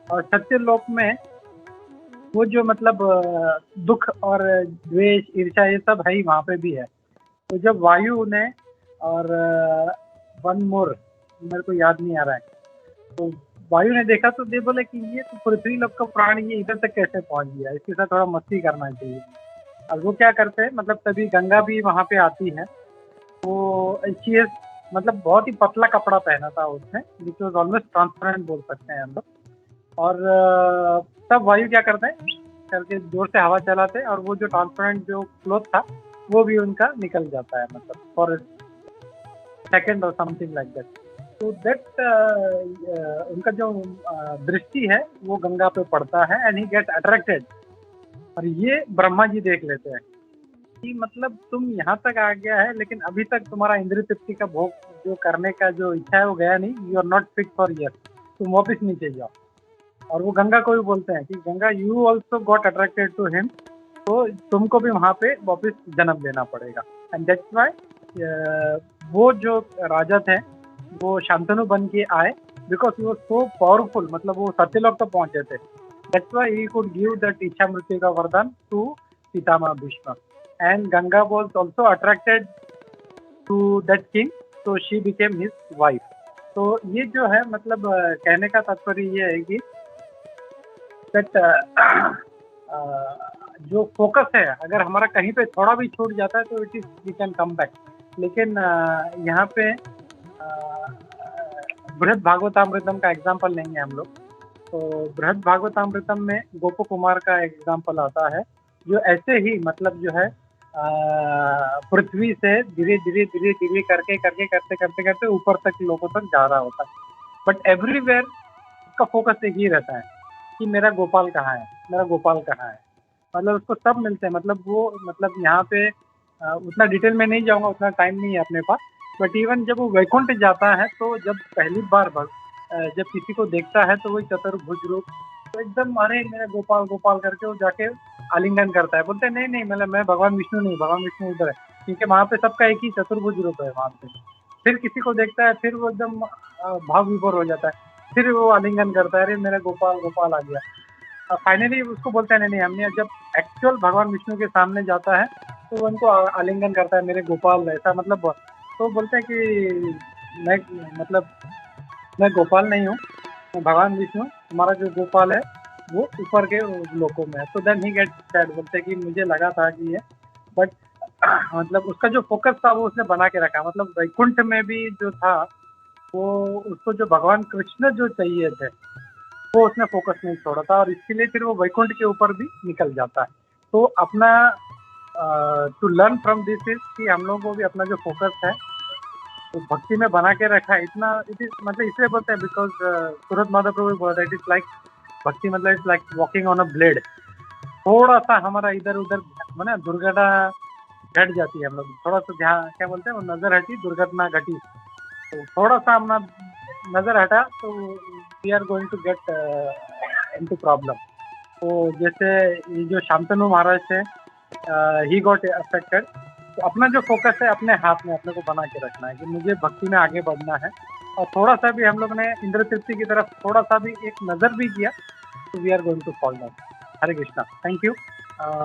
और सत्य लोक में वो जो मतलब दुख और द्वेष ईर्ष्या ये सब है ही, वहाँ पे भी है। तो जब वायु ने और वन मोर मेरे को याद नहीं आ रहा है, तो वायु ने देखा तो दे बोले कि ये तो पृथ्वी लोक का प्राणी ये इधर तक कैसे पहुंच गया, इसके साथ थोड़ा मस्ती करना चाहिए। और वो क्या करते हैं, मतलब तभी गंगा भी वहाँ पे आती है। वो चीज मतलब बहुत ही पतला कपड़ा पहना था उसने, विच वॉज ऑलमोस्ट ट्रांसपेरेंट बोल सकते हैं हम लोग। और तब वायु क्या करते हैं, करके जोर से हवा चलाते और वो जो ट्रांसपेरेंट जो क्लॉथ था वो भी उनका निकल जाता है, मतलब फॉर सेकेंड और समथिंग लाइक दैट। तो दैट उनका जो दृष्टि है वो गंगा पे पड़ता है एंड ही गेट अट्रैक्टेड। और ये ब्रह्मा जी देख लेते हैं कि मतलब तुम यहाँ तक आ गया है, लेकिन अभी तक तुम्हारा इंद्रिय तृप्ति का भोग जो करने का जो इच्छा है वो गया नहीं, you are not fit for here, तुम वापस नीचे जाओ। और वो गंगा को भी बोलते हैं कि Ganga you also got attracted to him, तो तुमको भी वहाँ पे वापस जन्म लेना पड़ेगा। एंड दैट्स वाई वो जो राजा थे वो शांतनु बन के आए, because he was so powerful, मतलब वो सत्यलोक तक पहुंचे थे। That's why he could give that इच्छा मृत्यु का वरदान टू पितामह Bhishma. And Ganga was also attracted to that king, so she became his wife। तो ये जो है मतलब कहने का तात्पर्य ये है कि that जो फोकस है अगर हमारा कहीं पे थोड़ा भी छूट जाता है तो it is we can come back. लेकिन यहाँ पे बृहद भागवतामृतम का एग्जाम्पल लेंगे हम लोग। तो बृहद भागवतामृतम में गोप कुमार का एग्जाम्पल आता है, जो ऐसे ही मतलब जो है पृथ्वी से धीरे धीरे धीरे धीरे करके करके करते करते करते ऊपर तक लोगों तक जा रहा होता है। बट एवरीवेयर उसका फोकस एक ही रहता है कि मेरा गोपाल कहाँ है, मेरा गोपाल कहाँ है। मतलब उसको सब मिलते हैं, मतलब वो मतलब यहाँ पे उतना डिटेल में नहीं जाऊँगा, उतना टाइम नहीं है अपने पास। बट इवन जब वो वैकुंठ जाता है तो जब पहली बार जब किसी को देखता है तो वही चतुर्भुज रूप, तो एकदम अरे मेरा गोपाल गोपाल करके वो जाके आलिंगन करता है। बोलते हैं नहीं नहीं मतलब मैं भगवान विष्णु नहीं, भगवान विष्णु उधर है, क्योंकि वहाँ पे सबका एक ही चतुर्भुज रूप है वहाँ पे। फिर किसी को देखता है फिर वो एकदम भाव विभोर हो जाता है, फिर वो आलिंगन करता है, अरे मेरा गोपाल गोपाल आ गया। फाइनली उसको बोलते हैं नहीं नहीं, हमने जब एक्चुअल भगवान विष्णु के सामने जाता है तो वो उनको आलिंगन करता है, मेरे गोपाल ऐसा मतलब। तो बोलते हैं कि मैं गोपाल नहीं हूँ, मैं भगवान विष्णु, हमारा जो गोपाल है वो ऊपर के लोकों में है। तो देन ही गेट सैड, बोलते कि मुझे लगा था कि ये, बट मतलब उसका जो फोकस था वो उसने बना के रखा। मतलब वैकुंठ में भी जो था वो उसको जो भगवान कृष्ण जो चाहिए थे वो उसने फोकस नहीं छोड़ा था, और इसके लिए फिर वो वैकुंठ के ऊपर भी निकल जाता है। तो अपना to learn from this is कि हम लोगों को भी अपना जो फोकस है तो भक्ति में बना के रखा है इतना। इट इज मतलब इसलिए बोलते हैं बिकॉज सूरत माधव प्रभु बोला था इट इज लाइक भक्ति मतलब it's like walking on a blade. थोड़ा सा हमारा इधर उधर माने दुर्घटना घट जाती है, हम लोग थोड़ा सा ध्यान क्या बोलते हैं वो नजर हटी दुर्घटना घटी, तो थोड़ा सा अपना नजर हटा तो we are going to get into problem. तो जैसे ये जो शांतनु महाराज थे ही गॉट अफेक्टेड, तो अपना जो फोकस है अपने हाथ में अपने को बना के रखना है कि मुझे भक्ति में आगे बढ़ना है, और थोड़ा सा भी हम लोग ने इंद्र तृप्ति की तरफ थोड़ा सा भी एक नजर भी किया तो we are going to fall down. Hare Krishna, thank you.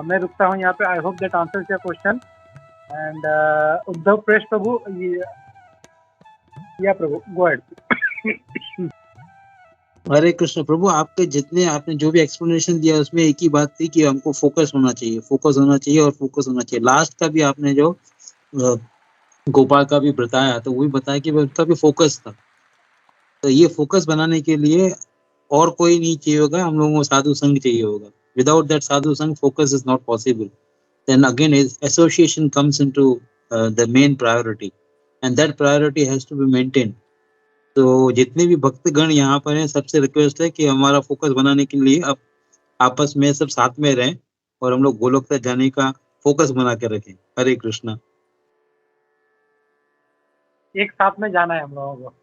मैं रुकता हूँ यहाँ पे। I hope that answers your question. And Uddhav प्रेस प्रभु, या प्रभु गो अहेड। हरे कृष्ण प्रभु, आपने जो भी एक्सप्लेनेशन दिया उसमें एक ही बात थी कि हमको फोकस होना चाहिए, फोकस होना चाहिए और फोकस होना चाहिए। लास्ट का भी आपने जो गोपाल का भी बताया तो वही बताया कि उसका भी फोकस था। तो ये फोकस बनाने के लिए और कोई नहीं चाहिए होगा, हम लोगों को साधु संघ चाहिए होगा। विदाउट दैट साधु संघ focus is not possible. Then again association comes into the main priority and that priority has to be maintained. तो जितने भी भक्तगण यहाँ पर हैं सबसे रिक्वेस्ट है कि हमारा फोकस बनाने के लिए अब आपस में सब साथ में रहें और हम लोग गोलोक तक जाने का फोकस बना के रखें। हरे कृष्णा। एक साथ में जाना है हम लोगों को।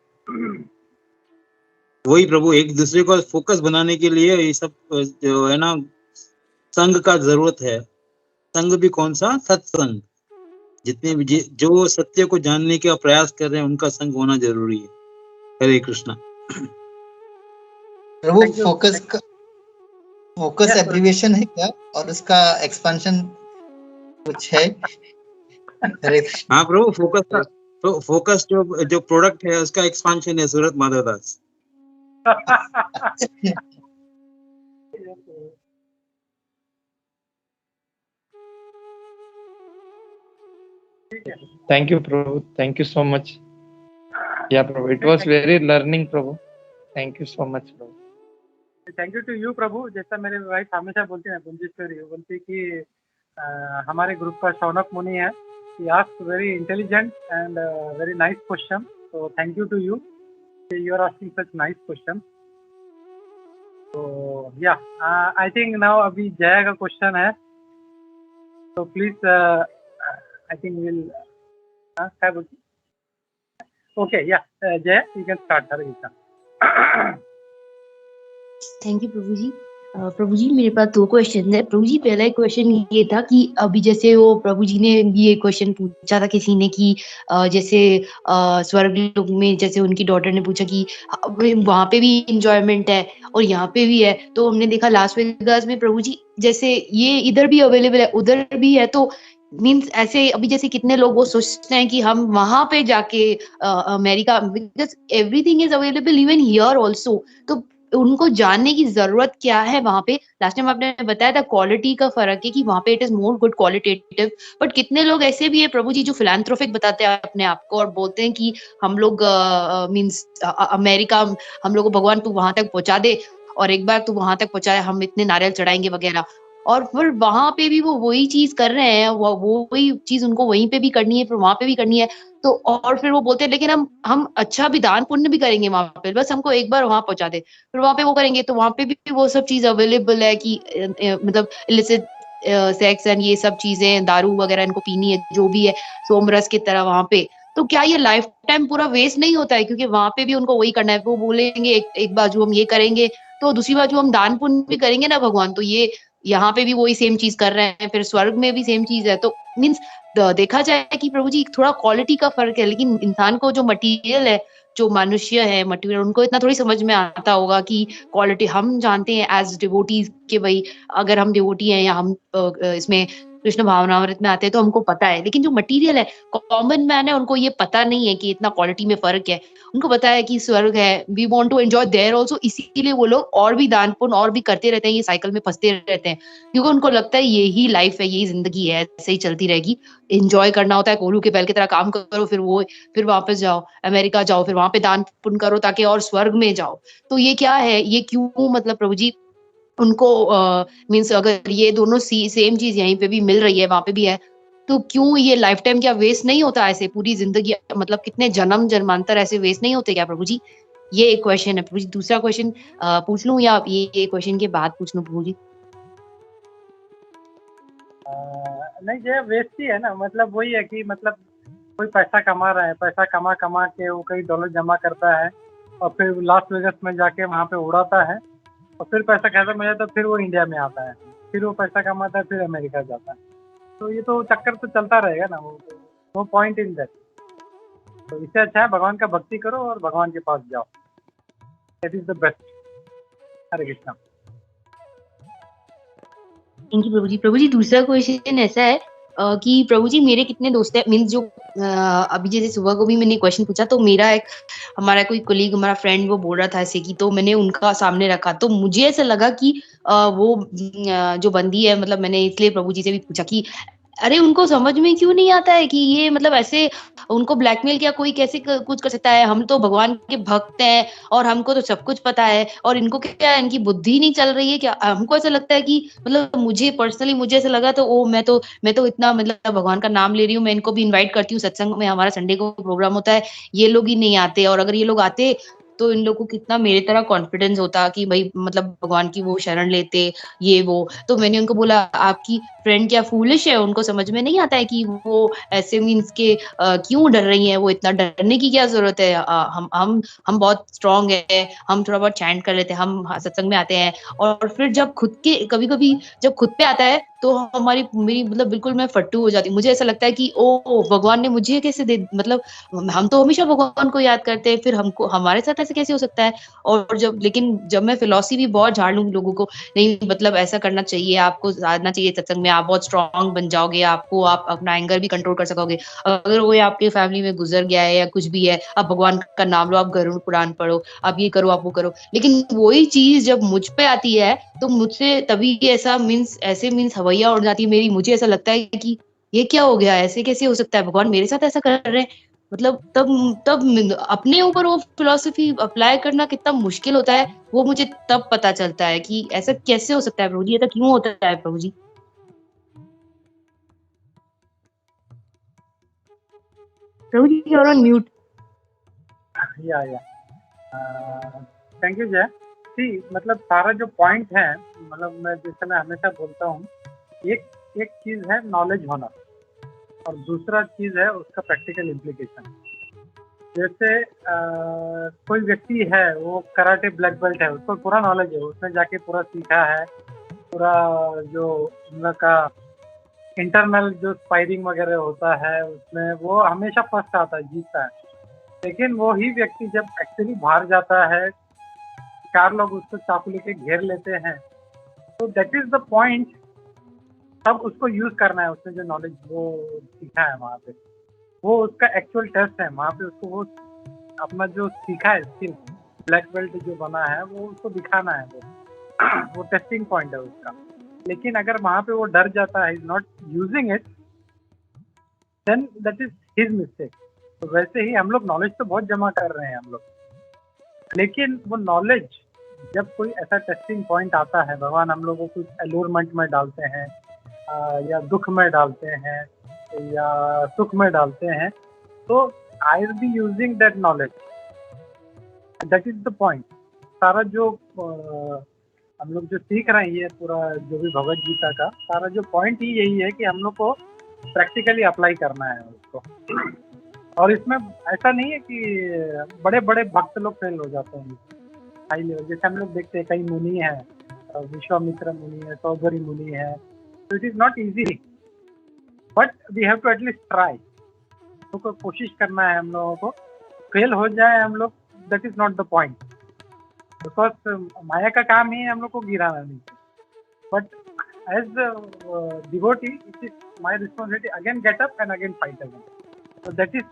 वही प्रभु, एक दूसरे को फोकस बनाने के लिए ये सब जो है ना संघ का जरूरत है। संघ भी कौन सा? सत्संग। जितने भी जो सत्य को जानने का प्रयास कर रहे हैं उनका संग होना जरूरी है। हरे कृष्णा। प्रभु Thank you. Focus Yes, abbreviation है क्या और उसका एक्सपेंशन कुछ है? हरे कृष्ण। हाँ प्रभु, फोकस जो प्रोडक्ट है उसका एक्सपेंशन है सूरत Madhavdas. Thank you, Prabhu. Thank you so much. Yeah, Prabhu. It was very learning, Prabhu. Thank you so much, Prabhu. Thank you to you Prabhu. जैसा मेरे वाइफ हमेशा बोलती है, पुंजेश्वरी बोलती कि हमारे ग्रुप का शौनक मुनि है, he asked very intelligent and very nice question. तो thank you to you, you are asking such nice question. तो या आई थिंक नाउ अभी जया का क्वेश्चन है, तो प्लीज आई थिंक विल क्या बोलती। Okay yeah Jaya you can start. Hare Krishna. Thank you Prabhu ji. Prabhu ji मेरे पास 2 क्वेश्चन है। प्रभु जी पहला क्वेश्चन ये था कि अभी जैसे वो प्रभु जी ने ये क्वेश्चन पूछा था किसी ने कि जैसे स्वर्ग लोक में जैसे उनकी डॉटर ने पूछा कि वहां पे भी इंजॉयमेंट है और यहाँ पे भी है, तो हमने देखा लास वेगास में प्रभु जी जैसे ये इधर भी अवेलेबल है उधर भी है, तो मीन्स ऐसे अभी जैसे कितने लोग वो सोचते हैं कि हम वहां पे जाके America, because everything is available even here also, तो उनको जानने की जरूरत क्या है वहां पे। लास्ट टाइम आपने बताया था क्वालिटी का फर्क है कि वहां पे it is more good qualitative, but कितने लोग ऐसे भी है प्रभु जी जो फिलैंथ्रोपिक बताते हैं अपने आप को और बोलते हैं कि हम लोग मीन्स अमेरिका, हम लोग को भगवान तू वहां तक पहुंचा दे और एक बार तू वहां तक पहुंचाए हम इतने नारियल चढ़ाएंगे वगैरह, और फिर वहां पे भी वो वही चीज कर रहे हैं, वो वही चीज उनको वहीं पे भी करनी है फिर वहां पे भी करनी है। तो और फिर वो बोलते हैं लेकिन हम अच्छा भी दान पुण्य भी करेंगे वहां पे, बस हमको एक बार वहां पहुंचा दे, फिर वहां पे वो करेंगे तो वहां पे भी वो सब चीज अवेलेबल है कि मतलब इलिसिट सेक्स एंड ये सब चीजें, दारू वगैरह इनको पीनी है जो भी है सोमरस की तरह वहां पे। तो क्या ये लाइफ टाइम पूरा वेस्ट नहीं होता है? क्योंकि वहां पे भी उनको वही करना है, वो बोलेंगे एक बाजू हम ये करेंगे तो दूसरी बाजू हम दान पुण्य भी करेंगे ना भगवान, तो ये यहाँ पे भी वही सेम चीज कर रहे हैं, फिर स्वर्ग में भी सेम चीज है। तो मीन्स देखा जाए कि प्रभु जी थोड़ा क्वालिटी का फर्क है, लेकिन इंसान को जो मटेरियल है, जो मनुष्य है मटेरियल, उनको इतना थोड़ी समझ में आता होगा कि क्वालिटी हम जानते हैं एज डिवोटीज के भाई अगर हम डिवोटी हैं या हम इसमें कृष्ण भावनामृत में आते हैं तो हमको पता है, लेकिन जो मटेरियल है कॉमन मैन है उनको ये पता नहीं है कि इतना क्वालिटी में फर्क है। उनको पता है कि स्वर्ग है, we want to enjoy there also, इसीलिए वो लोग और भी दान पुण्य और भी करते रहते हैं, ये साइकिल में फंसते रहते हैं, क्योंकि उनको लगता है यही लाइफ है, यही जिंदगी है, ऐसे ही चलती रहेगी। एंजॉय करना होता है, कोल्हू के बैल की तरह काम करो, फिर वापस जाओ अमेरिका जाओ, फिर वहां पे दान पुण्य करो ताकि और स्वर्ग में जाओ। तो ये क्या है, ये क्यों मतलब प्रभु जी उनको मीन्स अगर ये दोनों सेम चीज यहीं पे भी मिल रही है वहां पे भी है, तो क्यों ये लाइफ टाइम क्या वेस्ट नहीं होता? ऐसे पूरी जिंदगी मतलब कितने जन्म जन्मांतर ऐसे वेस्ट नहीं होते क्या प्रभु जी? ये एक क्वेश्चन है प्रभु जी। दूसरा क्वेश्चन पूछ लूं या ये क्वेश्चन के बाद पूछ लूं प्रभु जी? नहीं ये वेस्ट ही है ना, मतलब वही है कि मतलब कोई पैसा कमा रहा है, पैसा कमा के वो कई डॉलर जमा करता है और फिर लास वेगस में जाके वहाँ पे उड़ाता है और फिर पैसा खत्म हो जाता है, फिर वो इंडिया में आता है, फिर वो पैसा कमाता है, फिर अमेरिका जाता है। तो ये तो चक्कर तो चलता रहेगा ना, वो नो पॉइंट इन दैट। तो इससे अच्छा है भगवान का भक्ति करो और भगवान के पास जाओ, that is the best. Hare Krishna. Thank you Prabhu ji. Prabhu ji दूसरा क्वेश्चन ऐसा है कि प्रभु जी मेरे कितने दोस्त हैं, मीन्स जो अभी जैसे सुबह को भी मैंने क्वेश्चन पूछा तो मेरा एक हमारा कोई कोलीग हमारा फ्रेंड वो बोल रहा था ऐसे कि, तो मैंने उनका सामने रखा तो मुझे ऐसा लगा कि वो जो बंदी है, मतलब मैंने इसलिए प्रभु जी से भी पूछा कि अरे उनको समझ में क्यों नहीं आता है कि ये मतलब ऐसे उनको ब्लैकमेल क्या कोई कैसे कुछ कर सकता है, हम तो भगवान के भक्त हैं और हमको तो सब कुछ पता है और इनको क्या है, इनकी बुद्धि नहीं चल रही है क्या? हमको ऐसा लगता है कि मतलब मुझे पर्सनली मुझे ऐसा लगा तो ओ मैं तो इतना मतलब भगवान का नाम ले रही हूँ, मैं इनको भी इनवाइट करती हूँ सत्संग में, हमारा संडे को प्रोग्राम होता है, ये लोग ही नहीं आते और अगर ये लोग आते तो इन लोगों को कितना मेरे तरह कॉन्फिडेंस होता कि भाई मतलब भगवान की वो शरण लेते ये वो। तो मैंने उनको बोला आपकी फ्रेंड क्या फूलिश है, उनको समझ में नहीं आता है कि वो ऐसे मीन्स के क्यों डर रही हैं, वो इतना डरने की क्या जरूरत है, हम बहुत स्ट्रांग है, हम थोड़ा बहुत चैंट कर लेते हैं, हम सत्संग में आते हैं और फिर जब खुद के कभी-कभी जब खुद पे आता है तो हमारी मेरी मतलब बिल्कुल मैं फट्टू हो जाती हूँ। मुझे ऐसा लगता है कि ओह! भगवान ने मुझे कैसे दे मतलब हम तो हमेशा भगवान को याद करते हैं, फिर हमको हमारे साथ ऐसे कैसे हो सकता है? और जब मैं फिलॉसफी बहुत झाड़ लूँ लोगों को, नहीं मतलब ऐसा करना चाहिए, आपको आना चाहिए सत्संग में, आप बहुत स्ट्रांग बन जाओगे, आप अपना एंगर भी कंट्रोल कर सकोगे। अगर कोई आपके फैमिली में गुजर गया है या कुछ भी है, आप भगवान का नाम लो, आप गरुड़ पुराण पढ़ो, आप ये करो, आप वो करो। लेकिन वही चीज़ जब मुझ पे आती है, तो मुझसे तभी ऐसा मीन्स हवैया उड़ जाती है मेरी। मुझे ऐसा लगता है कि ये क्या हो गया? ऐसे कैसे हो सकता है? भगवान मेरे साथ ऐसा कर रहे हैं। मतलब तब अपने ऊपर वो फिलॉसफी अप्लाई करना कितना मुश्किल होता है, वो मुझे तब पता चलता है कि ऐसा कैसे हो सकता है प्रभु जी, ऐसा क्यों होता है प्रभु ji? Prabhu ji you are on mute. या थैंक यू जय। सी मतलब सारा जो पॉइंट है, मतलब मैं जैसे मैं हमेशा बोलता हूँ, एक एक चीज है नॉलेज होना और दूसरा चीज है उसका प्रैक्टिकल इम्प्लीकेशन। जैसे कोई व्यक्ति है वो कराटे ब्लैक बेल्ट है, उसको पूरा नॉलेज है, उसने जाके पूरा सीखा है, पूरा जो उन लोग का इंटरनल जो स्पायरिंग वगैरह होता है उसमें वो हमेशा फर्स्ट आता है, जीतता है। लेकिन वो ही व्यक्ति जब एक्चुअली बाहर जाता है, 4 लोग उसको चाकू लेके घेर लेते हैं, तो दैट इज द पॉइंट। तब उसको यूज करना है, उसने जो नॉलेज वो सीखा है वहाँ पे, वो उसका एक्चुअल टेस्ट है वहाँ पे। उसको वो अपना जो सीखा है स्किल, ब्लैक बेल्ट जो बना है, वो उसको दिखाना है, वो टेस्टिंग पॉइंट है उसका। लेकिन अगर वहाँ पे वो डर जाता है, is not using it, then that is his mistake. तो वैसे ही हम लोग नॉलेज तो बहुत जमा कर रहे हैं हम लोग, लेकिन वो नॉलेज जब कोई ऐसा टेस्टिंग पॉइंट आता है, भगवान हम लोगों को कुछ एलोरमेंट में डालते हैं या दुख में डालते हैं या सुख में डालते हैं, तो I will be using that knowledge, that is the point. सारा जो हम लोग जो सीख रहे हैं, पूरा जो भी भगवत गीता का सारा जो पॉइंट ही यही है कि हम लोग को प्रैक्टिकली अप्लाई करना है उसको। और इसमें ऐसा नहीं है कि बड़े बड़े भक्त लोग फेल हो जाते हैं हाई लेवल। जैसे हम लोग देखते हैं कई मुनि हैं, विश्वामित्र मुनि है, चौधरी मुनि है, तो it is not easy, but we have to at least try. तो कोशिश करना है हम लोगों को, फेल हो जाए हम लोग, that is not the point, because माया का काम ही है हम लोग को गिराना नहीं। But as devotee it is my responsibility, again get up and again fight again. तो that is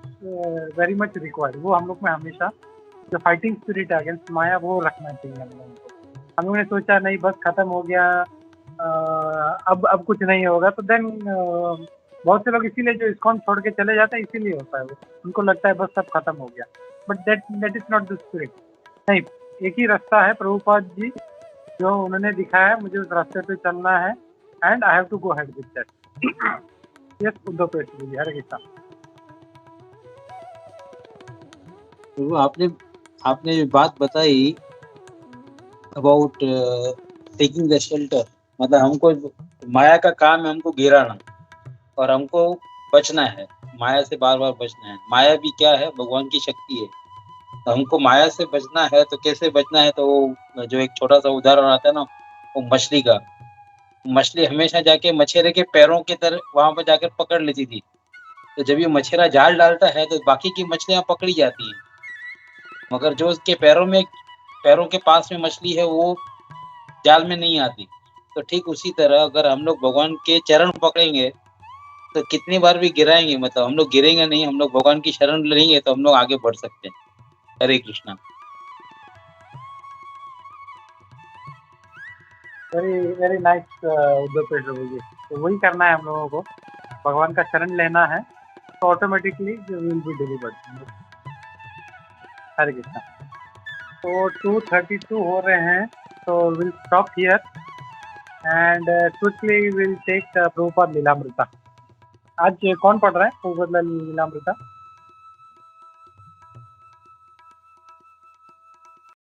very much required. वो हम लोग में हमेशा जो फाइटिंग स्पिरिट है अगेंस्ट माया, वो रखना चाहिए हम लोगों को। हम लोगों ने सोचा नहीं बस खत्म हो गया, अब कुछ नहीं होगा, तो देन बहुत से लोग इसीलिए जो इस्कॉन छोड़ के चले जाते हैं, इसीलिए होता है वो, उनको लगता है बस सब खत्म हो गया। But that is not the spirit. नहीं, एक ही रास्ता है प्रभुपाद जी जो उन्होंने दिखाया है, मुझे उस रास्ते पे चलना है, and I have to go head with that. Yes Uddhav Prabhu ji, Hare Krishna. तो आपने जो बात बताई अबाउट टेकिंग द शेल्टर, मतलब हमको माया का काम है हमको गिराना और हमको बचना है, माया से बार बार बचना है। माया भी क्या है, भगवान की शक्ति है। तो हमको माया से बचना है, तो कैसे बचना है? तो जो एक छोटा सा उदाहरण आता है ना, वो मछली का, मछली हमेशा जाके मछेरे के पैरों के तरह वहां पर जाकर पकड़ लेती थी। तो जब ये मछेरा जाल डालता है तो बाकी की मछलियां पकड़ी जाती हैं, मगर जो उसके पैरों के पास में मछली है वो जाल में नहीं आती। तो ठीक उसी तरह अगर हम लोग भगवान के चरण पकड़ेंगे तो कितनी बार भी गिराएंगे, मतलब हम लोग गिरेंगे नहीं, हम लोग भगवान की शरण लेंगे तो हम लोग आगे बढ़ सकते हैं। Hare Krishna. Very very nice Uddhav Prabhu ji. तो वही करना है हम लोगों को, भगवान का शरण लेना है, तो automatically will be delivered. Hare Krishna. तो 2:32 हो रहे हैं, तो will stop here and quickly will take Prabhupada Lilamrita. आज कौन पढ़ रहा है प्रभुपाद लीलामृता?